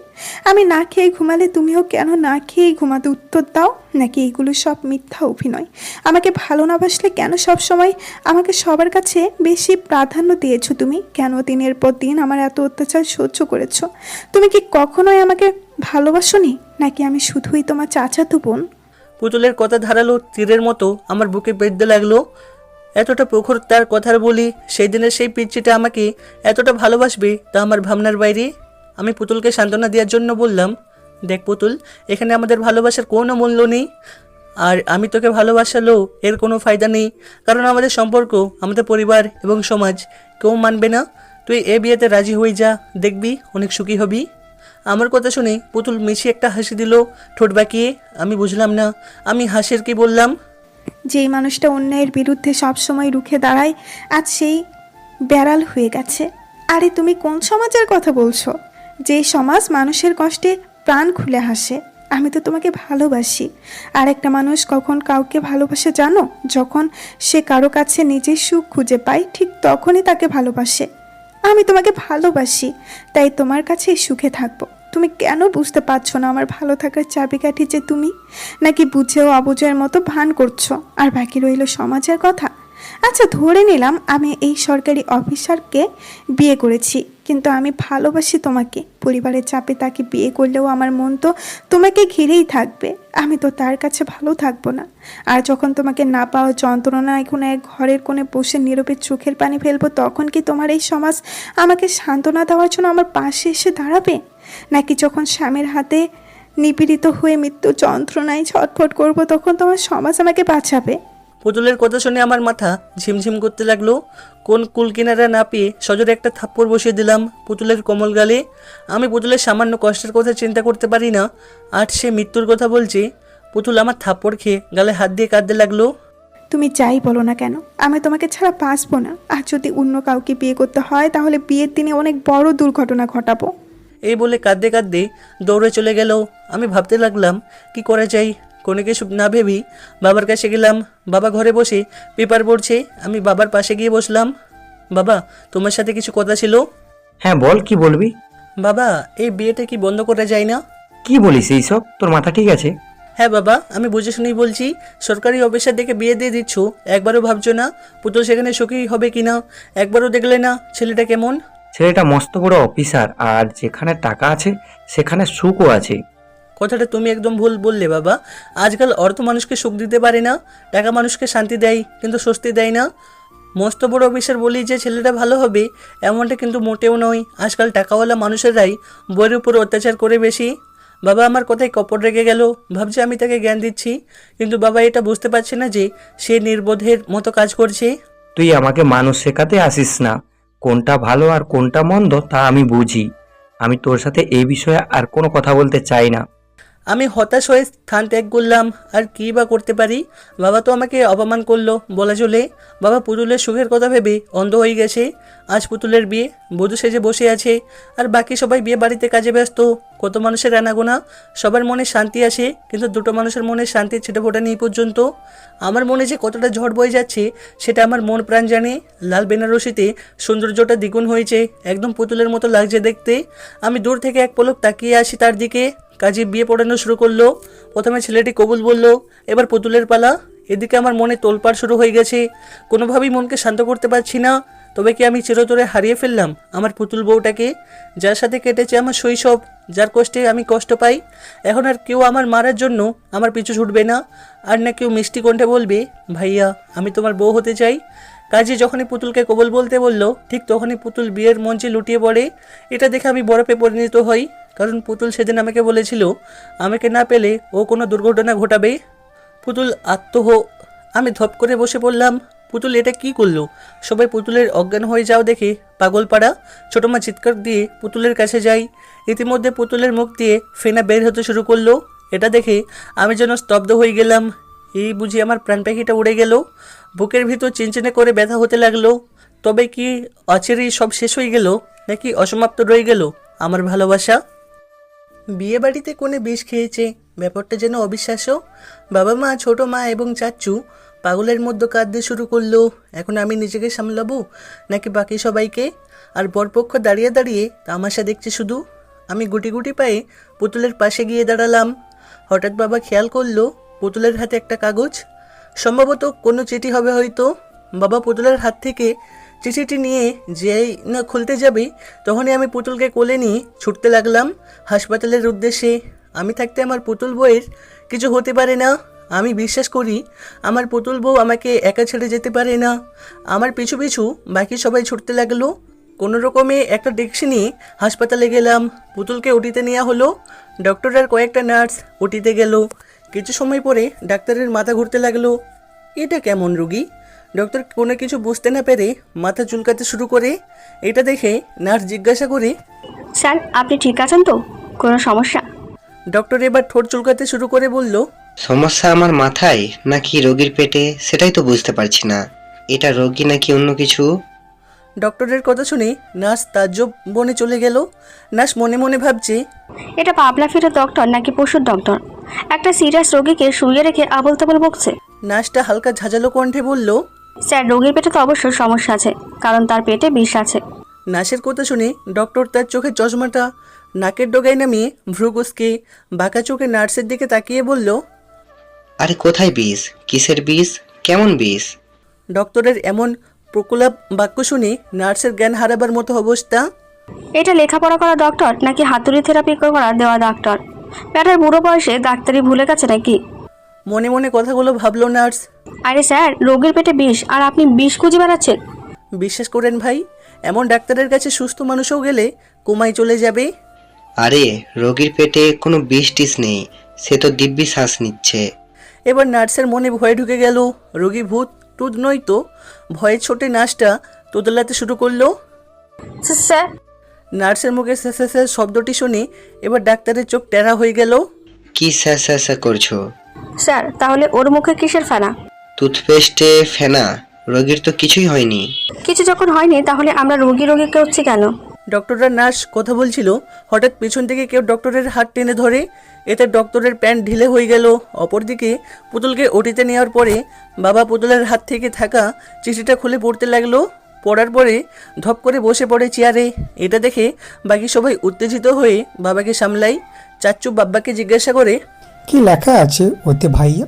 আমি না খেয়ে ঘুমালে তুমিও কেন না খেয়েই ঘুমাতে উত্তর দাও? নাকি এগুলো সব মিথ্যা অভিনয়? আমাকে ভালো না বাসলে কেন সব সময় আমাকে সবার কাছে বেশি প্রাধান্য দিয়েছো তুমি? কেন দিনের পর দিন আমার এত অত্যাচার সহ্য করেছো? তুমি কি কখনোই আমাকে ভালোবাসোনি? নাকি আমি শুধুই তোমার চাচাতো বোন? পুতুলের কথা ধারালো তীরের মতো আমার বুকে বেঁধতে লাগলো। এতটা প্রখর তার কথার বলি, সেই দিনের সেই পিচ্চিটা আমাকে এতটা ভালোবাসবে তা আমার ভাবনার বাইরে। আমি পুতুলকে সান্ত্বনা দেওয়ার জন্য বললাম, দেখ পুতুল, এখানে আমাদের ভালোবাসার কোনো মূল্য নেই। আর আমি তোকে ভালোবাসালেও এর কোনো ফায়দা নেই, কারণ আমাদের সম্পর্ক, আমাদের পরিবার এবং সমাজ কেউ মানবে না। তুই এ বিয়েতে রাজি হয়ে যা, দেখবি অনেক সুখী হবি। আমার কথা শুনে পুতুল মিশিয়ে একটা হাসি দিল ঠোঁট বাঁকিয়ে। আমি বুঝলাম না আমি হাসির কি বললাম। যেই মানুষটা অন্যায়ের বিরুদ্ধে সবসময় রুখে দাঁড়ায় আজ সেই বেড়াল হয়ে গেছে। আরে তুমি কোন সমাজের কথা বলছো? যে সমাজ মানুষের কষ্টে প্রাণ খুলে হাসে। আমি তো তোমাকে ভালোবাসি। আর একটা মানুষ কখন কাউকে ভালোবাসে জানো? যখন সে কারো কাছে নিজের সুখ খুঁজে পায়, ঠিক তখনই তাকে ভালোবাসে। আমি তোমাকে ভালোবাসি, তাই তোমার কাছেই সুখে থাকবো। তুমি কেন বুঝতে পারছো না আমার ভালো থাকার চাবিকাঠি যে তুমি? নাকি বুঝেও অবুঝের মতো ভান করছো? আর বাকি রইল সমাজের কথা। আচ্ছা ধরে নিলাম আমি এই সরকারি অফিসারকে বিয়ে করেছি, কিন্তু আমি ভালোবাসি তোমাকে। পরিবারের চাপে তাকে বিয়ে করলেও আমার মন তো তোমাকে ঘিরেই থাকবে। আমি তো তার কাছে ভালো থাকবো না। আর যখন তোমাকে না পাওয়া যন্ত্রণায় কোনো এক ঘরের কোণে বসে নীরবে চোখের পানি ফেলবো, তখন কি তোমার এই সমাজ আমাকে সান্ত্বনা দেওয়ার জন্য আমার পাশে এসে দাঁড়াবে? নাকি যখন স্বামীর হাতে নিপীড়িত হয়ে মৃত্যু যন্ত্রণায় ছটফট করব, তখন তোমার সমাজ আমাকে বাঁচাবে? পুতুলের কথা শুনে আমার মাথা ঝিমঝিম করতে লাগলো। কোন কুল কিনারা না পেয়ে সজোরে একটা থাপ্পড় বসিয়ে দিলাম পুতুলের কোমল গালে। আমি পুতুলের সামান্য কষ্টের কথা চিন্তা করতে পারি না, আর সে মৃত্যুর কথা বলছে। পুতুল আমার থাপ্পড় খেয়ে গালে হাত দিয়ে কাঁদতে লাগলো। তুমি যাই বলো না কেন, আমি তোমাকে ছাড়া বাঁচবো না। আর যদি অন্য কাউকে বিয়ে করতে হয় তাহলে বিয়ের দিনে অনেক বড় দুর্ঘটনা ঘটাবো। এই বলে কাঁদতে কাঁদতে দৌড়ে চলে গেল। আমি ভাবতে লাগলাম কি করা যায়। কোনো কিছু না ভেবেই বাবার কাছে গেলাম। বাবা ঘরে বসে পেপার পড়ছে। আমি বাবার পাশে গিয়ে বসলাম। বাবা, তোমার সাথে কিছু কথা ছিল। হ্যাঁ বল, কি বলবি? বাবা, এই বিয়েটা কি বন্ধ করা যায় না? কি বলিস এইসব? তোর মাথা ঠিক আছে? হ্যাঁ বাবা, আমি বুঝে শুনেই বলছি। সরকারি অফিসার দেখে বিয়ে দিয়ে দিচ্ছ, একবারও ভাবছো না পুতুল সেখানে সুখী হবে কিনা? একবারও দেখলে না ছেলেটা কেমন? ছেলেটা মস্ত বড় অফিসার, আর যেখানে টাকা আছে সেখানে সুখও আছে। কথাটা তুমি একদম ভুল বললে বাবা। আজকাল অর্থ মানুষকে সুখ দিতে পারে না, টাকা মানুষকে শান্তি দেয় কিন্তু স্বস্তি দেয় না। মস্ত বড় অফিসার বলি যে ছেলেটা ভালো হবে এমনটা কিন্তু মোটেও নয়। আজকাল টাকাওয়ালা মানুষেরাই বইয়ের উপর অত্যাচার করে বেশি। বাবা আমার কথায় কপট রেগে গেল, ভাবছে আমি তাকে জ্ঞান দিচ্ছি, কিন্তু বাবা এটা বুঝতে পারছে না যে সে নির্বোধের মতো কাজ করছে। তুই আমাকে মানুষ শেখাতে আসিস না, কোনটা ভালো আর কোনটা মন্দ তা আমি বুঝি। আমি তোর সাথে এই বিষয়ে আর কোনো কথা বলতে চাই না। আমি হতাশ হয়ে স্থান ত্যাগ করলাম। আর কী বা করতে পারি? বাবা তো আমাকে অপমান করলো বলা চলে। বাবা পুতুলের সুখের কথা ভেবে অন্ধ হয়ে গেছে। আজ পুতুলের বিয়ে, বধূ সেজে বসে আছে, আর বাকি সবাই বিয়ে বাড়িতে কাজে ব্যস্ত। কত মানুষের আনাগোনা, সবার মনে শান্তি আসে, কিন্তু দুটো মানুষের মনে শান্তির ছিটে ফোটা নেই পর্যন্ত। আমার মনে যে কতটা ঝড় বয়ে যাচ্ছে সেটা আমার মন প্রাণ জানে। লাল বেনারসিতে সৌন্দর্যটা দ্বিগুণ হয়েছে, একদম পুতুলের মতো লাগছে দেখতে। আমি দূর থেকে এক পলক তাকিয়ে আসি তার দিকে। কাজী বিয়ে পড়ানো শুরু করলো। প্রথমে ছেলেটি কবুল বলল, এবার পুতুলের পালা। এদিকে আমার মনে তোলপাড় শুরু হয়ে গেছে, কোনোভাবেই মনকে শান্ত করতে পারছি না। তবে কি আমি চিরতরে হারিয়ে ফেললাম আমার পুতুল বউটাকে, যার সাথে কেটেছে আমার শৈশব, যার কষ্টে আমি কষ্ট পাই? এখন আর কেউ আমার মারার জন্য আমার পিছু ছুটবে না, আর না কেউ মিষ্টি কণ্ঠে বলবে, ভাইয়া আমি তোমার বউ হতে চাই। কাজী যখনই পুতুলকে কবুল বলতে বলল, ঠিক তখনই পুতুল বিয়ের মঞ্চে লুটিয়ে পড়ে। এটা দেখে আমি বরফে পরিণত হই, কারণ পুতুল সেদিন আমাকে বলেছিল আমাকে না পেলে ও কোনো দুর্ঘটনা ঘটাবে। পুতুল আমি ধপ করে বসে পড়লাম। পুতুল এটা কি করলো? সবাই পুতুলের অজ্ঞান হয়ে যাও দেখে পাগলপাড়া। ছোটো মা চিৎকার দিয়ে পুতুলের কাছে যাই। ইতিমধ্যে পুতুলের মুখ দিয়ে ফেনা বের হতে শুরু করলো। এটা দেখে আমি যেন স্তব্ধ হয়ে গেলাম। এই বুঝি আমার প্রাণ পাখিটা উড়ে গেল। বুকের ভিতর চিনচিনে করে ব্যথা হতে লাগলো। তবে কি অচিরেই সব শেষ হয়ে গেল, নাকি অসমাপ্ত রয়ে গেল আমার ভালোবাসা? বিয়ে বাড়িতে কোণে বিষ খেয়েছে, ব্যাপারটা যেন অবিশ্বাস্য। বাবা মা, ছোট মা এবং চাচ্চু পাগলের মধ্যে কাঁদতে শুরু করলো। এখন আমি নিজেকে সামলাবো নাকি বাকি সবাইকে? আর বরপক্ষ দাঁড়িয়ে দাঁড়িয়ে তামাশা দেখছে শুধু। আমি গুটি গুটি পায়ে পুতুলের পাশে গিয়ে দাঁড়ালাম। হঠাৎ বাবা খেয়াল করলো পুতুলের হাতে একটা কাগজ, সম্ভবত কোনো চিঠি হবে হয়তো। বাবা পুতুলের হাত থেকে চিঠিটি নিয়ে যেই না খুলতে যাবে, তখনই আমি পুতুলকে কোলে নিয়ে ছুটতে লাগলাম হাসপাতালের উদ্দেশ্যে। আমি থাকতে আমার পুতুল বউয়ের কিছু হতে পারে না। আমি বিশ্বাস করি আমার পুতুল বউ আমাকে একা ছেড়ে যেতে পারে না। আমার পিছু পিছু বাকি সবাই ছুটতে লাগলো। কোনো রকমে একটা ট্যাক্সি নিয়ে হাসপাতালে গেলাম। পুতুলকে ওটিতে নেওয়া হলো। ডক্টর আর কয়েকটা নার্স ওটিতে গেল। কিছু সময় পরে ডাক্তারের মাথা ঘুরতে লাগলো। এটা কেমন রুগী? ডক্টর কোনো কিছু বুঝতে না পেরে মাথা চুলকাতে শুরু করে। এটা দেখে নার্স জিজ্ঞাসা করে, স্যার আপনি ঠিক আছেন তো? কোনো সমস্যা? ডক্টর এবার ঠোঁট চুলকাতে শুরু করে বলল, সমস্যা আমার মাথায় নাকি রোগীর পেটে সেটাই তো বুঝতে পারছি না। এটা রোগী নাকি অন্য কিছু? ডক্টরের কথা শুনে নার্স তাজ্জব বনে চলে গেল। নার্স মনে মনে ভাবছে, এটা পাবলা ফিরের ডক্টর নাকি পশুর ডক্টর? একটা সিরিয়াস রোগীকে শুইয়ে রেখে আবল তাবল বকছে। নার্সটা হালকা ঝাঁঝালো কণ্ঠে বলল, স্যার রোগীর পেটে তো অবশ্যই সমস্যা আছে, কারণ তার পেটে বিষ আছে। নার্সের কথা শুনে ডক্টর তার চোখের চশমাটা নাকের ডগায় নামিয়ে ভ্রু কুঁচকে বাঁকা চোখে নার্সের দিকে তাকিয়ে বলল, আরে কোথায় বিষ? কিসের বিষ? কেমন বিষ? ডক্টরের এমন প্রকোলাপ বাক্য শুনে নার্সের জ্ঞান হারাবার মতো অবস্থা। এটা লেখাপড়া করা ডক্টর নাকি হাতুড়ি থেরাপি করা দেওয়া ডাক্তার? প্যাটার বুড়ো বয়সে ডাক্তারি ভুলে গেছে নাকি? মনে মনে কথাগুলো ভাবলো নার্স। আরে স্যার রোগীর পেটে বিষ আর আপনি বিষ খুঁজে বেড়াচ্ছেন? বিশ্বাস করেন ভাই, এমন ডাক্তারের কাছে সুস্থ মানুষও গেলে কোমায় চলে যাবে। আরে রোগীর পেটে কোনো বিষ টিস নেই, সে তো দিব্যি শ্বাস নিচ্ছে। এবার নার্সের মনে ভয় ঢুকে গেল। রোগী ভূত টুত নয় তো। ভয়ে ছোটে নার্সটা তোতলাতে শুরু করলো। স্যার নার্সের মুখে স্যাঁ শব্দটি শুনে এবার ডাক্তারের চোখ টেরা হয়ে গেল। কি স্যা করছো? স্যার তাহলে ওর মুখে কিসের ফেনা? টুথপেস্টে ফেনা? রোগীর তো কিছুই হয়নি। কিছু যখন হয়নি তাহলে আমরা রোগী করছি কেন? ডক্টররা নার্স কথা বলছিল, হঠাৎ পেছন থেকে কেউ ডক্টরের হাত টেনে ধরে। এতে ডক্টরের প্যান্ট ঢিলে হয়ে গেল। অপরদিকে পুতুলকে ওটিতে নেওয়ার পরে বাবা পুতুলের হাত থেকে থাকা চিঠিটা খুলে পড়তে লাগলো। পড়ার পরে ধপ করে বসে পড়ে চেয়ারে। এটা দেখে বাকি সবাই উত্তেজিত হয়ে বাবাকে সামলাই। চাচ্চু বাব্বাকে জিজ্ঞাসা করে, কি লেখা আছে ওতে ভাইয়া?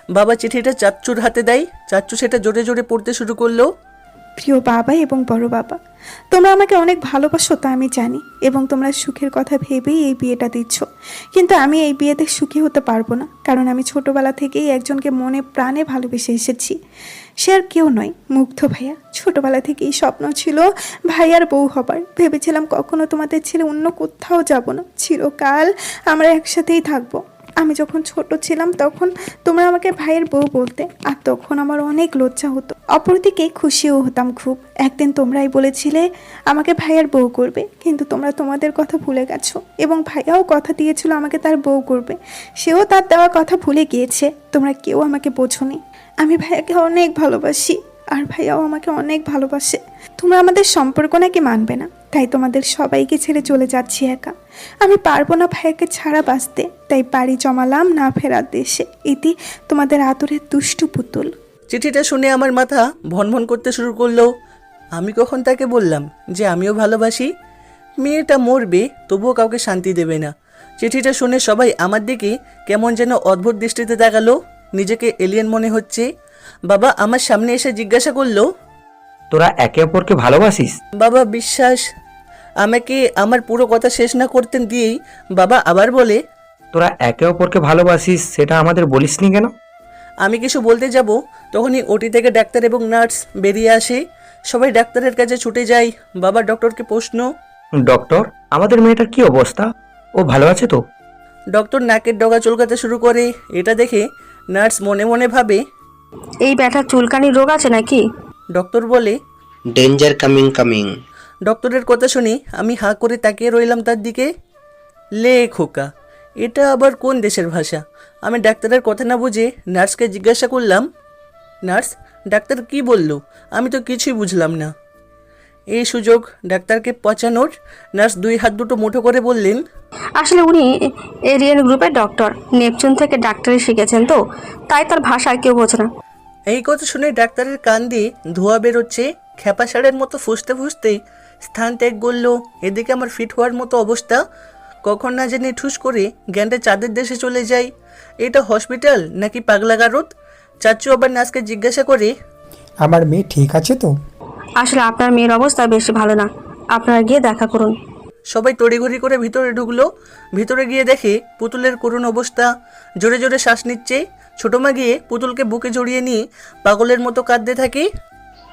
বাবা চিঠিটা চাচ্চুর হাতে দেয়। চাচ্চু সেটা জোরে জোরে পড়তে শুরু করলো। প্রিয় বাবা এবং বড় বাবা, তোমরা আমাকে অনেক ভালোবাসো তা আমি জানি, এবং তোমরা সুখের কথা ভেবেই এই বিয়েটা দিচ্ছ। কিন্তু আমি এই বিয়েতে সুখী হতে পারবো না, কারণ আমি ছোটবেলা থেকেই একজনকে মনে প্রাণে ভালোবেসে এসেছি। সে আর কেউ নয়, মুগ্ধ ভাইয়া। ছোটবেলা থেকেই স্বপ্ন ছিল ভাইয়ার বউ হবার। ভেবেছিলাম কখনো তোমাদের ছেলে অন্য কোথাও যাব না, চিরকাল আমরা একসাথেই থাকবো। আমি যখন ছোট ছিলাম তখন তোমরা আমাকে ভাইয়ের বউ বলতে, আর তখন আমার অনেক লজ্জা হতো, অপরদিকে খুশিও হতাম খুব। একদিন তোমরাই বলেছিলে আমাকে ভাইয়ের বউ করবে, কিন্তু তোমরা তোমাদের কথা ভুলে গেছো, এবং ভাইয়াও কথা দিয়েছিল আমাকে তার বউ করবে, সেও তার দেওয়া কথা ভুলে গিয়েছে। তোমরা কেউ আমাকে বোঝোনি। আমি ভাইয়াকে অনেক ভালোবাসি, আর ভাইয়াও আমাকে অনেক ভালোবাসে। তোমরা আমাদের সম্পর্ক নাকি মানবে না, তাই তোমাদের সবাইকে ছেড়ে চলে যাচ্ছি একা। আমি পারবো না ভাইয়াকে ছাড়া বাঁচতে, তাই বাড়ি জমালাম না ফেরার দেশে। ইতি তোমাদের আদরের দুষ্টু পুতুল। চিঠিটা শুনে আমার মাথা ভনভন করতে শুরু করলো। আমি কখন তাকে বললাম যে আমিও ভালোবাসি? মেয়েটা মরবে তবুও কাউকে শান্তি দেবে না। চিঠিটা শুনে সবাই আমার দিকে কেমন যেন অদ্ভুত দৃষ্টিতে তাকালো, নিজেকে এলিয়েন মনে হচ্ছে। বাবা আমার সামনে এসে জিজ্ঞাসা করলো, তোরা একে অপরকে ভালোবাসিস? বাবা বিশ্বাস। আমাকে আমার পুরো কথা শেষ না করতেন দিয়েই বাবা আবার বলে, তোরা একে অপরকে ভালোবাসিস সেটা আমাদের বলিসনি কেন? আমি কিছু বলতে যাব তখনই ওটি থেকে ডাক্তার এবং নার্স বেরিয়ে আসে। সবাই ডাক্তারের কাছে ছুটে যায়। বাবা ডক্টরকে প্রশ্ন, ডক্টর, আমাদের মেয়েটার কি অবস্থা? ও ভালো আছে তো? ডক্টর নাকের ডগা চুলকাতে শুরু করে। এটা দেখে নার্স মনে মনে ভাবে, এই ব্যথা চুলকানির রোগ আছে নাকি? ডক্টর বলে, ডেঞ্জার কামিং। ডক্টরের কথা শুনি আমি হাঁ করে তাকিয়ে রইলাম তার দিকে। লে খোকা, এটা আবার কোন দেশের ভাষা? আমি ডাক্তারের কথা না বুঝে নার্সকে জিজ্ঞাসা করলাম, নার্স, ডাক্তার কি বলল? আমি তো কিছুই বুঝলাম না। এই সুযোগ ডাক্তারকে পচানোর নার্স দুই হাত দুটো মুঠো করে বললেন, আসলে উনি এরিয়ান গ্রুপের ডক্টর, নেপচুন থেকে ডাক্তারি শিখেছেন তো, তাই তার ভাষা কেউ বোঝে না। এই কথা শুনে ডাক্তারের কান দিয়ে ধোঁয়া বেরোচ্ছে। খেপা ষাঁড়ের মতো ফুসতে ফুসতে স্থান ত্যাগ করলো। এদিকে আমার ফিট হওয়ার মতো অবস্থা। কখন না জানি ঠুস করে জ্ঞানটা চাঁদের দেশে চলে যায়। এটা হসপিটাল নাকি পাগলাগারদ? চাচু আবার নার্সকে জিজ্ঞাসা করে, আমার মেয়ে ঠিক আছে তো? আসলে আপনার মেয়ের অবস্থা বেশি ভালো না, আপনারা গিয়ে দেখা করুন। সবাই তড়িঘড়ি করে ভিতরে ঢুকলো। ভিতরে গিয়ে দেখে পুতুলের করুণ অবস্থা, জোরে জোরে শ্বাস নিচ্ছে। ছোটমা গিয়ে পুতুলকে বুকে জড়িয়ে নিয়ে পাগলের মতো কাঁদতে থাকে।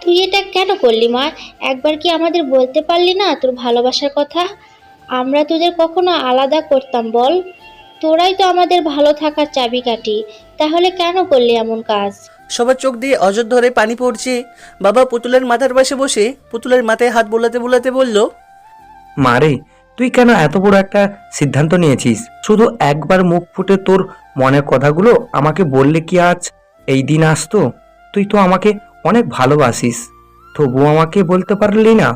তুই এটা কেন করলি মা? একবার কি আমাদের বলতে পারলি না তোর ভালোবাসার কথা? আমরা তোদের কখনো আলাদা করতাম বল? তোরাই তো আমাদের ভালো থাকার চাবিকাঠি, তাহলে কেন করলি এমন কাজ? সবার চোখ দিয়ে অজর ধরে পানি পড়ছে। বাবা পুতুলের মাথার পাশে বসে পুতুলের মাথায় হাত বোলাতে বোলাতে বলল, মারে, তুই কেন এত বড় একটা সিদ্ধান্ত নিয়েছিস? শুধু একবার মুখ ফুটে তোর মনের কথাগুলো আমাকে বললে কি আজ এই দিন আসতো? তুই তো আমাকে অনেক ভালোবাসিস, তবু আমাকে বলতে পারলি না?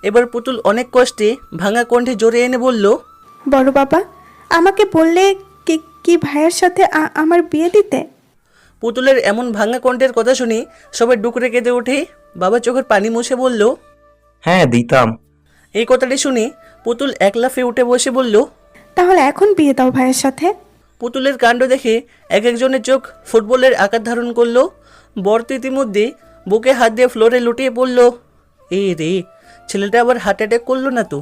এবার পুতুল অনেক কষ্টে ভাঙা কণ্ঠে জোরে এনে বলল, বড় বাবা, আমাকে বললে কি ভাইয়ের সাথে আমার বিয়ে দিতে? পুতুলের এমন ভাঙা কণ্ঠের কথা শুনে সবাই ডুকরে কেঁদে ওঠে। বাবা চোখের পানি মুছে বলল, হ্যাঁ দিতাম। এই কথাটি শুনে পুতুল এক লাফে উঠে বসে বলল, তাহলে এখন বিয়ে দাও ভাইয়ের সাথে। পুতুলের কাণ্ড দেখে এক একজনের চোখ ফুটবলের আকার ধারণ করলো। বর তো ইতিমধ্যে বুকে হাত দিয়ে ফ্লোরে লুটিয়ে পড়ল। এই রে, ছেলেটা আবার হার্ট অ্যাটাক করলো না তো?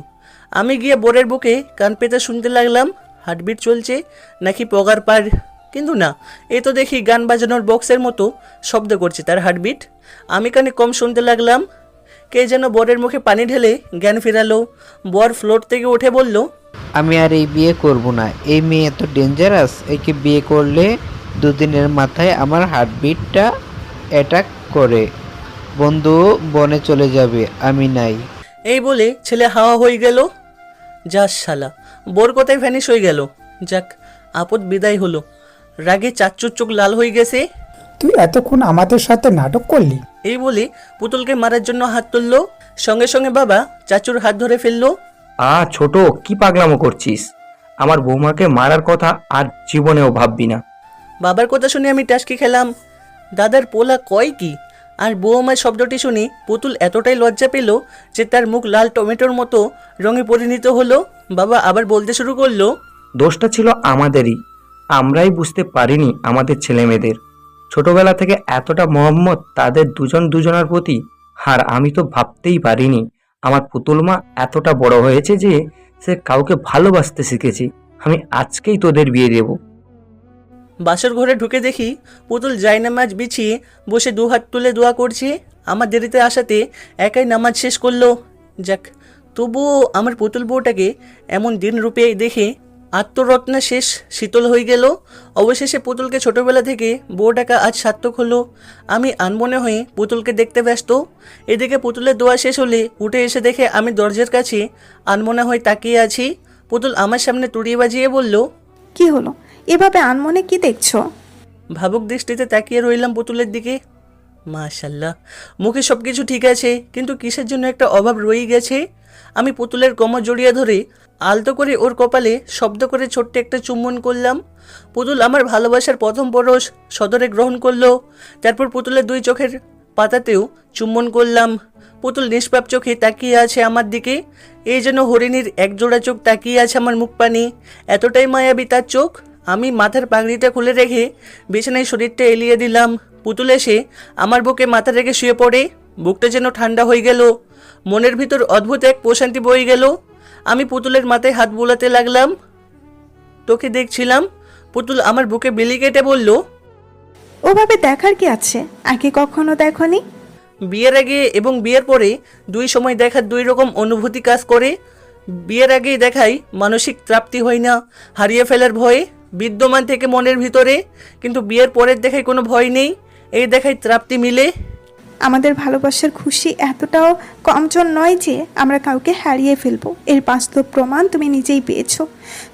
আমি গিয়ে বরের বুকে কান পেতে শুনতে লাগলাম হার্টবিট চলছে নাকি পগার পার, কিন্তু না, এ তো দেখি গান বাজানোর বক্সের মতো শব্দ করছে তার হার্টবিট। আমি কানে কম শুনতে লাগলাম। কে যেন বরের মুখে পানি ঢেলে জ্ঞান ফেরালো। বর ফ্লোর থেকে উঠে বলল, আমি আর এই বিয়ে করব না, এই মেয়ে এত ডেঞ্জারাস, একে বিয়ে করলে দুদিনের মাথায় আমার হার্টবিটটা অ্যাটাক করে বন্ধু বনে চলে যাবে, আমি নাই। এই বলে ছেলে হাওয়া হয়ে গেল। যাস শালা, বোর কোথায় ভ্যানিশ হয়ে গেল। যাক, আপদ বিদায় হলো। রাগে চাচ্চুর চোখ লাল হয়ে গেছে। তুই এতক্ষণ আমাদের সাথে নাটক করলি? এই বলে পুতুলকে মারার জন্য হাত তুললো। সঙ্গে সঙ্গে বাবা চাচুর হাত ধরে ফেললো। ছোট, কি পাগলামো করছিস? আমার বৌমাকে মারার কথা আর জীবনেও ভাববি না। বাবার কথা শুনে আমি টাসকি খেলাম। দাদার পোলা কয় কি? আর বৌমার শব্দটি শুনে পুতুল এতটাই লজ্জা পেল যে তার মুখ লাল টমেটোর মতো রঙে পরিণত হলো। বাবা আবার বলতে শুরু করলো, দোষটা ছিল আমাদেরই। আমরাই বুঝতে পারিনি আমাদের ছেলেমেয়েদের ছোটবেলা থেকে এতটা মহম্মত তাদের দুজন দুজনার প্রতি। আর আমি তো ভাবতেই পারিনি আমার পুতুল মা এতটা বড় হয়েছে যে সে কাউকে ভালোবাসতে শিখেছে। আমি আজকেই তোদের বিয়ে দেব। বাসর ঘরে ঢুকে দেখি পুতুল জায়নামাজ বিছিয়ে বসে দু হাত তুলে দোয়া করছে। আমার দেরিতে আসাতে একাই নামাজ শেষ করলো। যাক, তবুও আমার পুতুল বউটাকে এমন দিন রূপে দেখে আত্মরত্না শেষ শীতল হয়ে গেল। অবশেষে পুতুলকে ছোটবেলা থেকে বউ ডাকা আজ সার্থক হলো। আমি আনমনে হয়ে পুতুলকে দেখতে ব্যস্ত। এদিকে পুতুলের দোয়া শেষ হলে উঠে এসে দেখে আমি দরজার কাছে আনমনে হয়ে তাকিয়ে আছি। পুতুল আমার সামনে তুড়িয়ে বাজিয়ে বলল, কি হলো? এভাবে আনমনে কি দেখছো? ভাবুক দৃষ্টিতে তাকিয়ে রইলাম পুতুলের দিকে। মাশাল্লাহ, মুখে সব কিছু ঠিক আছে, কিন্তু কিসের জন্য একটা অভাব রয়ে গেছে। আমি পুতুলের কোমর জড়িয়ে ধরে আলতো করে ওর কপালে শব্দ করে ছোট্ট একটা চুম্বন করলাম। পুতুল আমার ভালোবাসার প্রথম পরশ সদরে গ্রহণ করলো। তারপর পুতুলের দুই চোখের পাতাতেও চুম্বন করলাম। পুতুল নিষ্পাপ চোখে তাকিয়ে আছে আমার দিকে। এই যেন হরিণীর একজোড়া চোখ তাকিয়ে আছে আমার মুখ পানে। এতটাই মায়াবী তার চোখ। আমি মাথার পাগড়িটা খুলে রেখে বিছানায় শরীরটা এলিয়ে দিলাম। পুতুল এসে আমার বুকে মাথা রেখে শুয়ে পড়ে। বুকটা যেন ঠান্ডা হয়ে গেল। মনের ভিতর অদ্ভুত এক প্রশান্তি বয়ে গেল। আমি পুতুলের মাথায় হাত বোলাতে লাগলাম। তোকে দেখছিলাম। পুতুল আমার বুকে বিলি কেটে বলল, ওভাবে দেখার কি আছে? আগে কখনো দেখনি? বিয়ের আগে এবং বিয়ের পরে দুই সময় দেখার দুই রকম অনুভূতি কাজ করে। বিয়ের আগেই দেখাই মানসিক তৃপ্তি হয় না, হারিয়ে ফেলার ভয়ে বিদ্যমান থেকে মনের ভিতরে। কিন্তু বিয়ের পরের দেখায় কোনো ভয় নেই, এই দেখায় তৃপ্তি মিলে। আমাদের ভালোবাসার খুশি এতটাও কমজোর নয় যে আমরা কাউকে হারিয়ে ফেলবো। এর বাস্তব প্রমাণ তুমি নিজেই পেয়েছো।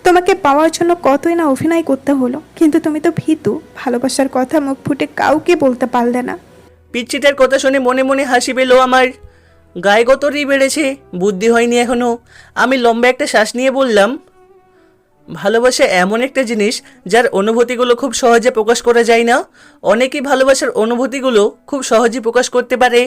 তোমাকে পাওয়ার জন্য কতই না অভিনয় করতে হলো, কিন্তু তুমি তো ভীতু। ভালোবাসার কথা মুখ ফুটে কাউকে বলতে পারলে না। পিচ্চিটার কথা শুনে মনে মনে হাসি পেল আমার। গায়ে গতরই বেড়েছে, বুদ্ধি হয়নি এখনো। আমি লম্বা একটা শ্বাস নিয়ে বললাম, ভালোবাসা এমন একটা জিনিস যার অনুভূতিগুলো খুব সহজে প্রকাশ করা যায় না। অনেকেই ভালোবাসার অনুভূতিগুলো খুব সহজে প্রকাশ করতে পারে,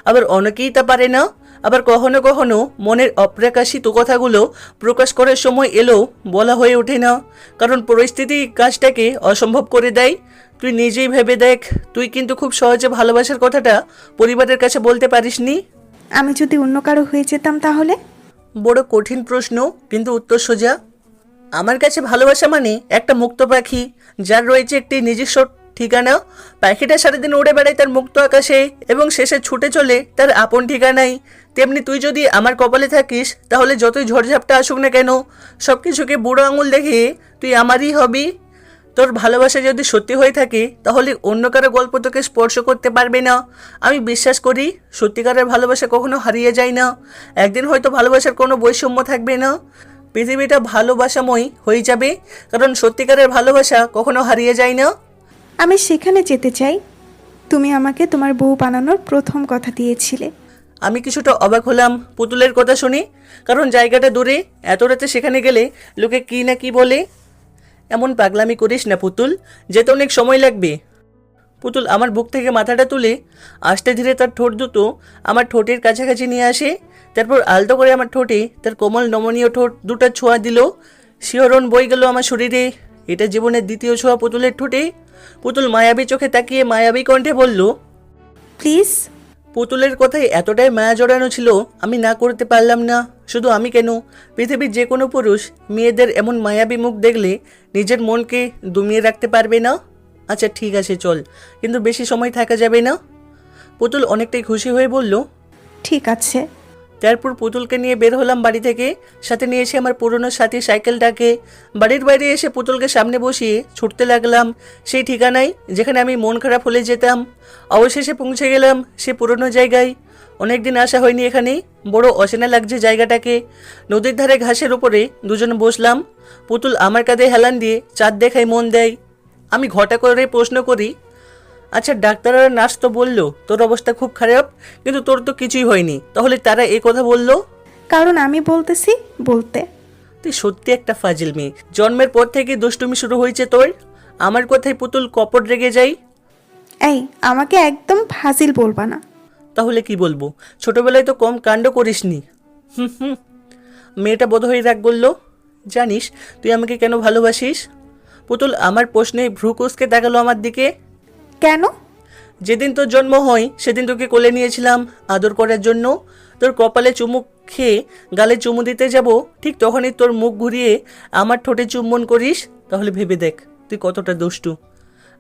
আবার অনেকেই তা পারে না। আবার কখনো কখনো মনের অপ্রকাশিত কথাগুলো প্রকাশ করার সময় এলেও বলা হয়ে ওঠে না, কারণ পরিস্থিতি কাজটাকে অসম্ভব করে দেয়। তুই নিজেই ভেবে দেখ, তুই কিন্তু খুব সহজে ভালোবাসার কথাটা পরিবারের কাছে বলতে পারিসনি। আমি যদি অন্য কারো হয়ে যেতাম তাহলে? বড় কঠিন প্রশ্ন, কিন্তু উত্তর সোজা। আমার কাছে ভালোবাসা মানে একটা মুক্ত পাখি, যার রয়েছে একটি নিজস্ব ঠিকানা। পাখিটা সারাদিন উড়ে বেড়ায় তার মুক্ত আকাশে এবং শেষে ছুটে চলে তার আপন ঠিকানায়। তেমনি তুই যদি আমার কপালে থাকিস, তাহলে যতই ঝড়ঝাপটা আসুক না কেন, সব কিছুকে বুড়ো আঙুল দেখে তুই আমারই হবি। তোর ভালোবাসা যদি সত্যি হয়ে থাকে, তাহলে অন্য কারো গল্প তোকে স্পর্শ করতে পারবে না। আমি বিশ্বাস করি সত্যিকারের ভালোবাসা কখনো হারিয়ে যায় না। একদিন হয়তো ভালোবাসার কোনো বৈষম্য থাকবে না, পৃথিবীটা ভালোবাসাময় হয়ে যাবে, কারণ সত্যিকারের ভালোবাসা কখনো হারিয়ে যায় না। আমি সেখানে যেতে চাই। তুমি আমাকে তোমার বউ বানানোর প্রথম কথা দিয়েছিলে। আমি কিছুটা অবাক হলাম পুতুলের কথা শুনে, কারণ জায়গাটা দূরে। এত রাতে সেখানে গেলে লোকে কি না কি বলে। এমন পাগলামি করিস না পুতুল, যেতে অনেক সময় লাগবে। পুতুল আমার বুক থেকে মাথাটা তুলে আস্তে ধীরে তার ঠোঁট দুটো আমার ঠোঁটের কাছাকাছি নিয়ে আসে। তারপর আলতো করে আমার ঠোঁটে তার কোমল নমনীয় ঠোঁট দুটো ছোঁয়া দিল। শিহরণ বই গেল আমার শরীরে। এটা জীবনের দ্বিতীয় ছোঁয়া পুতুলের ঠোঁটে। পুতুল মায়াবী চোখে তাকিয়ে মায়াবী কণ্ঠে বলল, প্লিজ। পুতুলের কথায় এতটাই মায়া জড়ানো ছিল, আমি না করতে পারলাম না। শুধু আমি কেন, পৃথিবীর যে কোনো পুরুষ মেয়েদের এমন মায়াবী মুখ দেখলে নিজের মনকে দমিয়ে রাখতে পারবে না। আচ্ছা ঠিক আছে চল, কিন্তু বেশি সময় থাকা যাবে না। পুতুল অনেকটাই খুশি হয়ে বলল, ঠিক আছে। তারপর পুতুলকে নিয়ে বের হলাম বাড়ি থেকে। সাথে নিয়ে এসে আমার পুরনো সাথী সাইকেলটাকে। বাড়ির বাইরে এসে পুতুলকে সামনে বসিয়ে ছুটতে লাগলাম সেই ঠিকানায় যেখানে আমি মন খারাপ হলে যেতাম। অবশেষে পৌঁছে গেলাম সে পুরনো জায়গায়। অনেকদিন আসা হয়নি এখানে, বড় অচেনা লাগছে জায়গাটাকে। নদীর ধারে ঘাসের উপরে দুজন বসলাম। পুতুল আমার কাঁধে হেলান দিয়ে চাঁদ দেখায় মন দেয়। আমি ঘটা করে প্রশ্ন করি, আচ্ছা ডাক্তার আর নার্স তো বললো তোর অবস্থা খুব খারাপ, কিন্তু তোর তো কিছুই হয়নি, তাহলে তারা এই কথা বললো? কারণ আমি বলতেছি বলতে। তুই সত্যি একটা ফাজিল মেয়ে। জন্মের পর থেকে দুষ্টুমি শুরু হয়েছে তোর। আমার কথায় পুতুল কপট রেগে যাই। এই, আমাকে একদম ফাজিল বলবা না। তাহলে কি বলবো? ছোটবেলায় তো কম কাণ্ড করিসনি। মেয়েটা বোধহয় রাগ বলল, জানিস তুই আমাকে কেন ভালোবাসিস? পুতুল আমার প্রশ্নে ভ্রু কুঁচকে তাকালো আমার দিকে। কেন? যেদিন তোর জন্ম হয় সেদিন তোকে কোলে নিয়েছিলাম আদর করার জন্য। তোর কপালে চুমু খেয়ে গালে চুমু দিতে যাব, ঠিক তখনই তোর মুখ ঘুরিয়ে আমার ঠোঁটে চুম্বন করিস। তাহলে ভেবে দেখ তুই কতটা দুষ্টু।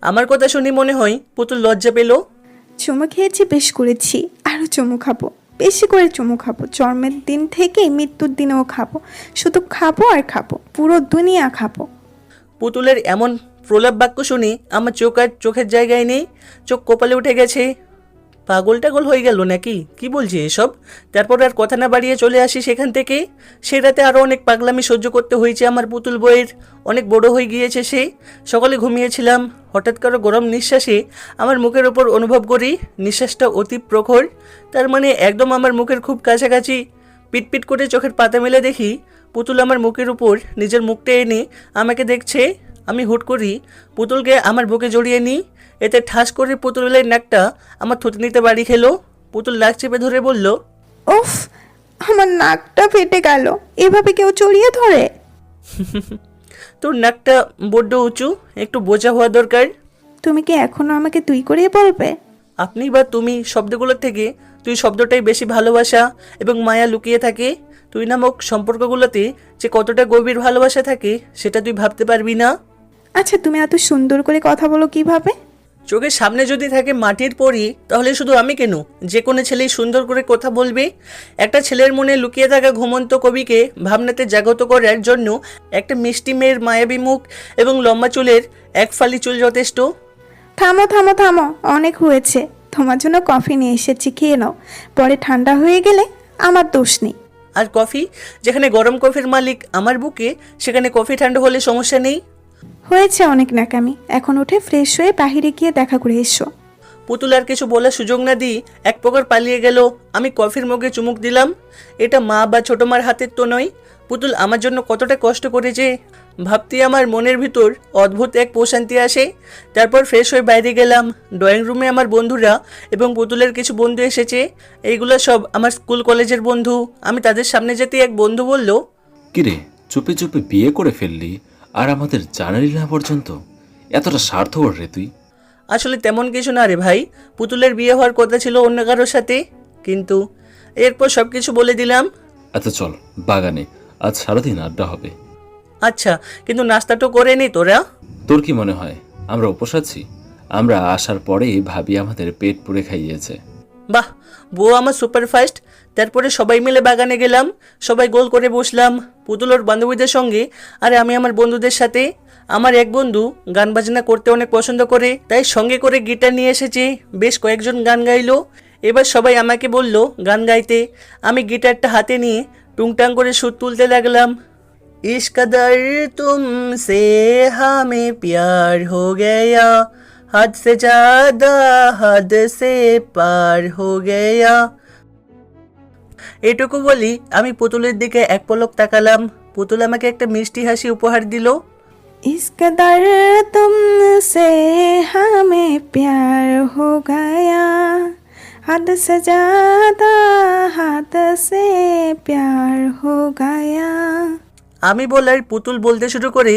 আমার কথা শুনি মনে হয় পুতুল লজ্জা পেল। চুমু খেয়েছি, বেশ করেছি, আরও চুমু খাবো, বেশি করে চুমু খাবো, জন্মের দিন থেকে মৃত্যুর দিনেও খাবো, শুধু খাবো আর খাবো, পুরো দুনিয়া খাবো। পুতুলের এমন প্রলাপ বাক্য শুনি আমার চোখ আর চোখের জায়গায় নেই, চোখ কপালে উঠে গেছে। পাগল টাগল হয়ে গেল নাকি, কি বলছি এসব? তারপর আর কথা না বাড়িয়ে চলে আসি সেখান থেকে। সে রাতে আরও অনেক পাগলামি সহ্য করতে হয়েছে আমার পুতুল বইয়ের, অনেক বড় হয়ে গিয়েছে সে। সকালে ঘুমিয়েছিলাম, হঠাৎ কারো গরম নিঃশ্বাসে আমার মুখের ওপর অনুভব করি নিঃশ্বাসটা অতি প্রখর, তার মানে একদম আমার মুখের খুব কাছাকাছি। পিটপিট করে চোখের পাতা মেলে দেখি পুতুল আমার মুখের উপর নিজের মুখটা এনে আমাকে দেখছে। আমি হুট করি পুতুলকে আমার বুকে জড়িয়ে নিই, এতে ঠাস করে পুতুলের নাকটা আমার থুতনিতে বাড়ি খেলো। পুতুল নাক চেপে ধরে বলল, উফ, আমার নাকটা ফেটে গেল, এভাবে কেউ জড়িয়ে ধরে? তোর নাকটা বড্ড উঁচু, একটু বোঝা হওয়া দরকার। তুমি কি এখনো আমাকে তুই করে বলবে? আপনি বা তুমি শব্দগুলোর থেকে তুই শব্দটাই বেশি ভালোবাসা এবং মায়া লুকিয়ে থাকে। তুই নামক সম্পর্কগুলোতে যে কতটা গভীর ভালোবাসা থাকে সেটা তুই ভাবতে পারবি না। আচ্ছা, তুমি এত সুন্দর করে কথা বলো কিভাবে? চোখের সামনে যদি থাকে মাটির পরি, তাহলে শুধু আমি কেন, যে কোনো ছেলেই সুন্দর করে কথা বলবে। একটা ছেলের মনে লুকিয়ে থাকা ঘুমন্ত কবিকে ভাবনাতে জাগত করার জন্য একটা মিষ্টি মেয়ের মায়াবী মুখ এবং লম্বা চুলের এক ফালি চুল যথেষ্ট। থামো থামো থামো, অনেক হয়েছে। তোমার জন্য কফি নিয়ে এসেছি, খেয়ে নাও, পরে ঠান্ডা হয়ে গেলে আমার দোষ নেই। আর কফি? যেখানে গরম কফির মালিক আমার বুকে, সেখানে কফি ঠান্ডা হলে সমস্যা নেই। হয়েছে অনেক নাকামি, এখন উঠে ফ্রেশ হয়ে বাহিরে গিয়ে দেখা করে এসো। পুতুল আর কিছু বলার সুযোগ না দিই এক প্রকার পালিয়ে গেল। আমি কফির মগে চুমুক দিলাম। এটা মা বা ছোটো মার হাতের তো নয়। পুতুল আমার জন্য কতটা কষ্ট করেছে ভাবতে আমার মনের ভিতর অদ্ভুত এক প্রশান্তি আসে। তারপর ফ্রেশ হয়ে বাইরে গেলাম। ড্রয়িং রুমে আমার বন্ধুরা এবং পুতুলের কিছু বন্ধু এসেছে। এইগুলো সব আমার স্কুল কলেজের বন্ধু। আমি তাদের সামনে যেতে এক বন্ধু বলল, কিরে, চুপে চুপে বিয়ে করে ফেললি আর আমাদের জানালি না পর্যন্ত? এতটা স্বার্থপর রে তুই। আসলে তেমন কিছু না রে ভাই, পুতুলের বিয়ে হওয়ার কথা ছিল অন্য কারোর সাথে, কিন্তু এরপর সব কিছু বলে দিলাম। আচ্ছা চল বাগানে, আজ সারাদিন আড্ডা হবে। আচ্ছা, কিন্তু নাস্তাটা করে নি তোরা? তোর কি মনে হয় আমরা উপোস আছি? আমরা আসার পরেই ভাবি আমাদের পেট পুড়ে খাইয়েছে। বাহ, বউ আমার সুপারফাস্ট। তারপরে সবাই মিলে বাগানে গেলাম। সবাই গোল করে বসলাম, পুতুল ওর বান্ধবীদের সঙ্গে আর আমি আমার বন্ধুদের সাথে। আমার এক বন্ধু গান বাজনা করতে অনেক পছন্দ করে, তাই সঙ্গে করে গিটার নিয়ে এসেছে। বেশ কয়েকজন গান গাইলো। এবার সবাই আমাকে বলল গান গাইতে। আমি গিটারটা হাতে নিয়ে টুংটাং করে সুর তুলতে লাগলাম। इस कदर तुमसे हमें प्यार हो गया, हद से ज़्यादा हद से पार हो गया। এটুকু বলি আমি পুতুলের দিকে এক পলক তাকালাম। পুতুল আমাকে একটা মিষ্টি হাসি উপহার দিল। इस कदर तुमसे हमें प्यार हो गया, हद से ज्यादा हद से प्यार हो गया। আমি বলার পুতুল বলতে শুরু করে।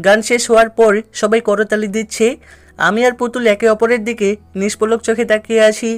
গান শেষ হওয়ার পর সবাই করতালি দিচ্ছে। আমি আর পুতুল একে অপরের দিকে নিষ্পলক চোখে তাকিয়ে আছি।